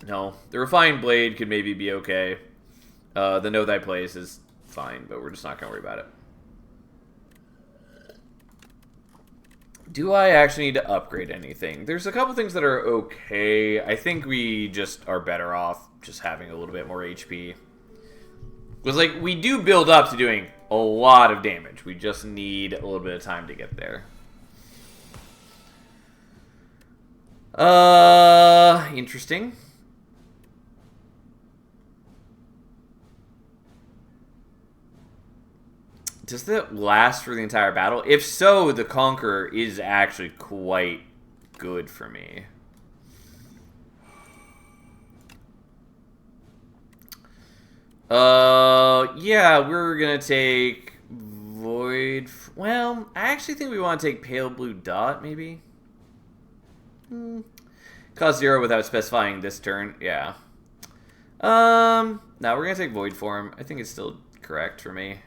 No. The Refined Blade could maybe be okay. The Know Thy Place is fine, but we're just not going to worry about it. Do I actually need to upgrade anything? There's a couple things that are okay. I think we just are better off just having a little bit more HP. Because, like, we do build up to doing a lot of damage. We just need a little bit of time to get there. Interesting. Does that last for the entire battle? If so, the Conqueror is actually quite good for me. Yeah, we're gonna take Void. Well, I actually think we want to take Pale Blue Dot, maybe. Cost 0 without specifying this turn. Yeah. No, we're gonna take Void Form. I think it's still correct for me.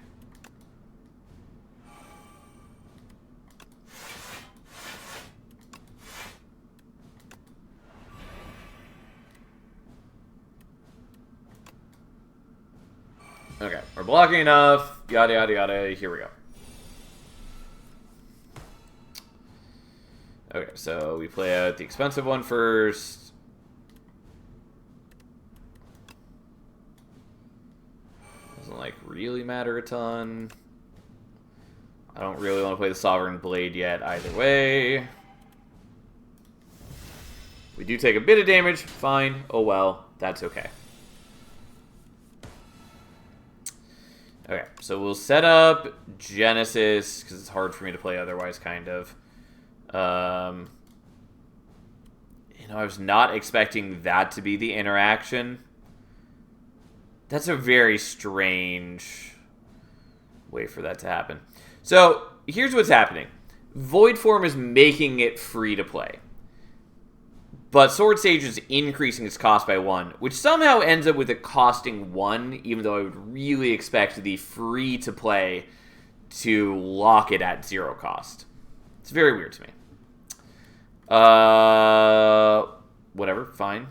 Okay, we're blocking enough, yada yada yada, here we go. Okay, so we play out the expensive one first. Doesn't, like, really matter a ton. I don't really want to play the Sovereign Blade yet either way. We do take a bit of damage, fine, oh well, that's okay. Okay, so we'll set up Genesis, because it's hard for me to play otherwise, kind of. You know, I was not expecting that to be the interaction. That's a very strange way for that to happen. So, here's what's happening. Void Form is making it free to play. But Sword Sage is increasing its cost by 1, which somehow ends up with it costing 1, even though I would really expect the free-to-play to lock it at 0 cost. It's very weird to me. Whatever, fine.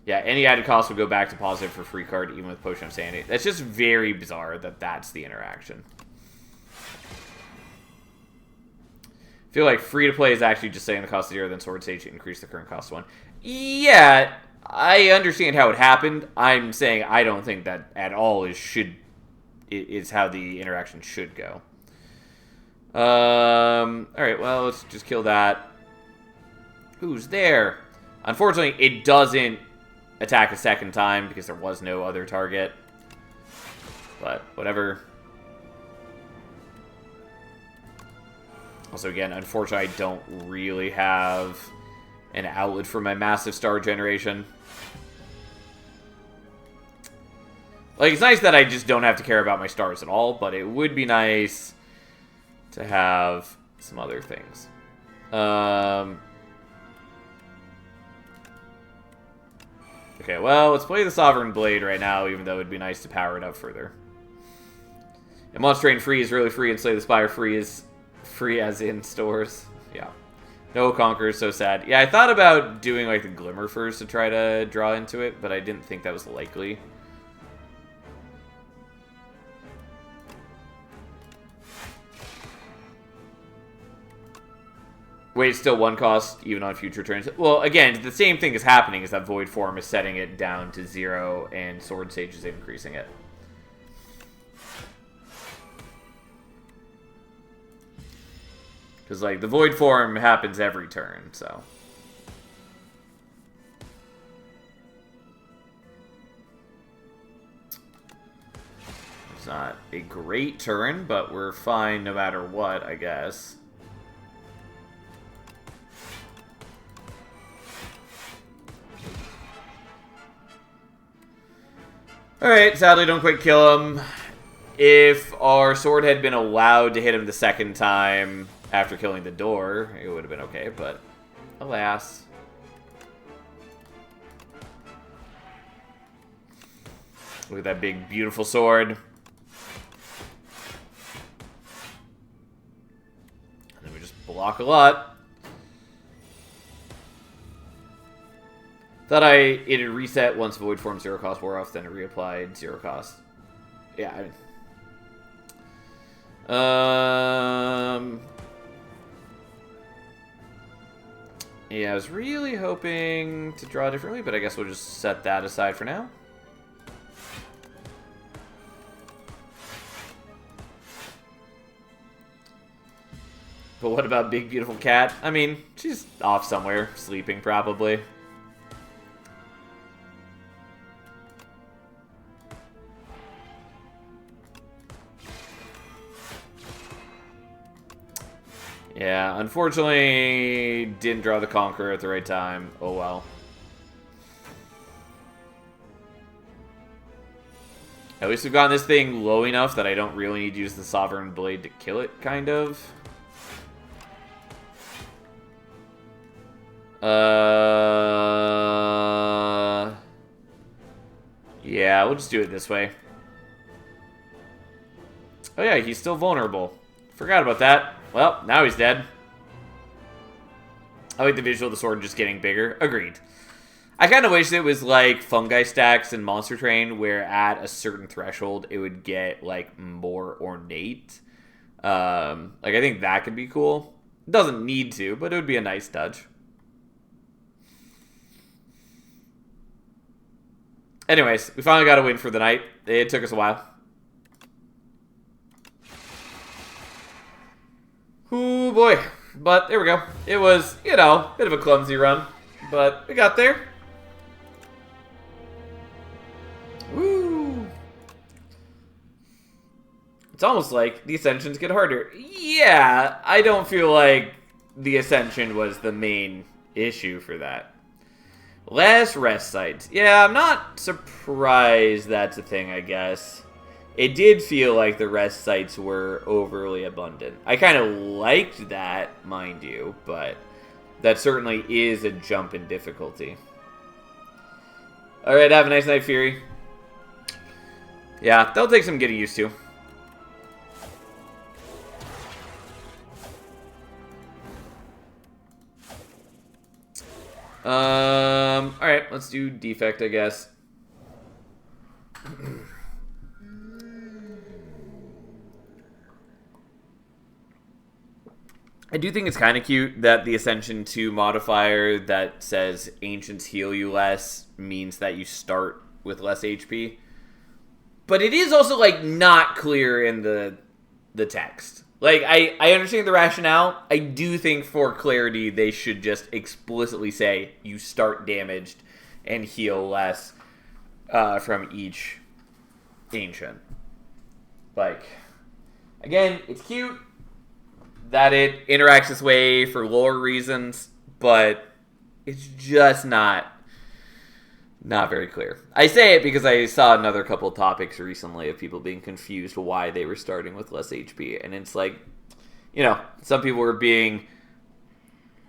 Yeah, any added cost would go back to positive for free card, even with Potion of Sanity. That's just very bizarre that that's the interaction. I feel like free-to-play is actually just saying the cost of 0, then Sword Sage increase the current cost 1. Yeah, I understand how it happened. I'm saying I don't think that at all is how the interaction should go. Alright, well, let's just kill that. Who's there? Unfortunately, it doesn't attack a second time because there was no other target. But, whatever. Also, again, unfortunately, I don't really have an outlet for my massive star generation. Like, it's nice that I just don't have to care about my stars at all, but it would be nice to have some other things. Okay, well, let's play the Sovereign Blade right now, even though it would be nice to power it up further. And Monster Train free is really free, and Slay the Spire free is free as in stores. Yeah. No Conqueror is so sad. Yeah, I thought about doing like the Glimmer first to try to draw into it, but I didn't think that was likely. Wait, it's still 1 cost, even on future turns. Well, again, the same thing is happening, is that Void Form is setting it down to 0, and Sword Sage is increasing it. Because, like, the Void Form happens every turn, so. It's not a great turn, but we're fine no matter what, I guess. Alright, sadly don't quite kill him. If our sword had been allowed to hit him the second time after killing the door, it would have been okay, but alas. Look at that big, beautiful sword. And then we just block a lot. Thought it'd reset once Void Form 0 cost wore off, then it reapplied 0 cost. Yeah, I mean... Yeah, I was really hoping to draw differently, but I guess we'll just set that aside for now. But what about Big Beautiful Cat? I mean, she's off somewhere, sleeping probably. Yeah, unfortunately, didn't draw the Conqueror at the right time. Oh well. At least we've gotten this thing low enough that I don't really need to use the Sovereign Blade to kill it, kind of. Yeah, we'll just do it this way. Oh yeah, he's still vulnerable. Forgot about that. Well, now he's dead. I like the visual of the sword just getting bigger. Agreed. I kind of wish it was like Fungi Stacks and Monster Train, where at a certain threshold it would get like more ornate. Like I think that could be cool. It doesn't need to, but it would be a nice touch. Anyways, we finally got a win for the night. It took us a while. Ooh, boy. But there we go. It was, you know, a bit of a clumsy run. But we got there. Woo. It's almost like the Ascensions get harder. Yeah, I don't feel like the Ascension was the main issue for that. Less rest sites. Yeah, I'm not surprised that's a thing, I guess. It did feel like the rest sites were overly abundant. I kind of liked that, mind you, but that certainly is a jump in difficulty. Alright, have a nice night, Fury. Yeah, that'll take some getting used to. Alright, let's do defect, I guess. I do think it's kind of cute that the Ascension 2 modifier that says Ancients heal you less means that you start with less HP. But it is also, like, not clear in the text. Like, I understand the rationale. I do think for clarity they should just explicitly say you start damaged and heal less from each Ancient. Like, again, it's cute that it interacts this way for lore reasons, but it's just not very clear. I say it because I saw another couple of topics recently of people being confused why they were starting with less HP, and it's like, some people were being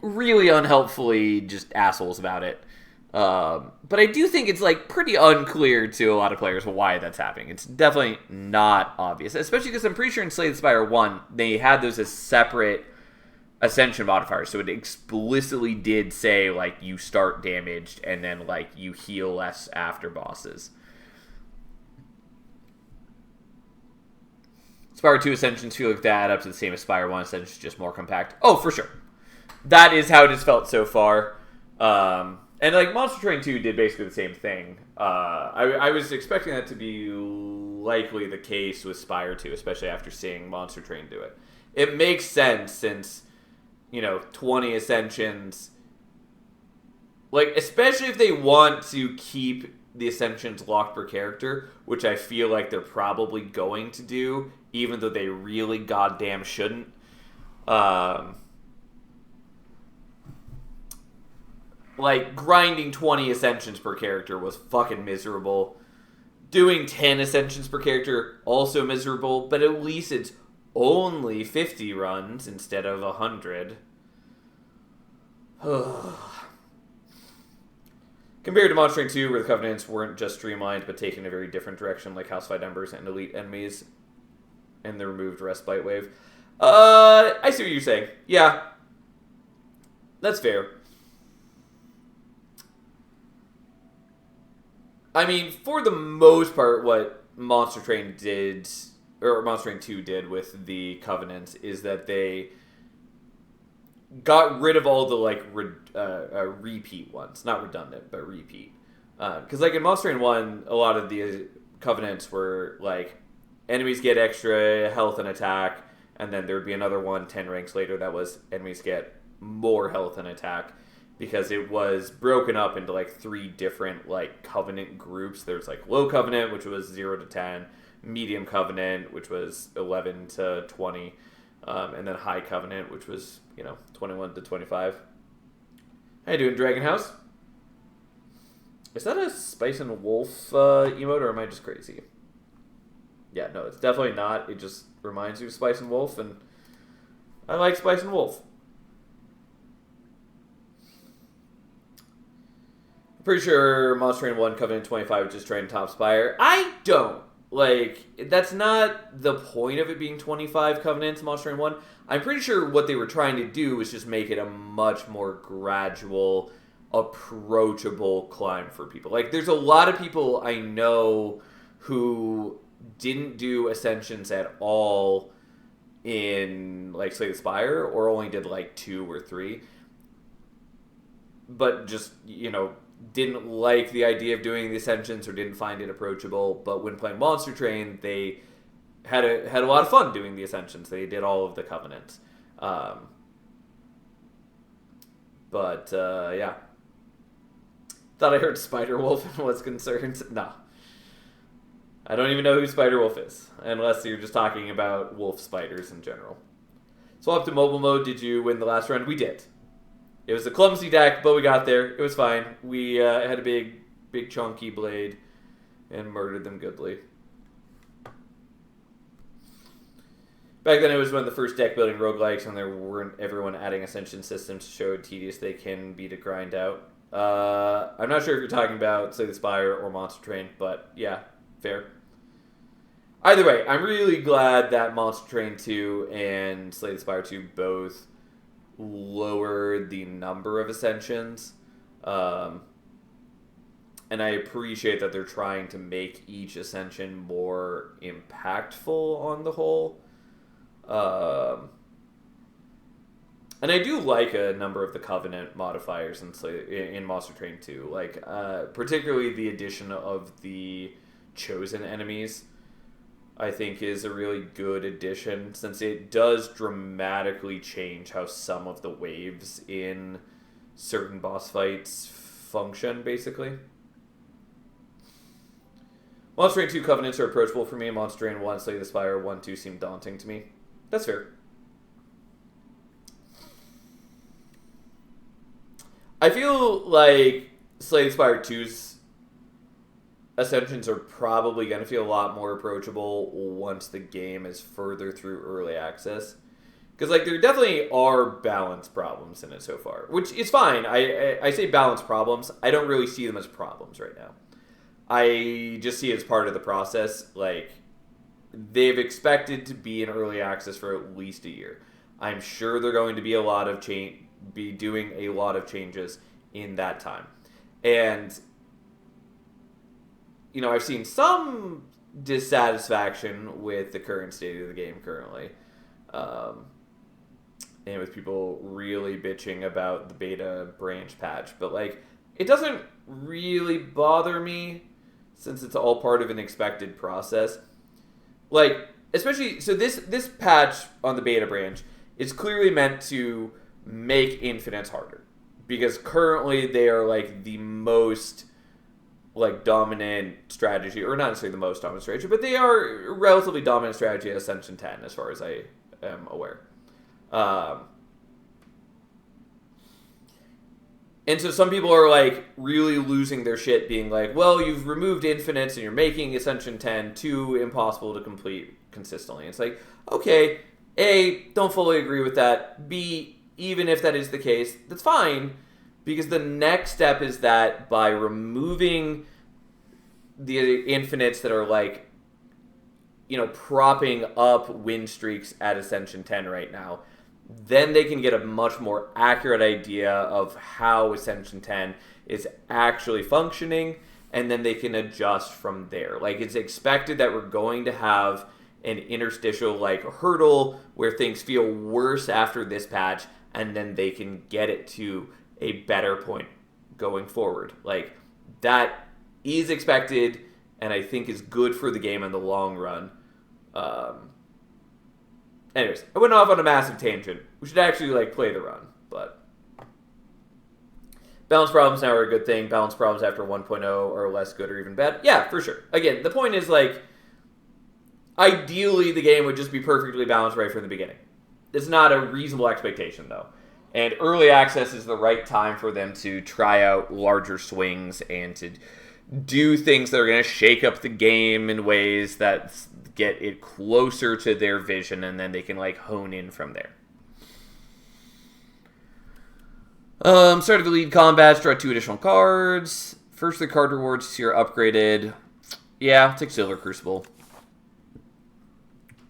really unhelpfully just assholes about it. But I do think it's like pretty unclear to a lot of players why that's happening. It's definitely not obvious, especially because I'm pretty sure in Slay the Spire 1, they had those as separate Ascension modifiers. So it explicitly did say, like, you start damaged and then, like, you heal less after bosses. Spire 2 Ascensions feel like that add up to the same as Spire 1 Ascensions, just more compact. Oh, for sure. That is how it has felt so far. And, like, Monster Train 2 did basically the same thing. I was expecting that to be likely the case with Spire 2, especially after seeing Monster Train do it. It makes sense since, 20 Ascensions... Like, especially if they want to keep the Ascensions locked per character, which I feel like they're probably going to do, even though they really goddamn shouldn't. Like, grinding 20 Ascensions per character was fucking miserable. Doing 10 Ascensions per character, also miserable, but at least it's only 50 runs instead of 100. Compared to Monster Train 2, where the Covenants weren't just streamlined, but taken a very different direction, like House Fight Numbers and Elite Enemies, and the removed Respite Wave. I see what you're saying. Yeah. That's fair. I mean, for the most part, what Monster Train did, or Monster Train 2 did with the Covenants, is that they got rid of all the, like, repeat ones. Not redundant, but repeat. Because, like, in Monster Train 1, a lot of the Covenants were, like, enemies get extra health and attack, and then there would be another one 10 ranks later that was enemies get more health and attack. Because it was broken up into, like, 3 different, like, Covenant groups. There's, like, Low Covenant, which was 0 to 10. Medium Covenant, which was 11 to 20. And then High Covenant, which was, 21 to 25. How you doing, Dragon House? Is that a Spice and Wolf emote, or am I just crazy? Yeah, no, it's definitely not. It just reminds you of Spice and Wolf, and I like Spice and Wolf. Pretty sure Monster Train 1 Covenant 25 just trying to top Spire. I don't. Like, that's not the point of it being 25 Covenants, Monster Train 1. I'm pretty sure what they were trying to do was just make it a much more gradual, approachable climb for people. Like, there's a lot of people I know who didn't do Ascensions at all in, like, Slay the Spire, or only did, like, 2 or 3. But just, didn't like the idea of doing the Ascensions or didn't find it approachable. But when playing Monster Train, they had a lot of fun doing the Ascensions. They did all of the Covenants. Yeah. Thought I heard Spider-Wolf and was concerned. No. I don't even know who Spider-Wolf is, unless you're just talking about wolf spiders in general. Swap to mobile mode. Did you win the last round? We did. It was a clumsy deck, but we got there. It was fine. We had a big chunky blade and murdered them goodly. Back then, it was one of the first deck building roguelikes, and there weren't everyone adding Ascension systems to show how tedious they can be to grind out. I'm not sure if you're talking about Slay the Spire or Monster Train, but yeah, fair. Either way, I'm really glad that Monster Train 2 and Slay the Spire 2 both lowered the number of Ascensions. Um, and I appreciate that they're trying to make each ascension more impactful on the whole. And I do like a number of the Covenant modifiers in Monster Train 2. Like, particularly the addition of the Chosen enemies, I think is a really good addition, since it does dramatically change how some of the waves in certain boss fights function, basically. Monster Train 2 Covenants are approachable for me. Monster Train 1, Slay the Spire 1, 2 seem daunting to me. That's fair. I feel like Slay the Spire 2's Ascensions are probably going to feel a lot more approachable once the game is further through early access. Because, like, there definitely are balance problems in it so far, which is fine. I say balance problems. I don't really see them as problems right now. I just see it as part of the process. Like, they've expected to be in early access for at least a year. I'm sure they're going to be be doing a lot of changes in that time. And, you know, I've seen some dissatisfaction with the current state of the game currently. And with people really bitching about the beta branch patch. But, like, it doesn't really bother me since it's all part of an expected process. Like, especially, so this patch on the beta branch is clearly meant to make infinites harder. Because currently they are, like, the most, like, dominant strategy, or not necessarily the most dominant strategy, but they are a relatively dominant strategy at Ascension 10, as far as I am aware. And so some people are, like, really losing their shit, being like, well, you've removed infinites and you're making Ascension 10 too impossible to complete consistently. It's like, okay, A, don't fully agree with that. B, even if that is the case, that's fine, because the next step is that by removing the infinites that are, like, you know, propping up win streaks at Ascension 10 right now, then they can get a much more accurate idea of how Ascension 10 is actually functioning, and then they can adjust from there. Like, it's expected that we're going to have an interstitial, like, hurdle where things feel worse after this patch, and then they can get it to a better point going forward. Like, that is expected, and I think is good for the game in the long run. Anyways, I went off on a massive tangent. We should actually, like, play the run, but balance problems now are a good thing. Balance problems after 1.0 are less good or even bad. Yeah, for sure. Again, the point is, like, ideally the game would just be perfectly balanced right from the beginning. It's not a reasonable expectation, though. And early access is the right time for them to try out larger swings and to do things that are going to shake up the game in ways that get it closer to their vision, and then they can, like, hone in from there. Start of the lead combats, draw 2 additional cards. First 3 card rewards here upgraded. Yeah, I'll take Silver Crucible.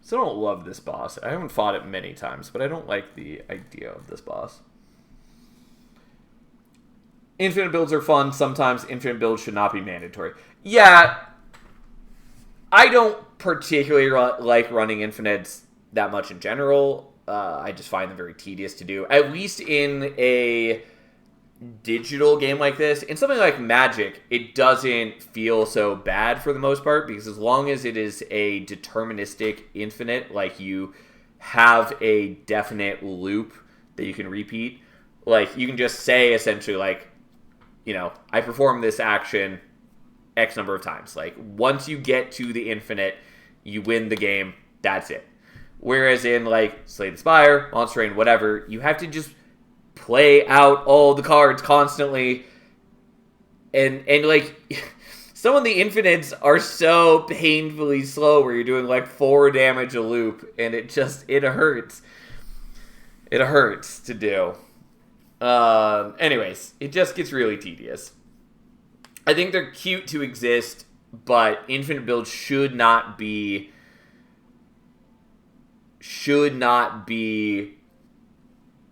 Still don't love this boss. I haven't fought it many times, but I don't like the idea of this boss. Infinite builds are fun. Sometimes infinite builds should not be mandatory. Yeah, I don't particularly like running infinites that much in general. I just find them very tedious to do. At least in a digital game like this. In something like Magic, it doesn't feel so bad for the most part, because as long as it is a deterministic infinite, like you have a definite loop that you can repeat, like you can just say essentially, like, you know, I perform this action X number of times. Like, once you get to the infinite, you win the game. That's it. Whereas in, like, Slay the Spire, Monster Train, whatever, you have to just play out all the cards constantly. And like, some of the infinites are so painfully slow where you're doing, like, 4 damage a loop, and it hurts. It hurts to do. Anyways, it just gets really tedious. I think they're cute to exist, but infinite builds should not be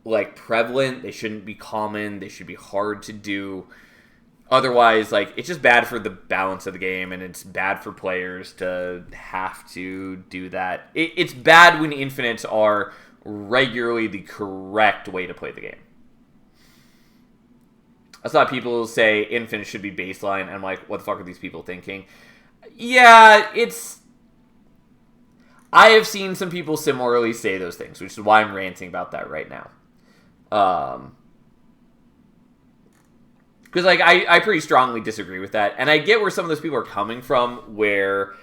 like prevalent. They shouldn't be common. They should be hard to do. Otherwise, like, it's just bad for the balance of the game, and it's bad for players to have to do that. It's bad when infinites are regularly the correct way to play the game. I saw people say infinite should be baseline, and I'm like, what the fuck are these people thinking? Yeah, I have seen some people similarly say those things, which is why I'm ranting about that right now. Because, like, I pretty strongly disagree with that. And I get where some of those people are coming from, where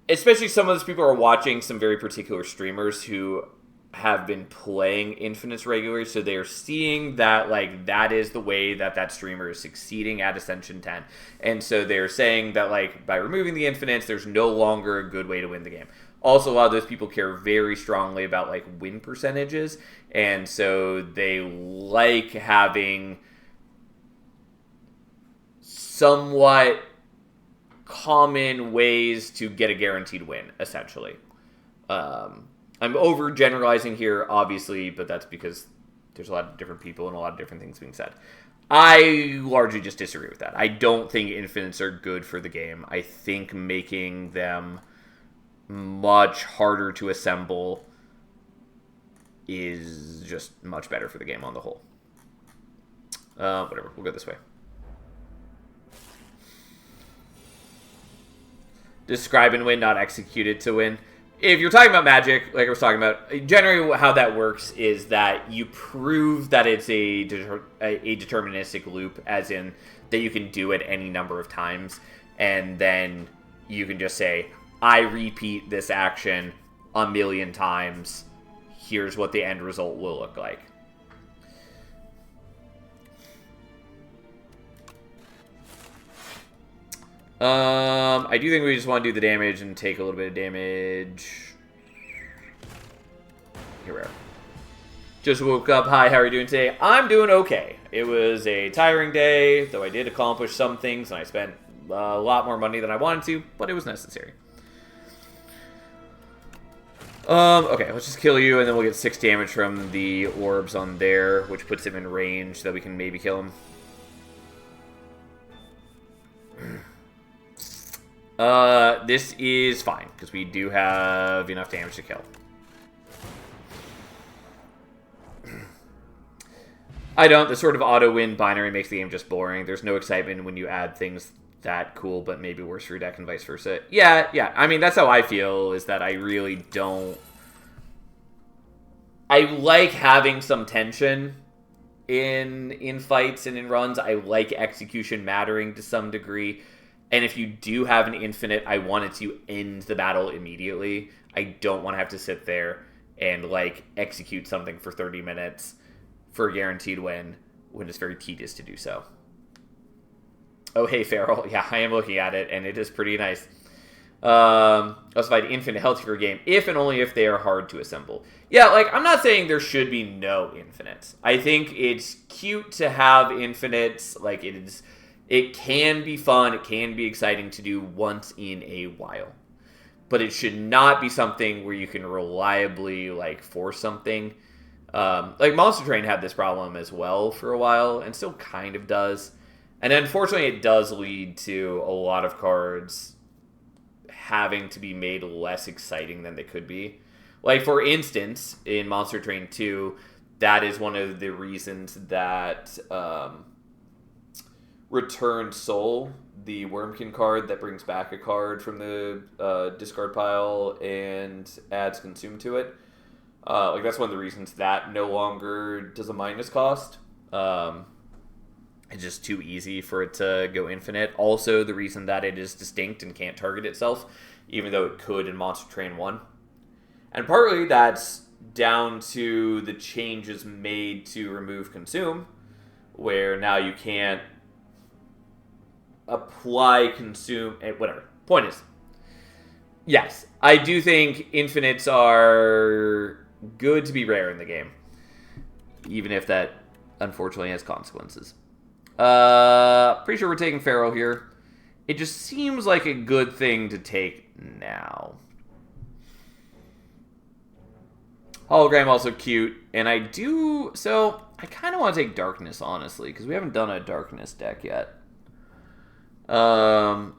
especially some of those people are watching some very particular streamers who have been playing infinites regularly, so they're seeing that, like, that is the way that that streamer is succeeding at Ascension 10. And so they're saying that, like, by removing the infinites, there's no longer a good way to win the game. Also, a lot of those people care very strongly about, like, win percentages, and so they like having somewhat common ways to get a guaranteed win, essentially. I'm overgeneralizing here, obviously, but that's because there's a lot of different people and a lot of different things being said. I largely just disagree with that. I don't think infinites are good for the game. I think making them much harder to assemble is just much better for the game on the whole. Whatever, we'll go this way. Describe and win, not execute it to win. If you're talking about Magic, like I was talking about, generally how that works is that you prove that it's a deterministic loop, as in that you can do it any number of times, and then you can just say, I repeat this action a million times. Here's what the end result will look like. I do think we just want to do the damage and take a little bit of damage. Here we are. Just woke up. Hi, how are you doing today? I'm doing okay. It was a tiring day, though I did accomplish some things, and I spent a lot more money than I wanted to, but it was necessary. Okay, let's just kill you, and then we'll get 6 damage from the orbs on there, which puts him in range that we can maybe kill him. This is fine, because we do have enough damage to kill. I don't. The sort of auto-win binary makes the game just boring. There's no excitement when you add things that cool, but maybe worse for your deck and vice versa. Yeah. I mean, that's how I feel, is that I really don't... I like having some tension in fights and in runs. I like execution mattering to some degree. And if you do have an infinite, I want it to end the battle immediately. I don't want to have to sit there and, like, execute something for 30 minutes for a guaranteed win when it's very tedious to do so. Oh, hey, Farrell. Yeah, I am looking at it, and it is pretty nice. Also find infinite healthy for a game, if and only if they are hard to assemble. Yeah, like, I'm not saying there should be no infinites. I think it's cute to have infinites. Like, it can be fun, it can be exciting to do once in a while. But it should not be something where you can reliably, like, force something. Like, Monster Train had this problem as well for a while, and still kind of does. And unfortunately, it does lead to a lot of cards having to be made less exciting than they could be. Like, for instance, in Monster Train 2, that is one of the reasons that Return Soul, the Wormkin card that brings back a card from the discard pile and adds Consume to it, like, that's one of the reasons that no longer does a minus cost. It's just too easy for it to go infinite. Also, the reason that it is distinct and can't target itself, even though it could in Monster Train 1. And partly that's down to the changes made to remove Consume, where now you can't apply Consume, whatever. Point is, yes, I do think infinites are good to be rare in the game, even if that unfortunately has consequences. Pretty sure we're taking Pharaoh here. It just seems like a good thing to take now. Hologram also cute. And I do... So, I kind of want to take Darkness, honestly, because we haven't done a Darkness deck yet. I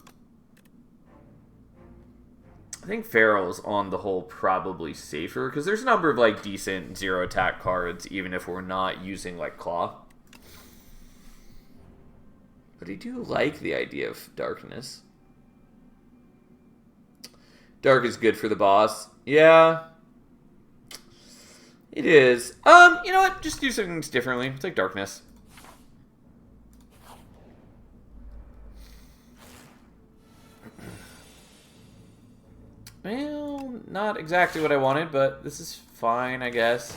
think Feral's on the whole probably safer, because there's a number of, like, decent 0 attack cards, even if we're not using, like, Claw. But I do like the idea of Darkness. Dark is good for the boss. Yeah. It is. You know what? Just do some things differently. Take Darkness. Well, not exactly what I wanted, but this is fine, I guess.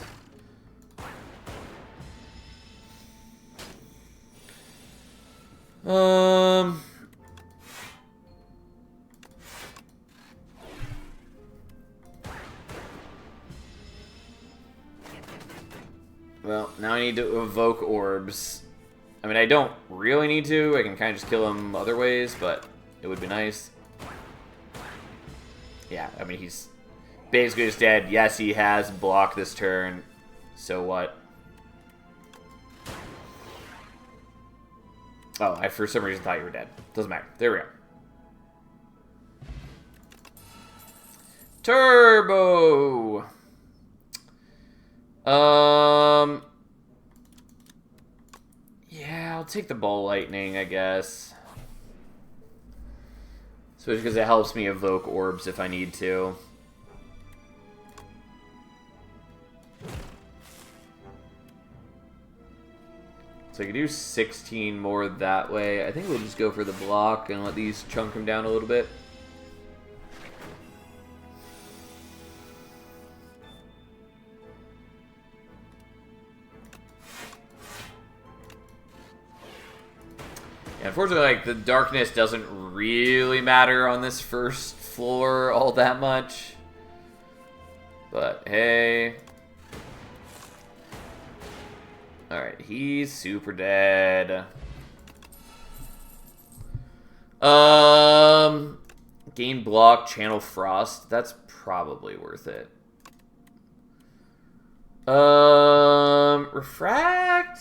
Well, now I need to evoke orbs. I mean, I don't really need to. I can kind of just kill him other ways, but it would be nice. Yeah, I mean, he's basically just dead. Yes, he has blocked this turn. So what? Oh, I for some reason thought you were dead. Doesn't matter. There we go. Turbo! Yeah, I'll take the Ball Lightning, I guess. Especially because it helps me evoke orbs if I need to. So I could do 16 more that way. I think we'll just go for the block and let these chunk him down a little bit. Unfortunately, like, the darkness doesn't really matter on this first floor all that much. But, hey. Alright, he's super dead. Gain block, channel frost. That's probably worth it. Refract.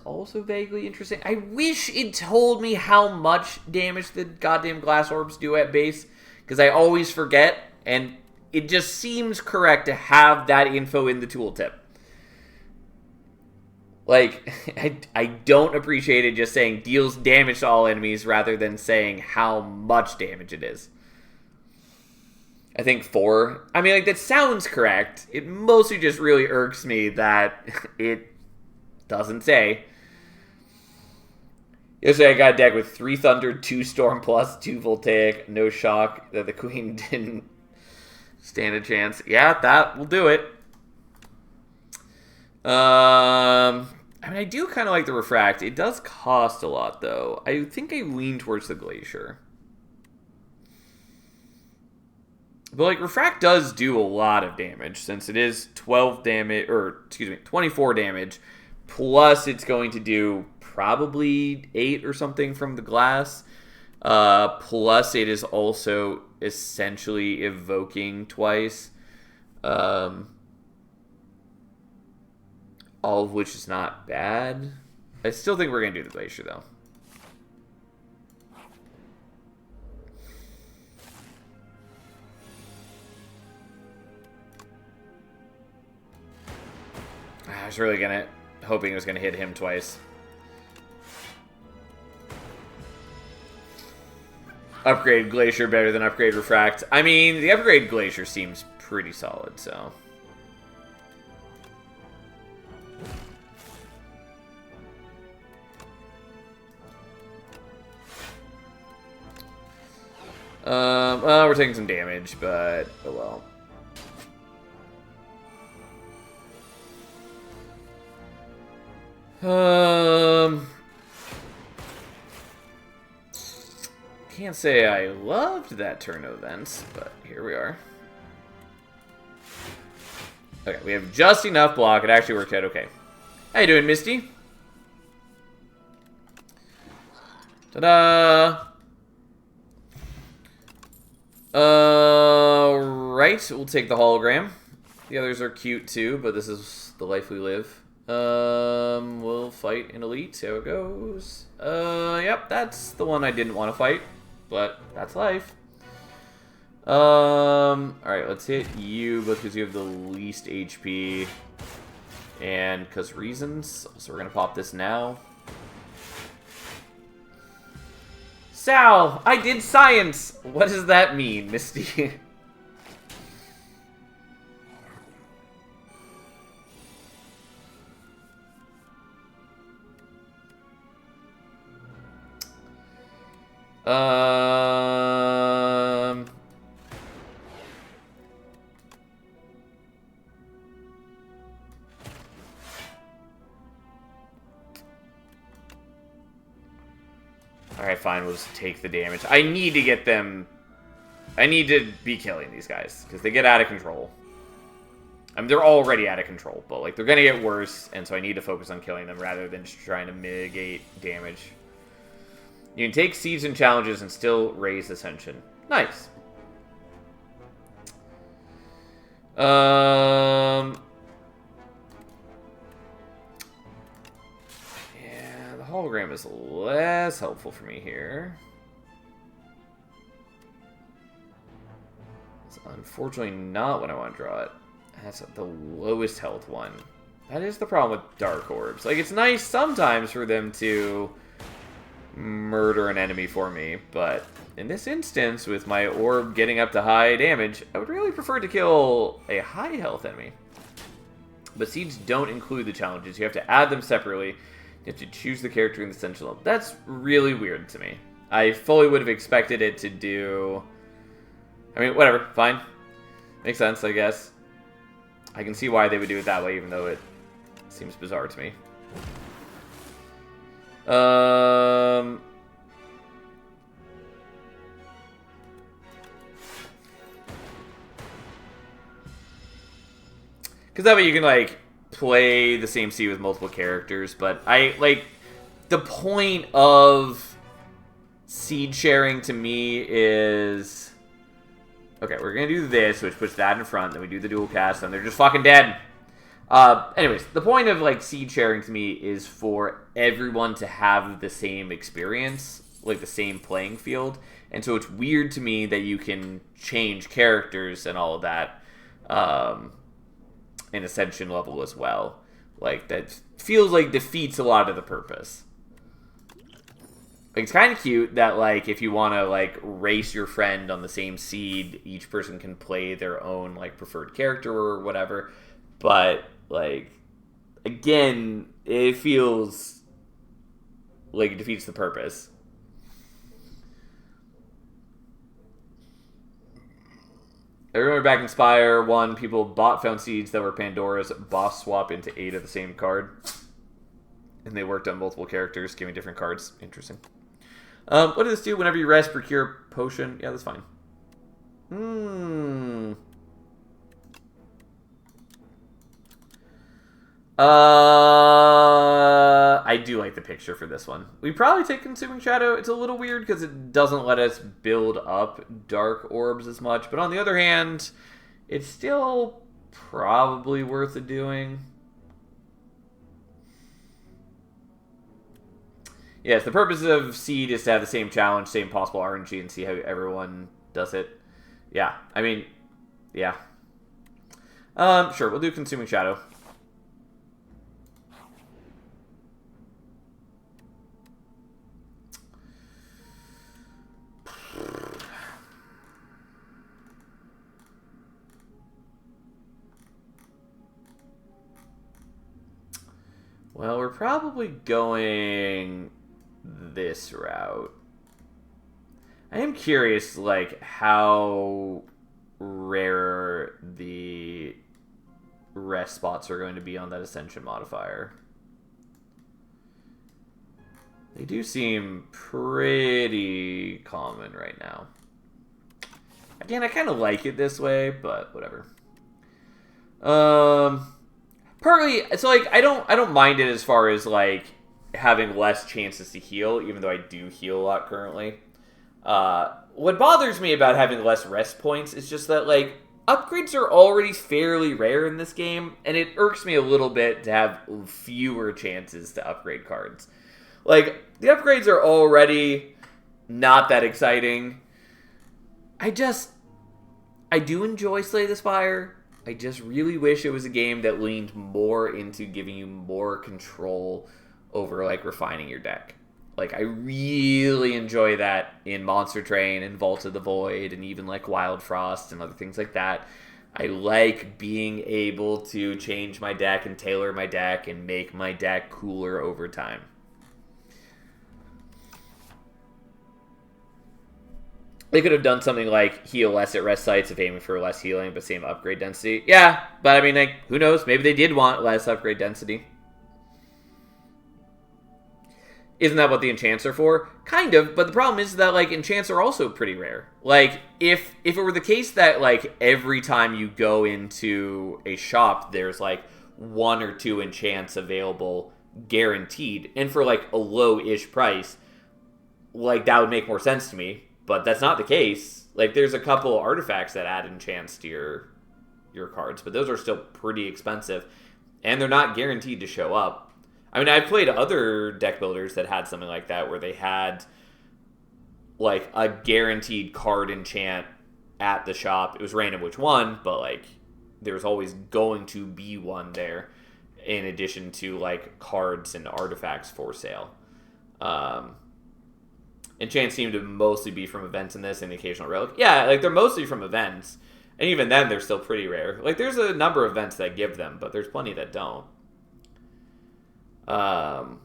Also vaguely interesting. I wish it told me how much damage the goddamn glass orbs do at base, because I always forget, and it just seems correct to have that info in the tooltip. Like, I don't appreciate it just saying deals damage to all enemies rather than saying how much damage it is. I think 4. I mean, like, that sounds correct. It mostly just really irks me that it doesn't say. Yesterday I got a deck with 3 Thunder, 2 Storm Plus, 2 Voltaic, no Shock, that the Queen didn't stand a chance. Yeah, that will do it. I mean, I do kind of like the Refract. It does cost a lot, though. I think I lean towards the Glacier. But, like, Refract does do a lot of damage, since it is 12 damage, or, excuse me, 24 damage, plus it's going to do probably 8 or something from the glass. Plus it is also essentially evoking twice. All of which is not bad. I still think we're going to do the Glacier, though. I was really hoping it was gonna hit him twice. Upgrade Glacier better than upgrade Refract. I mean, the upgrade Glacier seems pretty solid, so. Well, we're taking some damage, but oh well. Can't say I loved that turn of events, but here we are. Okay, we have just enough block. It actually worked out okay. How you doing, Misty? Ta-da! Right, we'll take the hologram. The others are cute too, but this is the life we live. We'll fight in Elite, see how it goes. Yep, that's the one I didn't want to fight, but that's life. Alright, let's hit you, both because you have the least HP, and because reasons. So we're gonna pop this now. Sal, I did science! What does that mean, Misty? Alright, fine, we'll just take the damage. I need to get them... I need to be killing these guys, because they get out of control. I mean, they're already out of control, but, like, they're gonna get worse, and so I need to focus on killing them rather than just trying to mitigate damage. You can take siege and challenges and still raise ascension. Nice. Yeah, the hologram is less helpful for me here. It's unfortunately not what I want to draw it. That's the lowest health one. That is the problem with dark orbs. Like, it's nice sometimes for them to murder an enemy for me, but in this instance, with my orb getting up to high damage, I would really prefer to kill a high health enemy. But seeds don't include the challenges. You have to add them separately. You have to choose the character in the essential level. That's really weird to me. I fully would have expected it to do... I mean, whatever, fine. Makes sense, I guess. I can see why they would do it that way, even though it seems bizarre to me. Because that way you can, like, play the same seed with multiple characters, but the point of seed sharing to me is... Okay, we're gonna do this, which puts that in front, then we do the dual cast, and they're just fucking dead. Anyways, the point of, like, seed sharing to me is for everyone to have the same experience, like, the same playing field, and so it's weird to me that you can change characters and all of that, in Ascension level as well. Like, that feels like defeats a lot of the purpose. Like, it's kind of cute that, like, if you want to, like, race your friend on the same seed, each person can play their own, like, preferred character or whatever. But, like, again, it feels like it defeats the purpose. I remember back in Spire 1, people found seeds that were Pandora's boss swap into 8 of the same card. And they worked on multiple characters, giving different cards. Interesting. What does this do? Whenever you rest, procure a potion. Yeah, that's fine. I do like the picture for this one. We probably take Consuming Shadow. It's a little weird because it doesn't let us build up dark orbs as much. But on the other hand, it's still probably worth it doing. Yes, the purpose of Seed is to have the same challenge, same possible RNG, and see how everyone does it. Yeah, I mean, yeah. Sure, we'll do Consuming Shadow. Well, we're probably going this route. I am curious, like, how rare the rest spots are going to be on that Ascension modifier. They do seem pretty common right now. Again, I kind of like it this way, but whatever. Partly, so, like, I don't mind it as far as, like, having less chances to heal, even though I do heal a lot currently. What bothers me about having less rest points is just that, like, upgrades are already fairly rare in this game, and it irks me a little bit to have fewer chances to upgrade cards. Like, the upgrades are already not that exciting. I do enjoy Slay the Spire. I just really wish it was a game that leaned more into giving you more control over, like, refining your deck. Like, I really enjoy that in Monster Train and Vault of the Void and even, like, Wild Frost and other things like that. I like being able to change my deck and tailor my deck and make my deck cooler over time. They could have done something like heal less at rest sites if aiming for less healing, but same upgrade density. Yeah, but I mean, like, who knows? Maybe they did want less upgrade density. Isn't that what the enchants are for? Kind of, but the problem is that, like, enchants are also pretty rare. Like, if it were the case that, like, every time you go into a shop, there's, like, 1 or 2 enchants available guaranteed, and for, like, a low-ish price, like, that would make more sense to me. But that's not the case. Like, there's a couple artifacts that add enchants to your cards, but those are still pretty expensive, and they're not guaranteed to show up. I mean, I've played other deck builders that had something like that, where they had, like, a guaranteed card enchant at the shop. It was random which one, but, like, there was always going to be one there, in addition to, like, cards and artifacts for sale. Enchants seem to mostly be from events in this and the occasional relic. Yeah, like, they're mostly from events. And even then, they're still pretty rare. Like, there's a number of events that give them, but there's plenty that don't. And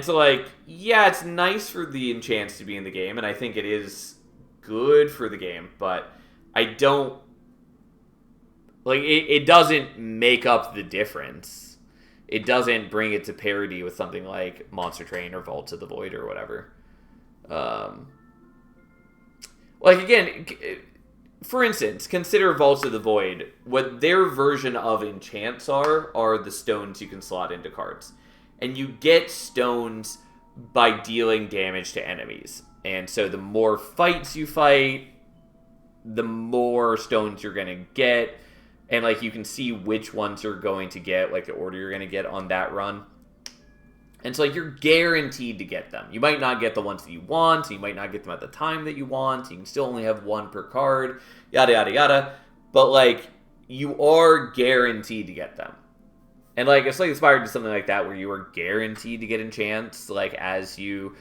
so, like, yeah, it's nice for the enchants to be in the game, and I think it is good for the game, but I don't... Like, it doesn't make up the difference. It doesn't bring it to parity with something like Monster Train or Vault of the Void or whatever. Like, again, for instance, consider Vault of the Void. What their version of enchants are the stones you can slot into cards. And you get stones by dealing damage to enemies. And so the more fights you fight, the more stones you're going to get. And, like, you can see which ones you're going to get, like, the order you're going to get on that run. And so, like, you're guaranteed to get them. You might not get the ones that you want, and you might not get them at the time that you want. You can still only have 1 per card, yada, yada, yada. But, like, you are guaranteed to get them. And, like, it's like inspired to something like that, where you are guaranteed to get enchants, like, as you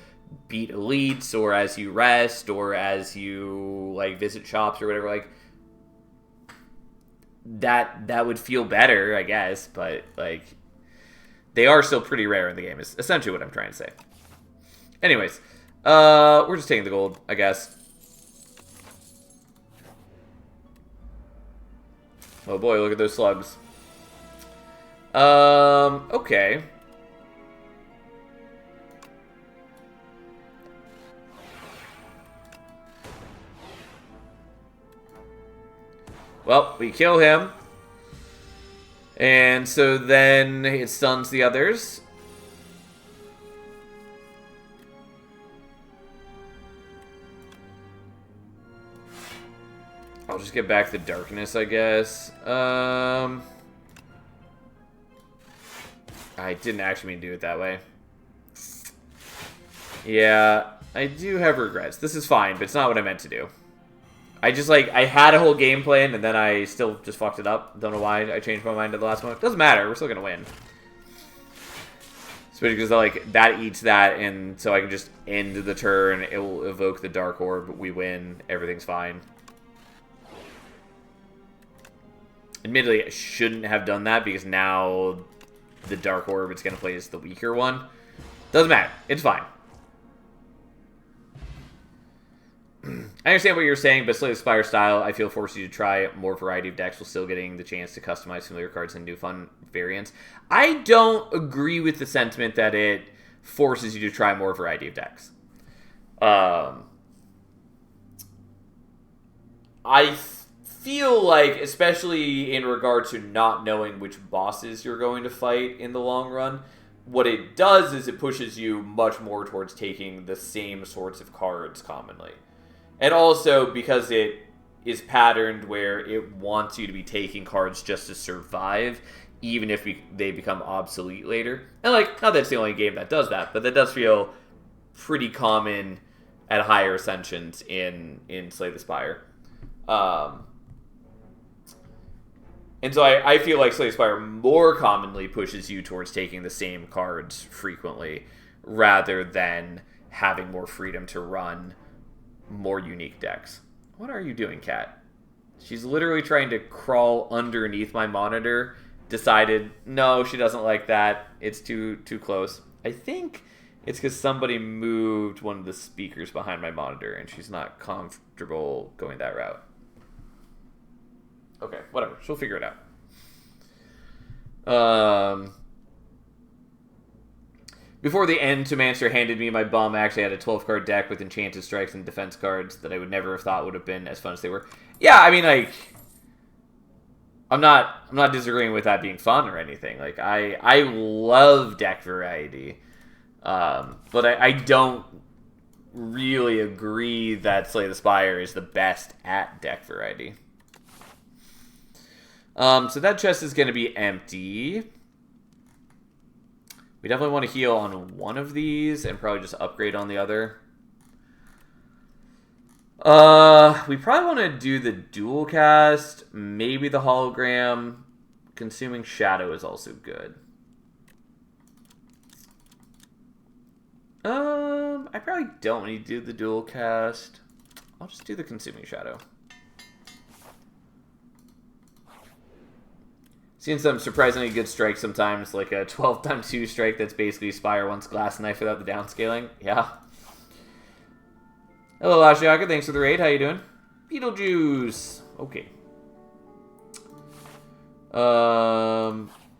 beat elites, or as you rest, or as you, like, visit shops or whatever, like... That would feel better, I guess, but, like, they are still pretty rare in the game, is essentially what I'm trying to say. Anyways, we're just taking the gold, I guess. Oh boy, look at those slugs. Okay. Well, we kill him. And so then it stuns the others. I'll just get back the darkness, I guess. I didn't actually mean to do it that way. Yeah, I do have regrets. This is fine, but it's not what I meant to do. I just, like, I had a whole game plan, and then I still just fucked it up. Don't know why I changed my mind at the last moment. Doesn't matter. We're still going to win. Especially because, like, that eats that, and so I can just end the turn. It will evoke the Dark Orb. We win. Everything's fine. Admittedly, I shouldn't have done that, because now the Dark Orb it's going to play as the weaker one. Doesn't matter. It's fine. I understand what you're saying, but Slay the Spire style, I feel, forces you to try more variety of decks while still getting the chance to customize familiar cards and new fun variants. I don't agree with the sentiment that it forces you to try more variety of decks. I feel like, especially in regard to not knowing which bosses you're going to fight in the long run, what it does is it pushes you much more towards taking the same sorts of cards commonly. And also, because it is patterned where it wants you to be taking cards just to survive, even if they become obsolete later. And, like, not that's the only game that does that, but that does feel pretty common at higher ascensions in Slay the Spire. And so I feel like Slay the Spire more commonly pushes you towards taking the same cards frequently, rather than having more freedom to run more unique decks. What are you doing, Cat? She's literally trying to crawl underneath my monitor. Decided, no, she doesn't like that. It's too close. I think it's because somebody moved one of the speakers behind my monitor, and she's not comfortable going that route. Okay, whatever. She'll figure it out. Before the end, Tumancer handed me my bum. I actually had a 12-card deck with enchanted strikes and defense cards that I would never have thought would have been as fun as they were. Yeah, I mean, like, I'm not disagreeing with that being fun or anything. Like, I love deck variety, but I don't really agree that Slay the Spire is the best at deck variety. So that chest is going to be empty. We definitely want to heal on one of these and probably just upgrade on the other. We probably want to do the dual cast, maybe the hologram. Consuming Shadow is also good. I probably don't need to do the dual cast. I'll just do the Consuming Shadow. Seen some surprisingly good strikes sometimes, like a 12x2 strike that's basically Spire once Glass Knife without the downscaling. Yeah. Hello, Ashiaka. Thanks for the raid. How you doing? Beetlejuice. Okay.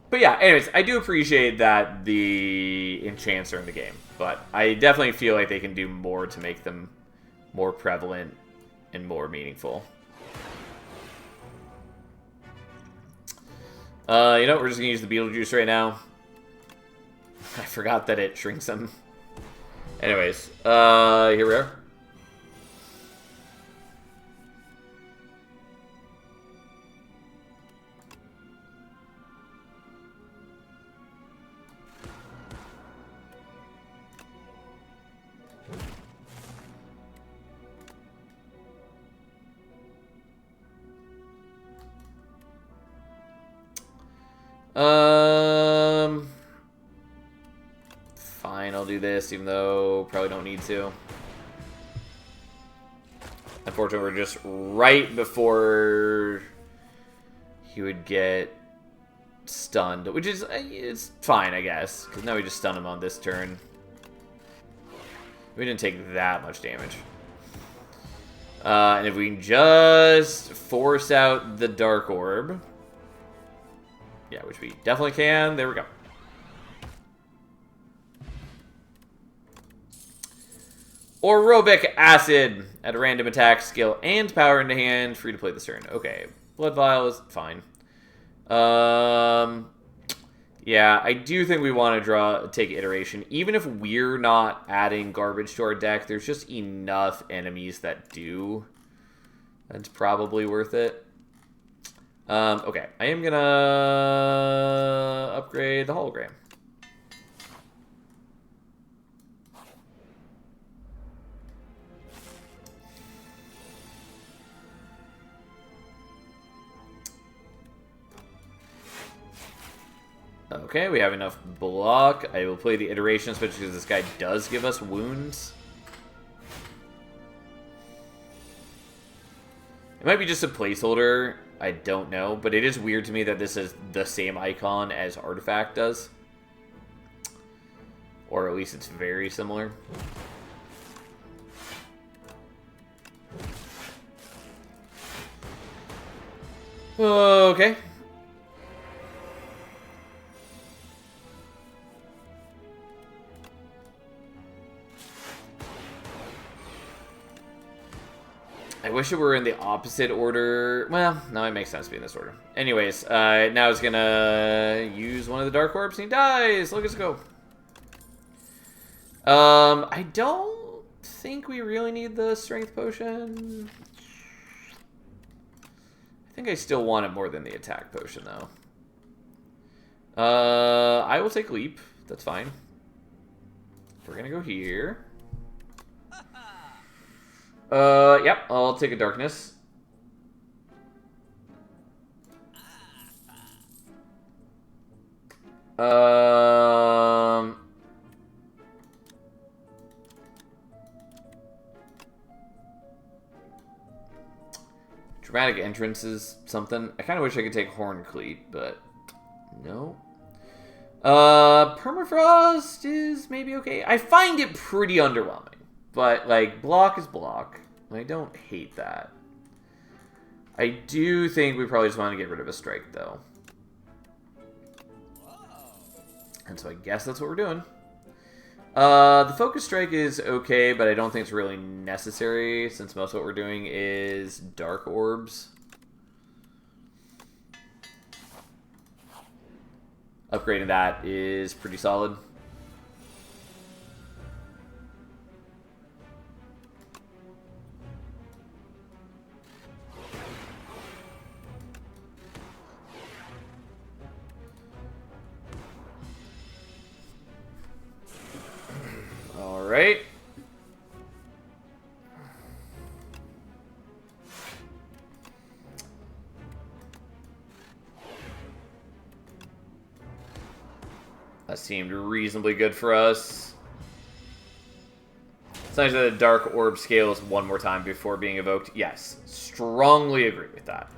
But yeah, anyways, I do appreciate that the enchants are in the game, but I definitely feel like they can do more to make them more prevalent and more meaningful. You know, we're just gonna use the Beetlejuice right now. I forgot that it shrinks them. Anyways, here we are. Fine, I'll do this, even though probably don't need to. Unfortunately, we're just right before he would get stunned, which is it's fine, I guess, because now we just stun him on this turn. We didn't take that much damage. And if we can just force out the Dark Orb. Yeah, which we definitely can. There we go. Aerobic Acid. At a random attack, skill, and power into hand. Free to play this turn. Okay. Blood Vial is fine. Yeah, I do think we want to take Iteration. Even if we're not adding garbage to our deck, there's just enough enemies that do. That's probably worth it. Okay, I am gonna upgrade the hologram. Okay, we have enough block. I will play the iteration, especially because this guy does give us wounds. It might be just a placeholder. I don't know, but it is weird to me that this is the same icon as Artifact does. Or at least it's very similar. Okay. I wish it were in the opposite order. Well, no, it makes sense to be in this order. Anyways, now he's gonna use one of the Dark Orbs and he dies. Look at us go. I don't think we really need the Strength Potion. think I still want it more than the attack potion, though. I will take leap. That's fine. We're gonna go here. Yep, I'll take a darkness. Dramatic entrance is something. I kind of wish I could take Horn Cleat, but no. Permafrost is maybe okay. I find it pretty underwhelming, but like block is block. I don't hate that. I do think we probably just want to get rid of a strike though. And so I guess that's what we're doing. The focus strike is okay, but I don't think it's really necessary since most of what we're doing is dark orbs. Upgrading that is pretty solid. All right. That seemed reasonably good for us. It's nice that the Dark Orb scales one more time before being evoked. Yes, strongly agree with that.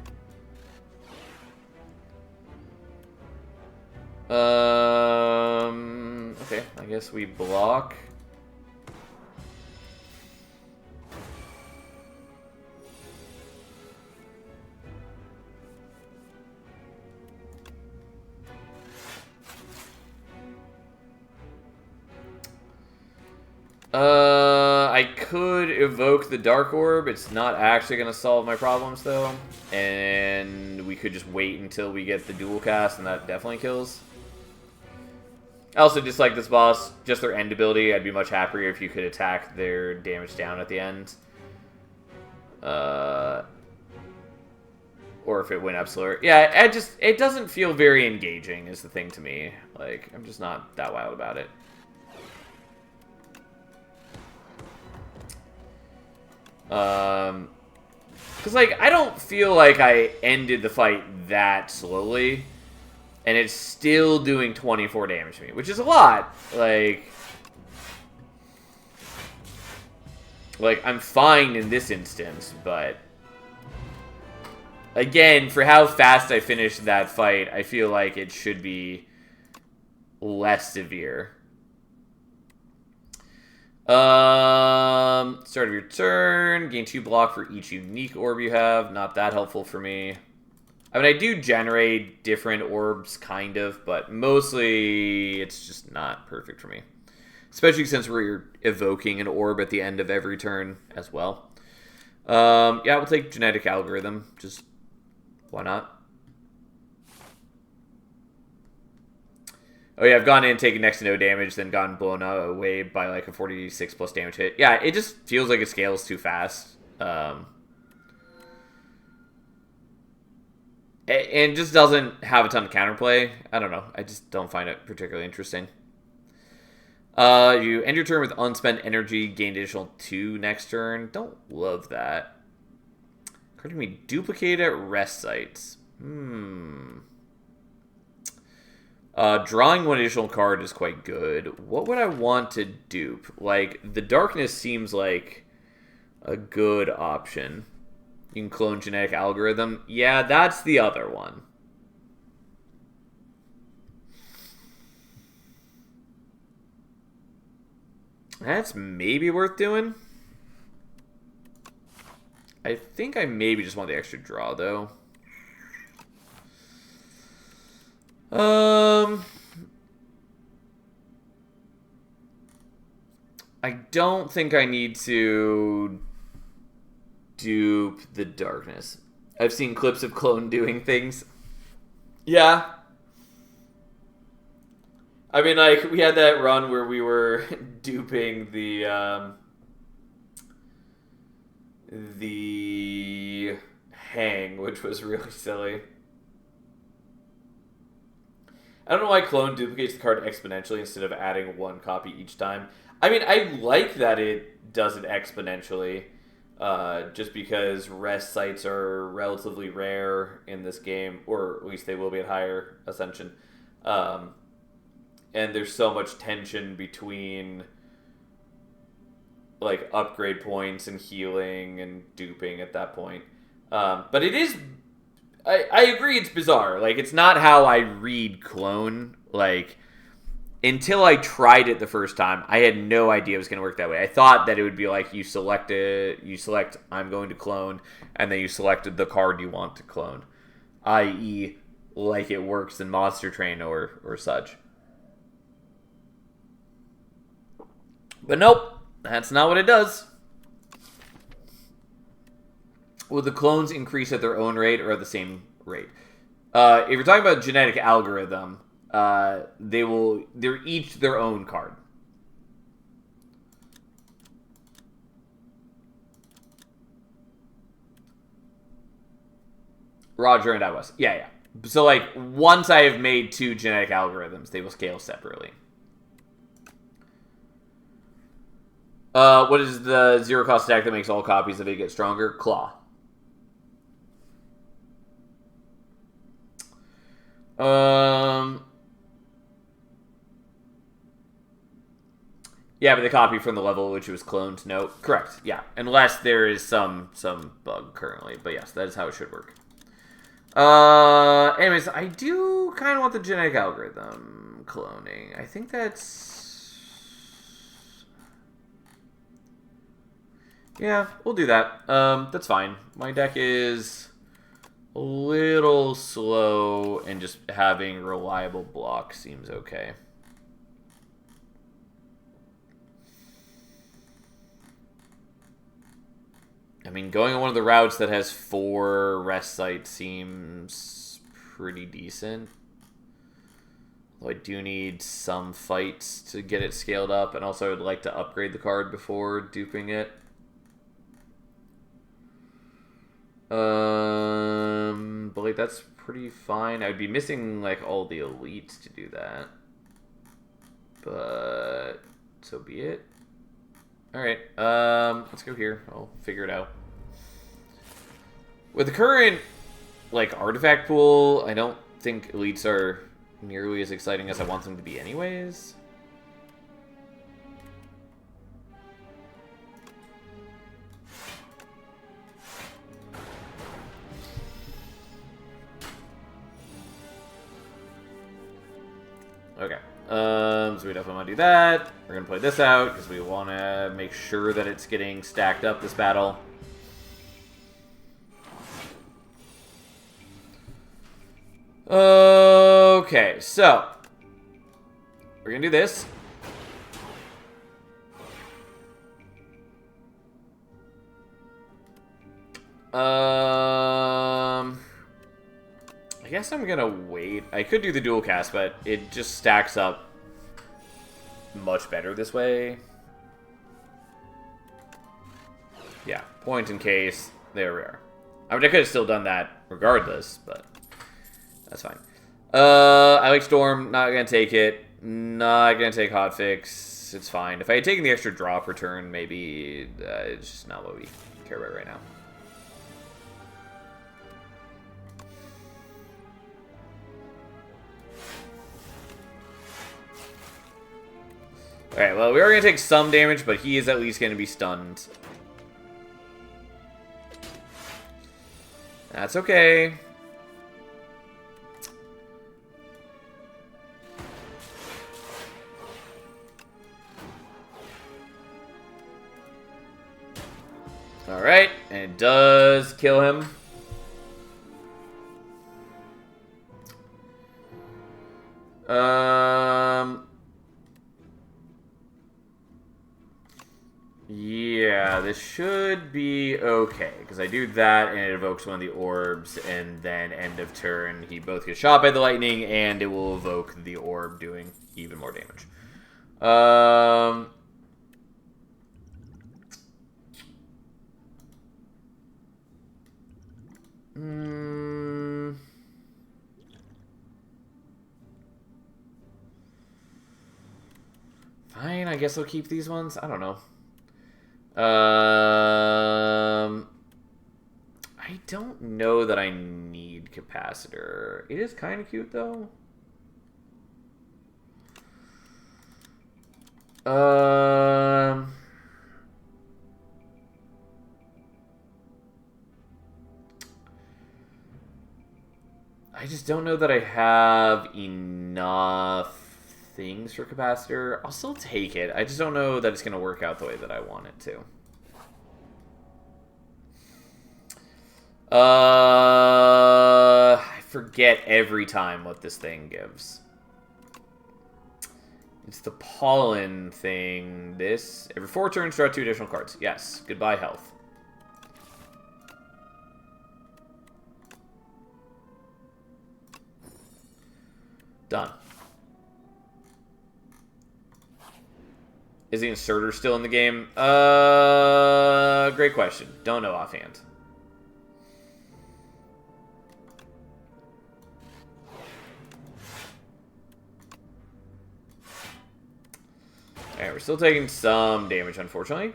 Okay, I guess we block. I could evoke the Dark Orb. It's not actually going to solve my problems, though. And we could just wait until we get the dual cast, and that definitely kills. I also dislike this boss. Just their end ability. I'd be much happier if you could attack their damage down at the end. Or if it went up slower. Yeah, it doesn't feel very engaging is the thing to me. Like, I'm just not that wild about it. Because, like, I don't feel like I ended the fight that slowly, and it's still doing 24 damage to me, which is a lot. Like, I'm fine in this instance, but again, for how fast I finished that fight, I feel like it should be less severe. Start of your turn. Gain 2 block for each unique orb you have. Not that helpful for me. I mean, I do generate different orbs, kind of, but mostly it's just not perfect for me. Especially since we're evoking an orb at the end of every turn as well. Yeah, we'll take Genetic Algorithm. Just, why not? Oh yeah, I've gone in, taken next to no damage, then gotten blown away by like a 46 plus damage hit. Yeah, it just feels like it scales too fast. And just doesn't have a ton of counterplay. I don't know. I just don't find it particularly interesting. You end your turn with unspent energy, gain additional 2 next turn. Don't love that. Card can be duplicated at rest sites. Drawing 1 additional card is quite good. What would I want to dupe? Like, the darkness seems like a good option. You can clone Genetic Algorithm. Yeah, that's the other one. That's maybe worth doing. I think I maybe just want the extra draw, though. I don't think I need to dupe the darkness. I've seen clips of Clone doing things. Yeah. I mean, like, we had that run where we were duping the hang, which was really silly. I don't know why clone duplicates the card exponentially instead of adding one copy each time. I mean, I like that it does it exponentially, just because rest sites are relatively rare in this game, or at least they will be at higher Ascension. And there's so much tension between like upgrade points and healing and duping at that point. But it is, I agree, it's bizarre. Like, it's not how I read clone. Like, until I tried it the first time, I had no idea it was going to work that way. I thought that it would be like you select I'm going to clone, and then you selected the card you want to clone, i.e., like it works in Monster Train or such. But nope. That's not what it does. Will the clones increase at their own rate or at the same rate? If you're talking about genetic algorithm, they're each their own card. Roger and I was. Yeah. So, like, once I have made 2 genetic algorithms, they will scale separately. What is the 0-cost stack that makes all copies of it get stronger? Claw. Yeah, but the copy from the level at which it was cloned, no. Correct, yeah. Unless there is some bug currently. But yes, that is how it should work. Anyways, I do kind of want the genetic algorithm cloning. I think that's... Yeah, we'll do that. That's fine. My deck is a little slow, and just having reliable block seems okay. I mean, going on one of the routes that has 4 rest sites seems pretty decent. Though I do need some fights to get it scaled up, and also I would like to upgrade the card before duping it. But like, that's pretty fine. I'd be missing like all the elites to do that. But so be it. Alright, let's go here. I'll figure it out. With the current like artifact pool, I don't think elites are nearly as exciting as I want them to be anyways. Okay, so we definitely want to do that. We're going to play this out because we want to make sure that it's getting stacked up this battle. Okay, so we're going to do this. I guess I'm gonna wait. I could do the dual cast, but it just stacks up much better this way. Yeah, point in case. There we are. I mean, I could have still done that regardless, but that's fine. I like Storm. Not gonna take it. Not gonna take Hotfix. It's fine. If I had taken the extra drop return, maybe it's just not what we care about right now. Alright, well, we are going to take some damage, but he is at least going to be stunned. That's okay. Alright, and it does kill him. Yeah, this should be okay, because I do that, and it evokes one of the orbs, and then end of turn, he both gets shot by the lightning, and it will evoke the orb, doing even more damage. guess I'll keep these ones. I don't know. I don't know that I need capacitor. It is kind of cute though. I just don't know that I have enough things for capacitor. I'll still take it. I just don't know that it's going to work out the way that I want it to. I forget every time what this thing gives. It's the pollen thing. This. Every 4 turns, draw 2 additional cards. Yes. Goodbye, health. Done. Is the inserter still in the game? Great question. Don't know offhand. Alright, we're still taking some damage, unfortunately.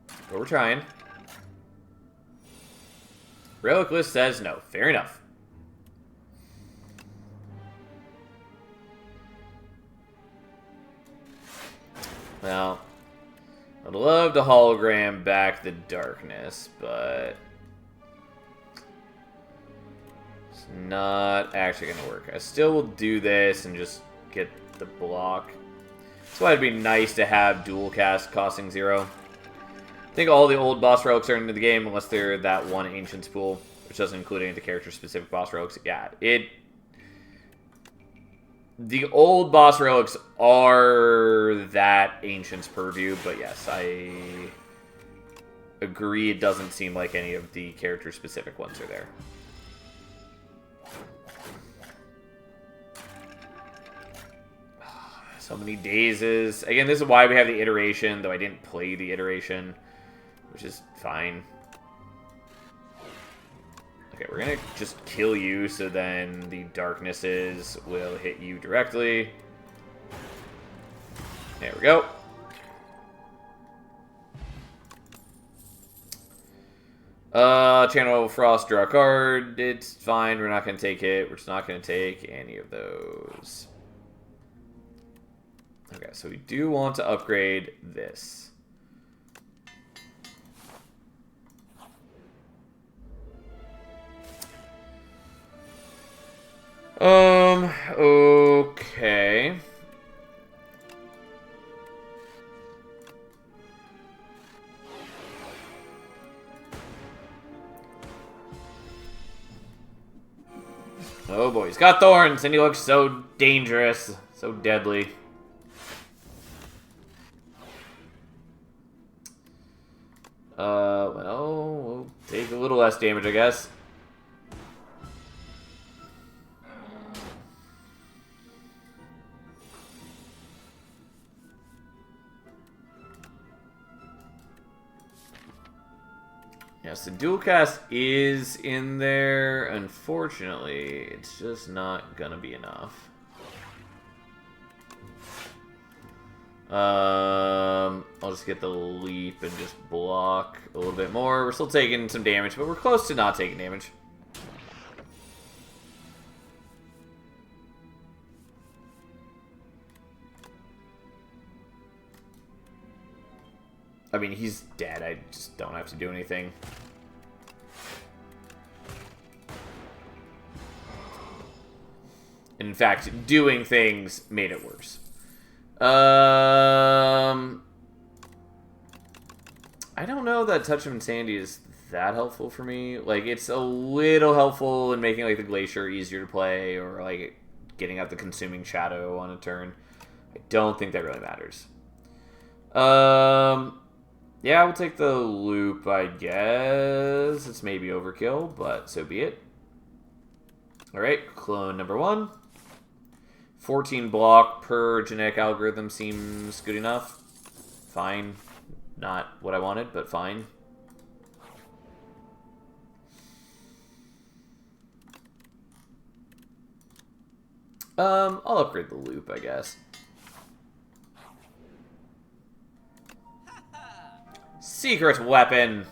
But we're trying. Relic list says no. Fair enough. Well, I'd love to hologram back the darkness, but it's not actually going to work. I still will do this and just get the block. That's why it'd be nice to have dual cast costing 0. I think all the old boss relics are into the game unless they're that one Ancients pool, which doesn't include any of the character-specific boss relics. Yeah, the old boss relics are that Ancient's purview, but yes, I agree it doesn't seem like any of the character-specific ones are there. So many dazes. Again, this is why we have the iteration, though I didn't play the iteration, which is fine. Okay, we're gonna just kill you, so then the darknesses will hit you directly. There we go. Channel Frost, draw a card. It's fine, we're not gonna take it. We're just not gonna take any of those. Okay, so we do want to upgrade this. Okay. Oh boy, he's got thorns and he looks so dangerous, so deadly. Well, we'll take a little less damage, I guess. Yes, the dual cast is in there. Unfortunately, it's just not gonna be enough. I'll just get the leap and just block a little bit more. We're still taking some damage, but we're close to not taking damage. I mean, he's dead. I just don't have to do anything. In fact, doing things made it worse. I don't know that Touch of Insanity is that helpful for me. Like, it's a little helpful in making, like, the Glacier easier to play, or, like, getting out the Consuming Shadow on a turn. I don't think that really matters. Yeah, we'll take the loop, I guess. It's maybe overkill, but so be it. Alright, clone number 1. 14 block per genetic algorithm seems good enough. Fine. Not what I wanted, but fine. I'll upgrade the loop, I guess. Secret weapon.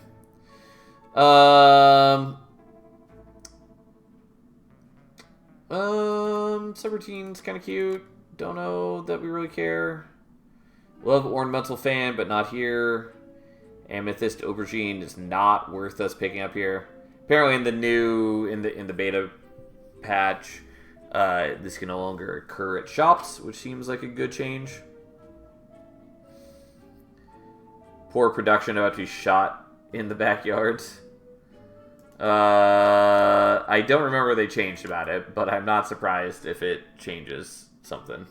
Subroutine's kind of cute. Don't know that we really care. Love ornamental fan, but not here. Amethyst aubergine is not worth us picking up here. Apparently, in the beta patch, this can no longer occur at shops, which seems like a good change. Poor production about to be shot in the backyards. I don't remember they changed about it, but I'm not surprised if it changes something.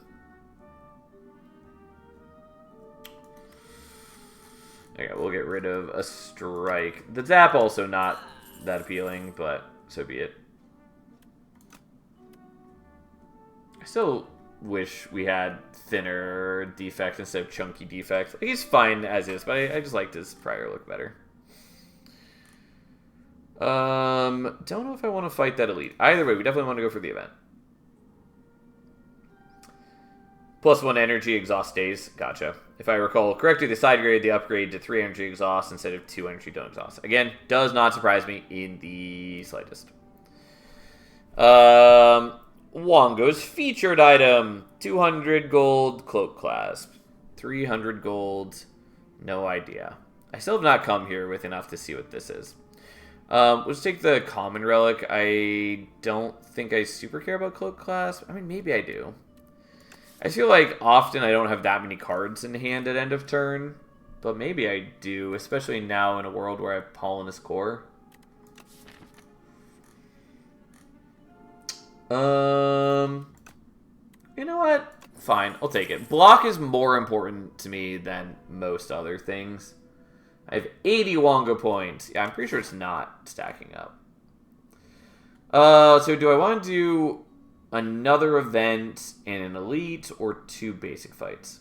Okay, we'll get rid of a strike. The zap also not that appealing, but so be it. I still wish we had thinner defect instead of chunky defect. Like, he's fine as is, but I just liked his prior look better. Don't know if I want to fight that elite. Either way, we definitely want to go for the event. +1 energy exhaust days. Gotcha. If I recall correctly, the side grade, the upgrade to 3 energy exhaust instead of 2 energy don't exhaust. Again, does not surprise me in the slightest. Wongo's featured item. 200 gold cloak clasp. 300 gold. No idea. I still have not come here with enough to see what this is. Let's take the common relic. I don't think I super care about cloak clasp. I mean, maybe I do. I feel like often I don't have that many cards in hand at end of turn, but maybe I do, especially now in a world where I have Pollinus Core. You know what? Fine, I'll take it. Block is more important to me than most other things. I have 80 Wongo points. Yeah, I'm pretty sure it's not stacking up. So do I want to do another event and an elite or 2 basic fights?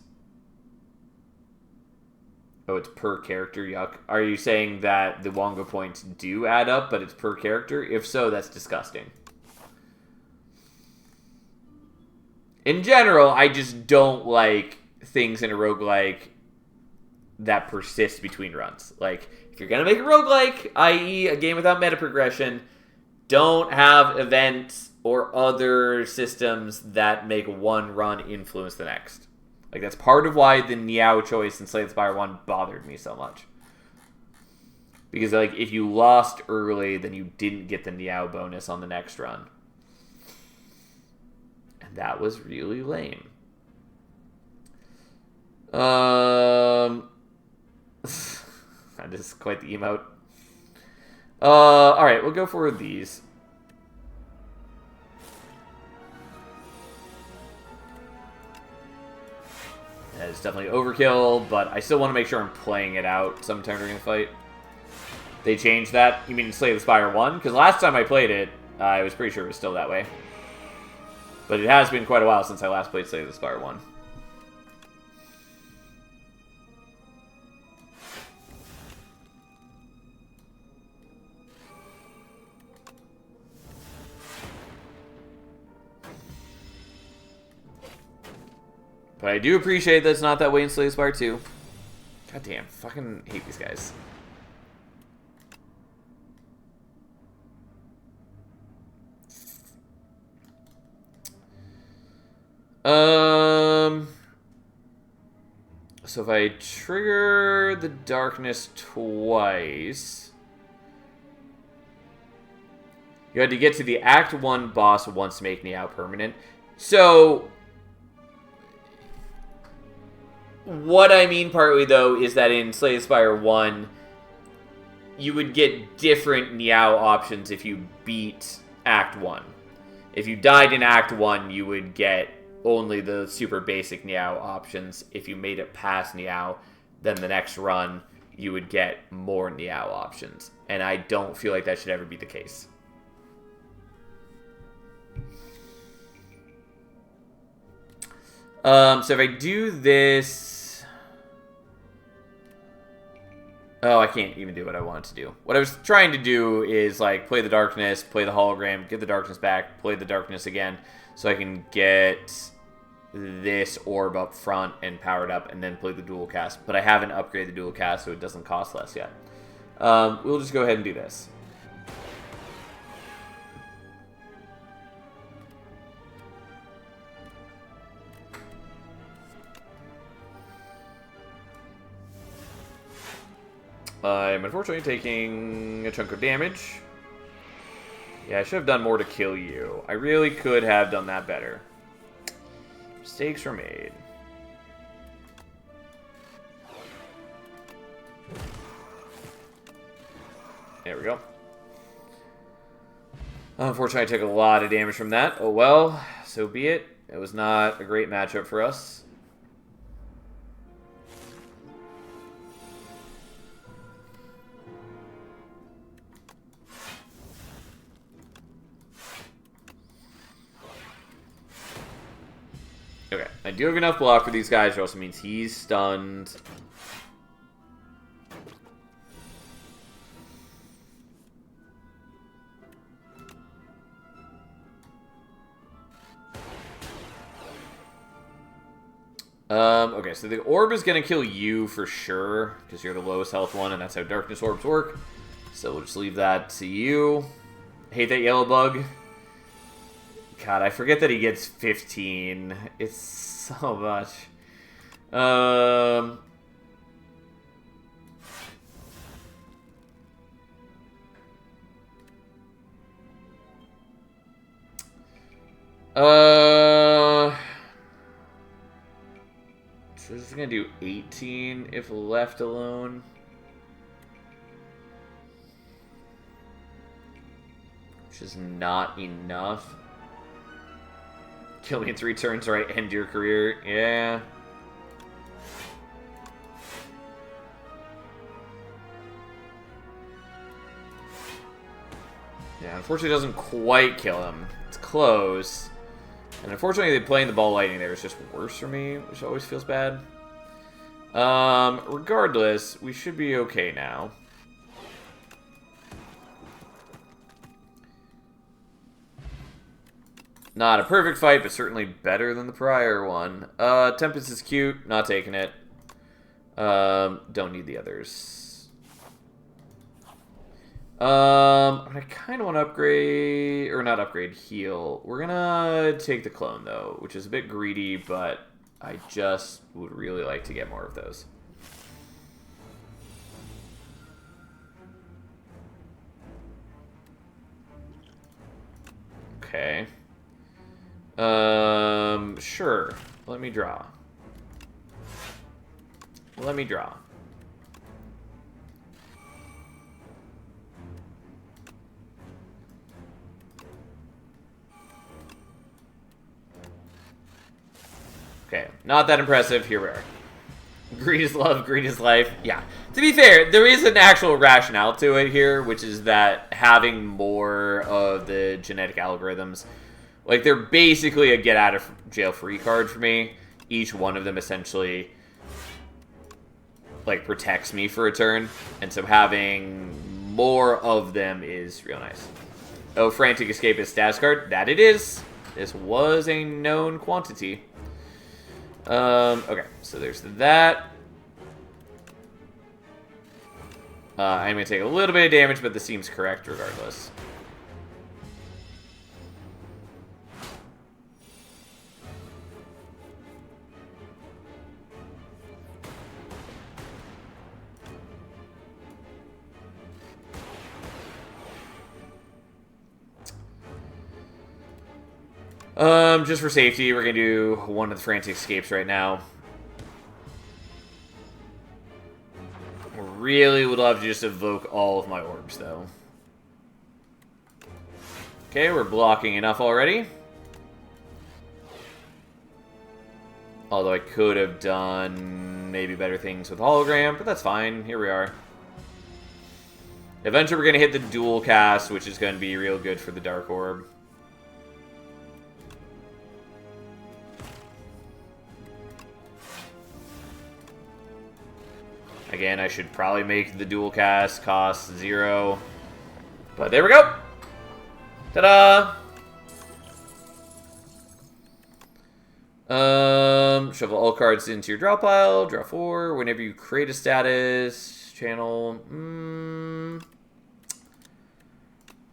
Oh, it's per character. Yuck. Are you saying that the Wongo points do add up, but it's per character? If so, that's disgusting. In general, I just don't like things in a roguelike that persist between runs. Like, if you're going to make a roguelike, i.e. a game without meta progression, don't have events or other systems that make one run influence the next. Like, that's part of why the Niao choice in Slay the Spire 1 bothered me so much. Because, like, if you lost early, then you didn't get the Niao bonus on the next run. And that was really lame. That is quite the emote. Alright, we'll go for these. That is definitely overkill, but I still want to make sure I'm playing it out sometime during the fight. They changed that? You mean Slay the Spire 1? Because last time I played it, I was pretty sure it was still that way. But it has been quite a while since I last played Slay the Spire 1. But I do appreciate that it's not that way in Slay the Spire 2. God damn, fucking hate these guys. So if I trigger the darkness twice, you had to get to the Act 1 boss once to make Niao permanent. So what I mean partly, though, is that in Slay the Spire 1, you would get different Niao options if you beat Act 1. If you died in Act 1, you would get only the super basic Niao options. If you made it past Niao, then the next run, you would get more Niao options. And I don't feel like that should ever be the case. So if I do this... Oh, I can't even do what I wanted to do. What I was trying to do is, like, play the darkness, play the hologram, get the darkness back, play the darkness again, so I can get this orb up front and power it up and then play the dual cast. But I haven't upgraded the dual cast, so it doesn't cost less yet. We'll just go ahead and do this. I'm unfortunately taking a chunk of damage. Yeah, I should have done more to kill you. I really could have done that better. Mistakes were made. There we go. Unfortunately, I took a lot of damage from that. Oh well, so be it. It was not a great matchup for us. Okay, I do have enough block for these guys, which also means he's stunned. Okay, so the orb is going to kill you for sure, because you're the lowest health one, and that's how darkness orbs work. So we'll just leave that to you. Hate that yellow bug. God, I forget that he gets 15. It's so much. So this is going to do 18 if left alone. Which is not enough. Kill me in 3 turns, right? End your career. Yeah. Yeah, unfortunately it doesn't quite kill him. It's close. And unfortunately, playing the ball lightning there is just worse for me, which always feels bad. Regardless, we should be okay now. Not a perfect fight, but certainly better than the prior one. Tempest is cute, not taking it. Don't need the others. I kind of want to upgrade, or not upgrade, heal. We're gonna take the clone though, which is a bit greedy, but I just would really like to get more of those. Okay. Sure. Let me draw. Let me draw. Okay, not that impressive. Here we are. Greed is love, greed is life. Yeah. To be fair, there is an actual rationale to it here, which is that having more of the genetic algorithms, like, they're basically a get out of jail free card for me. Each one of them essentially, like, protects me for a turn. And so having more of them is real nice. Oh, Frantic Escape is status card. That it is. This was a known quantity. Okay, so there's that. I'm going to take a little bit of damage, but this seems correct regardless. Just for safety, we're going to do one of the Frantic Escapes right now. Really would love to just evoke all of my orbs, though. Okay, we're blocking enough already. Although I could have done maybe better things with Hologram, but that's fine. Here we are. Eventually we're going to hit the dual cast, which is going to be real good for the Dark Orb. Again, I should probably make the dual cast cost 0. But there we go! Ta-da! Shuffle all cards into your draw pile. Draw 4. Whenever you create a status, channel.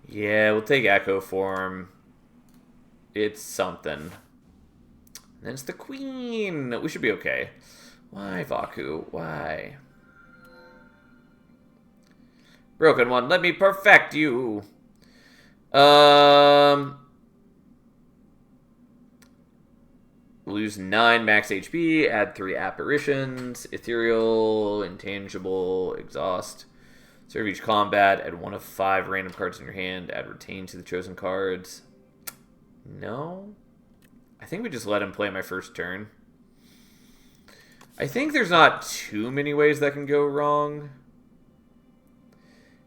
Yeah, we'll take Echo Form. It's something. Then it's the Queen. We should be okay. Why, Vaku? Why? Broken one, let me perfect you. Lose 9 max HP, add 3 apparitions, ethereal, intangible, exhaust. Serve each combat, add 1 of 5 random cards in your hand, add retain to the chosen cards. No? I think we just let him play my first turn. I think there's not too many ways that can go wrong.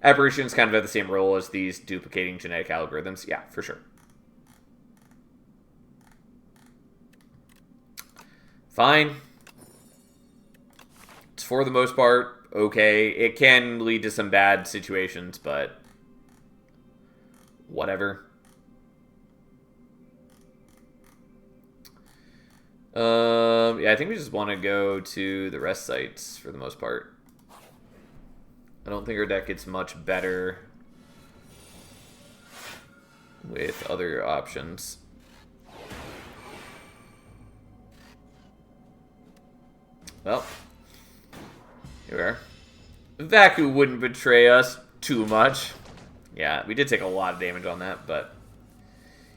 Apparitions kind of have the same role as these duplicating genetic algorithms. Yeah, for sure. Fine. It's for the most part okay. It can lead to some bad situations, but whatever. Yeah, I think we just want to go to the rest sites for the most part. I don't think our deck gets much better with other options. Well, here we are. Vaku wouldn't betray us too much. Yeah, we did take a lot of damage on that, but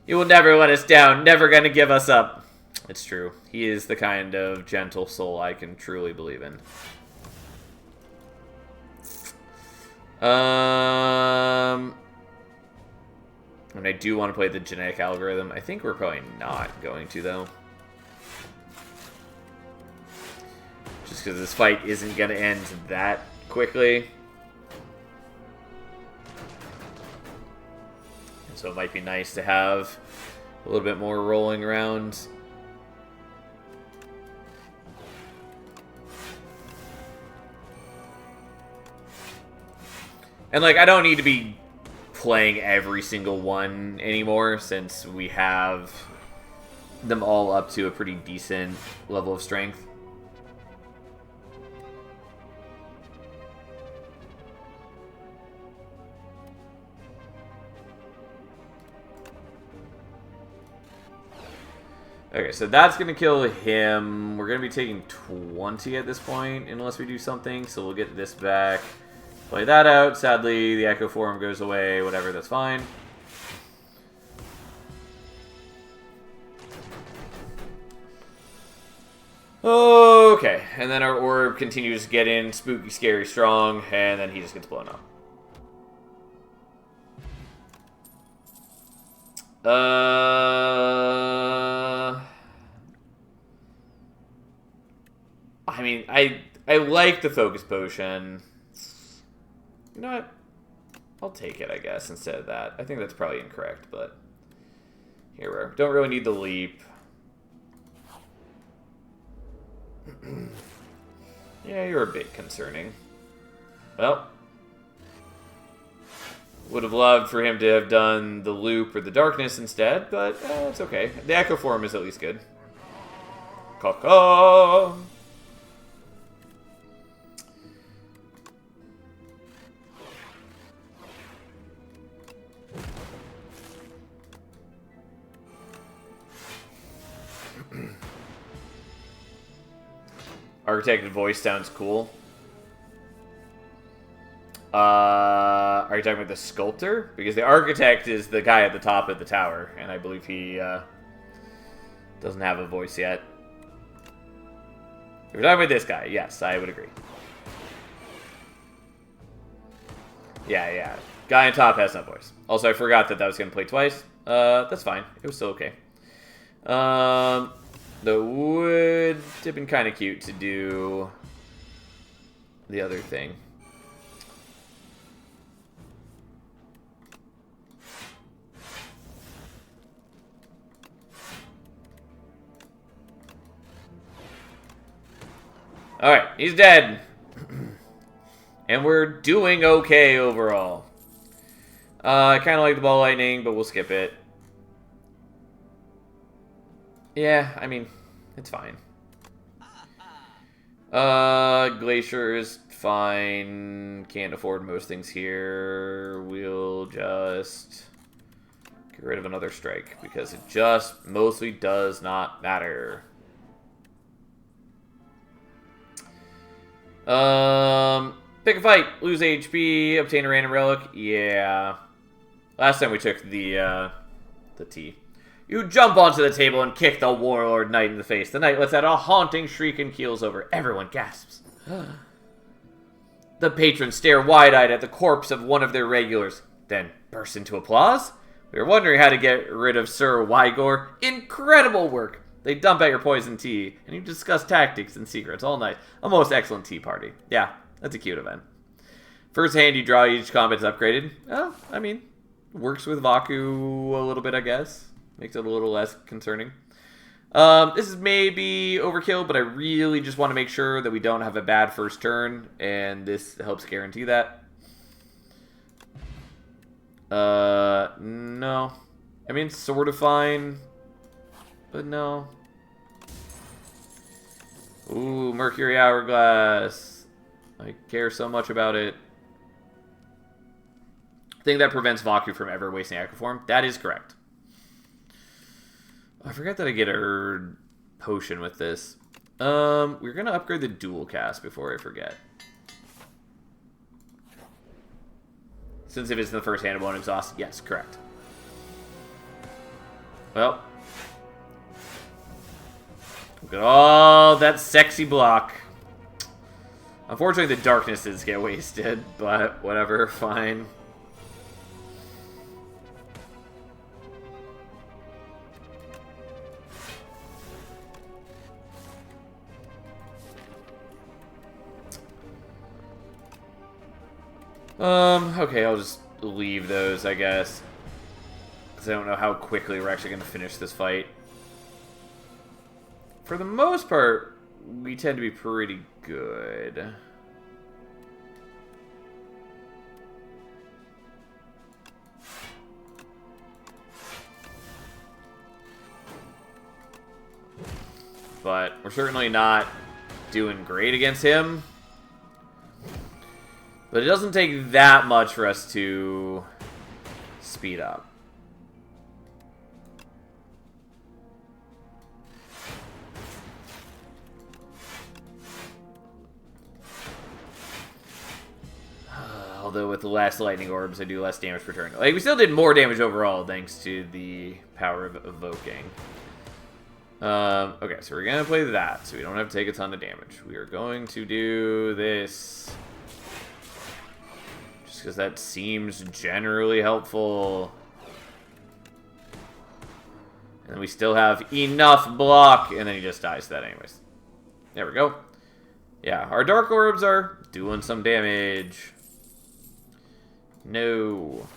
he will never let us down, never gonna give us up. It's true. He is the kind of gentle soul I can truly believe in. And I do want to play the genetic algorithm. I think we're probably not going to, though. Just because this fight isn't going to end that quickly. And so it might be nice to have a little bit more rolling around. And, like, I don't need to be playing every single one anymore since we have them all up to a pretty decent level of strength. Okay, so that's going to kill him. We're going to be taking 20 at this point unless we do something, so we'll get this back. Play that out. Sadly, the Echo Form goes away. Whatever, that's fine. Okay, and then our orb continues to get in spooky, scary, strong, and then he just gets blown up. I mean, I like the Focus Potion. You know what? I'll take it, I guess, instead of that. I think that's probably incorrect, but here we are. Don't really need the leap. Yeah, you're a bit concerning. Well, would have loved for him to have done the loop or the darkness instead, but it's okay. The Echo Form is at least good. Caw-caw! Architected voice sounds cool. Are you talking about the sculptor? Because the architect is the guy at the top of the tower, and I believe he doesn't have a voice yet. If you're talking about this guy, yes, I would agree. Yeah. Guy on top has no voice. Also, I forgot that was going to play twice. That's fine. It was still okay. That would have been kind of cute to do the other thing. Alright, he's dead. And we're doing okay overall. I kind of like the ball lightning, but we'll skip it. Yeah, I mean, It's fine. Glacier is fine. Can't afford most things here. We'll just get rid of another strike because it just mostly does not matter. Pick a fight, lose HP, obtain a random relic. Yeah. Last time we took the T. You jump onto the table and kick the Warlord Knight in the face. The Knight lets out a haunting shriek and keels over. Everyone gasps. The patrons stare wide-eyed at the corpse of one of their regulars, then burst into applause. We were wondering how to get rid of Sir Wygor. Incredible work! They dump out your poison tea, and you discuss tactics and secrets all night. A most excellent tea party. Yeah, that's a cute event. First hand you draw, each combat's upgraded. Oh, I mean, works with Vaku a little bit, I guess. Makes it a little less concerning. This is maybe overkill, but I really just want to make sure that we don't have a bad first turn, and this helps guarantee that. No. I mean, it's sort of fine, but no. Ooh, Mercury Hourglass. I care so much about it. Thing that prevents Vaku from ever wasting Aquaform. That is correct. I forgot that I get a potion with this. We're going to upgrade the dual cast before I forget. Since if it's in the first hand, it won't exhaust. Yes, correct. Well. Look at all that sexy block. Unfortunately, the darknesses get wasted, but whatever, fine. Okay, I'll just leave those, I guess. Because I don't know how quickly we're actually going to finish this fight. For the most part, we tend to be pretty good. But we're certainly not doing great against him. But it doesn't take that much for us to speed up. Although with the last lightning orbs, I do less damage per turn. Like, we still did more damage overall thanks to the power of evoking. Okay, so we're going to play that, so we don't have to take a ton of damage. We are going to do this. Just because that seems generally helpful. And then we still have enough block, and then he just dies to that anyways. There we go. Yeah, our Dark Orbs are doing some damage. No.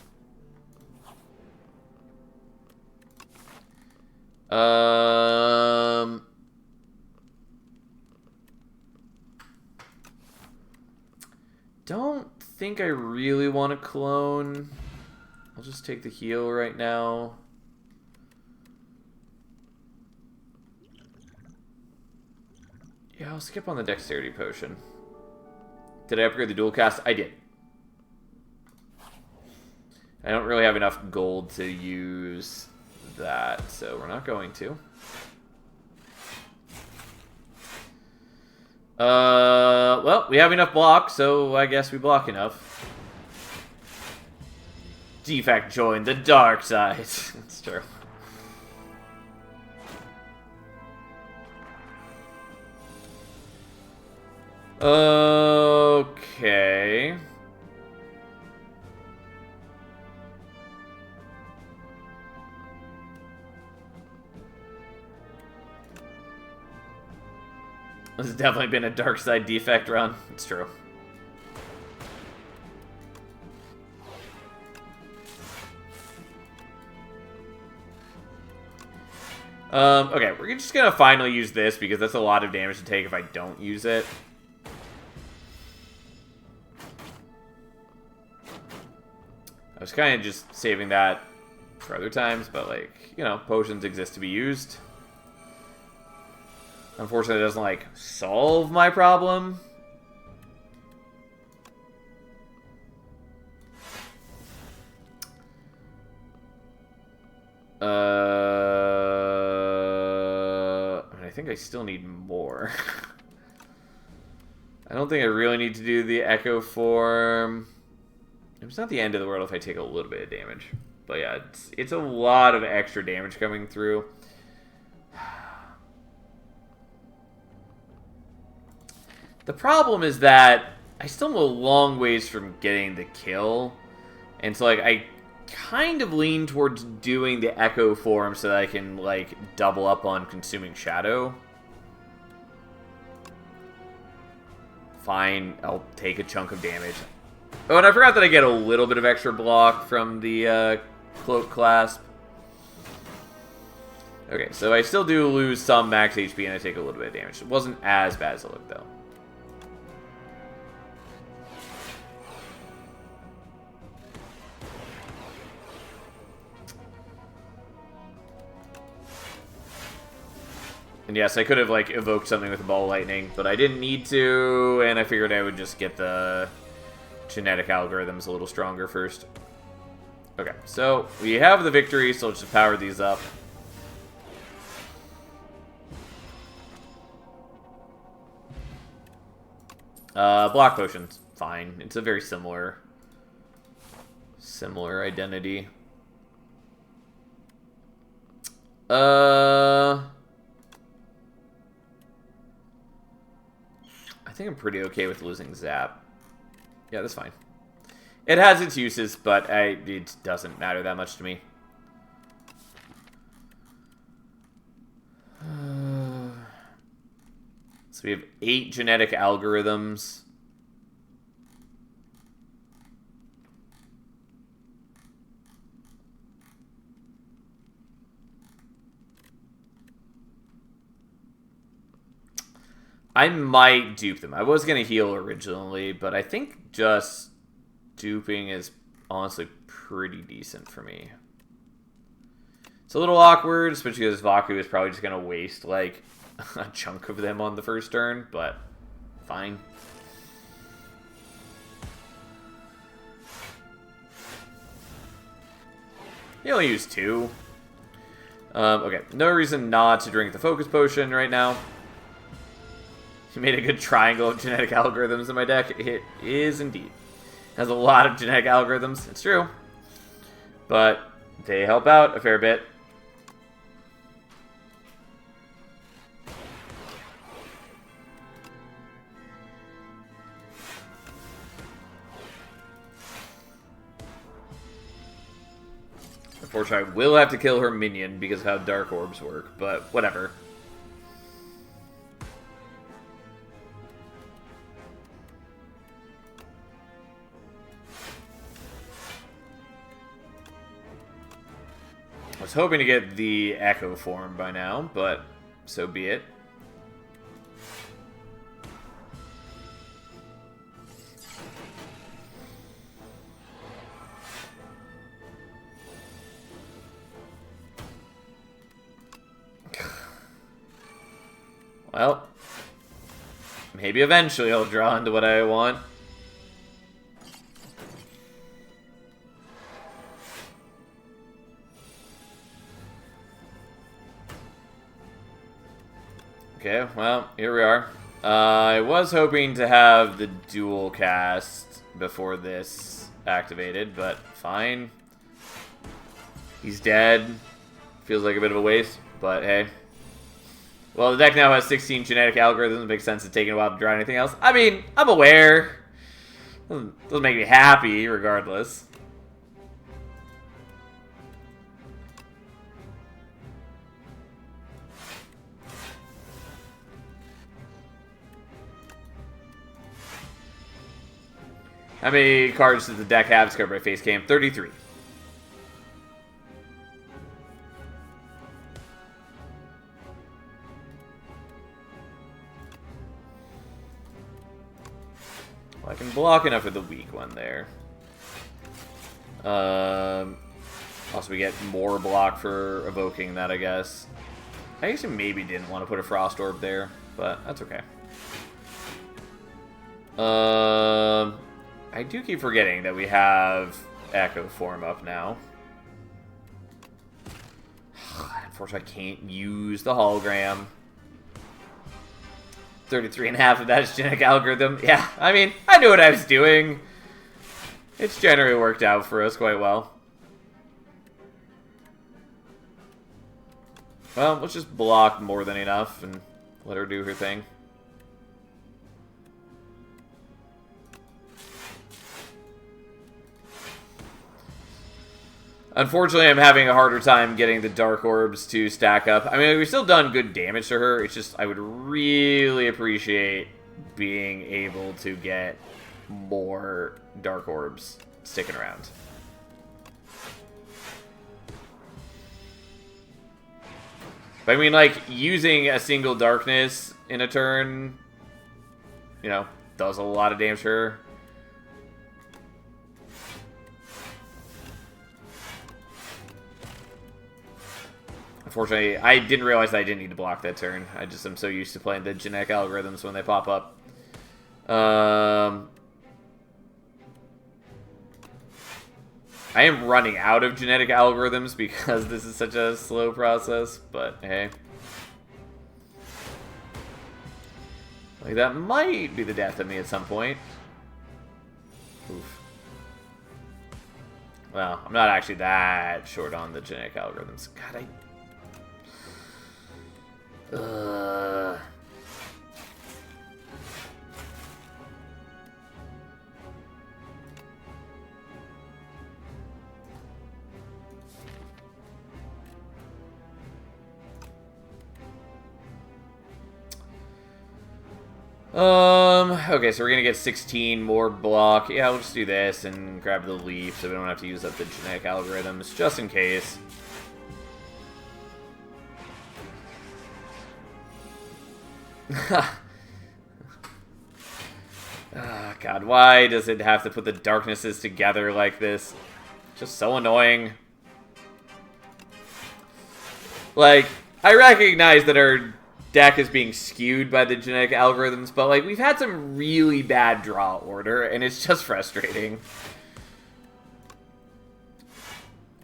Don't think I really want to clone. I'll just take the heal right now. Yeah, I'll skip on the dexterity potion. Did I upgrade the dual cast? I did. I don't really have enough gold to use that, so we're not going to. Well, we have enough block, so I guess we block enough. Defect joined the dark side. That's true. Okay. This has definitely been a dark side defect run. It's true. Okay, we're just gonna finally use this because that's a lot of damage to take if I don't use it. I was kind of just saving that for other times, but like, you know, potions exist to be used. Unfortunately, it doesn't, like, solve my problem. I think I still need more. I don't think I really need to do the Echo Form. It's not the end of the world if I take a little bit of damage. But yeah, it's a lot of extra damage coming through. The problem is that I still am a long ways from getting the kill. And so, like, I kind of lean towards doing the Echo Form so that I can, like, double up on Consuming Shadow. Fine, I'll take a chunk of damage. Oh, and I forgot that I get a little bit of extra block from the Cloak Clasp. Okay, so I still do lose some max HP and I take a little bit of damage. It wasn't as bad as it looked, though. And yes, I could have, like, evoked something with a ball of lightning, but I didn't need to, and I figured I would just get the genetic algorithms a little stronger first. Okay, so we have the victory, so let's just power these up. Block potions, fine. It's a very similar identity. I think I'm pretty okay with losing Zap. Yeah, that's fine. It has its uses, but it doesn't matter that much to me. So we have 8 genetic algorithms. I might dupe them. I was going to heal originally, but I think just duping is honestly pretty decent for me. It's a little awkward, especially because Vaku is probably just going to waste, like, a chunk of them on the first turn, but fine. He only used 2. Okay, no reason not to drink the Focus Potion right now. He made a good triangle of genetic algorithms in my deck. It is indeed. Has a lot of genetic algorithms. It's true. But they help out a fair bit. Unfortunately, I will have to kill her minion because of how Dark Orbs work, but whatever. I was hoping to get the Echo Form by now, but so be it. Well, maybe eventually I'll draw into what I want. Okay, well, here we are. I was hoping to have the dual cast before this activated, but fine. He's dead. Feels like a bit of a waste, but hey. Well, the deck now has 16 genetic algorithms. It makes sense it's taking a while to draw anything else. I mean, I'm aware. Doesn't make me happy, regardless. How many cards does the deck have discovered by face cam? 33. Well, I can block enough of the weak one there. Also, we get more block for evoking that, I guess. I actually maybe didn't want to put a Frost Orb there, but that's okay. I do keep forgetting that we have Echo Form up now. Unfortunately, I can't use the hologram. 33.5 of that is genetic algorithm. Yeah, I mean, I knew what I was doing. It's generally worked out for us quite well. Well, let's just block more than enough and let her do her thing. Unfortunately, I'm having a harder time getting the Dark Orbs to stack up. I mean, we've still done good damage to her. It's just, I would really appreciate being able to get more Dark Orbs sticking around. But I mean, like, using a single Darkness in a turn, you know, does a lot of damage to her. Unfortunately, I didn't realize that I didn't need to block that turn. I just am so used to playing the genetic algorithms when they pop up. I am running out of genetic algorithms because this is such a slow process, but hey. Like, that might be the death of me at some point. Oof. Well, I'm not actually that short on the genetic algorithms. God, okay, so we're gonna get 16 more block. Yeah, we'll just do this and grab the leaf so we don't have to use up the genetic algorithms, just in case. Oh, God, why does it have to put the darknesses together like this? Just so annoying. Like, I recognize that our deck is being skewed by the genetic algorithms, but, like, we've had some really bad draw order, and it's just frustrating.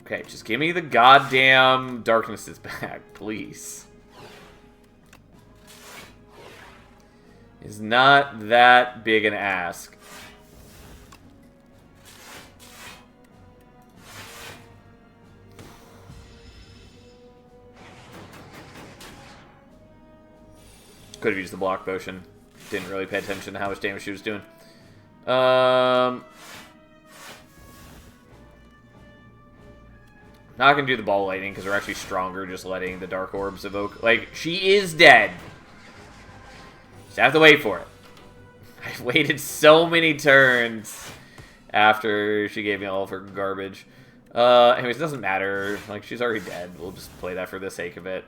Okay, just give me the goddamn darknesses back, please. Is not that big an ask. Could have used the block potion. Didn't really pay attention to how much damage she was doing. Not gonna do the ball lightning because we're actually stronger just letting the dark orbs evoke. Like, she is dead. Just have to wait for it. I've waited so many turns after she gave me all of her garbage. Anyways, it doesn't matter. Like, she's already dead. We'll just play that for the sake of it.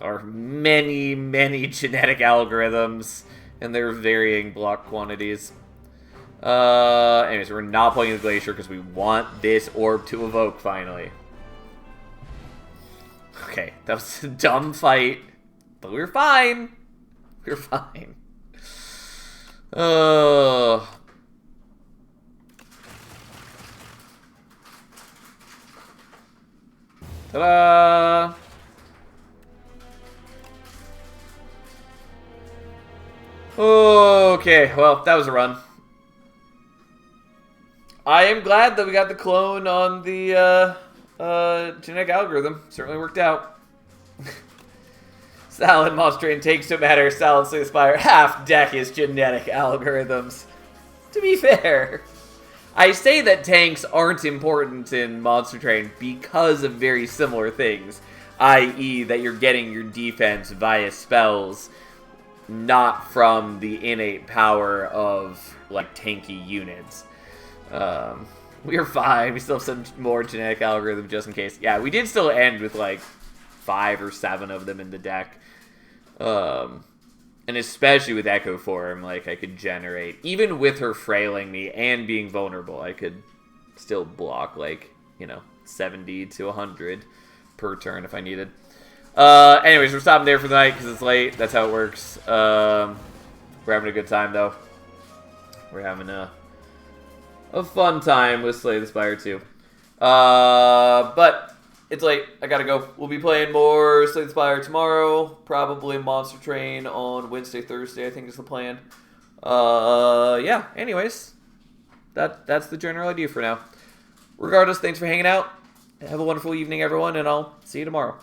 Our many, many genetic algorithms and their varying block quantities. Anyways, we're not playing the Glacier because we want this orb to evoke finally. Okay, that was a dumb fight, but we were fine. We were fine. Oh. Ta-da! Okay, well, that was a run. I am glad that we got the clone on the genetic algorithm. Certainly worked out. Salad Monster Train takes no matter. Salad Slay the Spire. Half deck is genetic algorithms. To be fair, I say that tanks aren't important in Monster Train because of very similar things, i.e. that you're getting your defense via spells, not from the innate power of, like, tanky units. We're fine. We still have some more genetic algorithm just in case. Yeah, we did still end with, like, 5 or 7 of them in the deck. And especially with Echo Form, like, I could generate, even with her frailing me and being vulnerable, I could still block, like, you know, 70 to 100 per turn if I needed. Anyways, we're stopping there for the night because it's late. That's how it works. We're having a good time, though. We're having a fun time with Slay the Spire 2. But it's late. I gotta go. We'll be playing more Slay the Spire tomorrow. Probably Monster Train on Wednesday, Thursday, I think is the plan. Yeah, anyways. That's the general idea for now. Regardless, thanks for hanging out. Have a wonderful evening, everyone, and I'll see you tomorrow.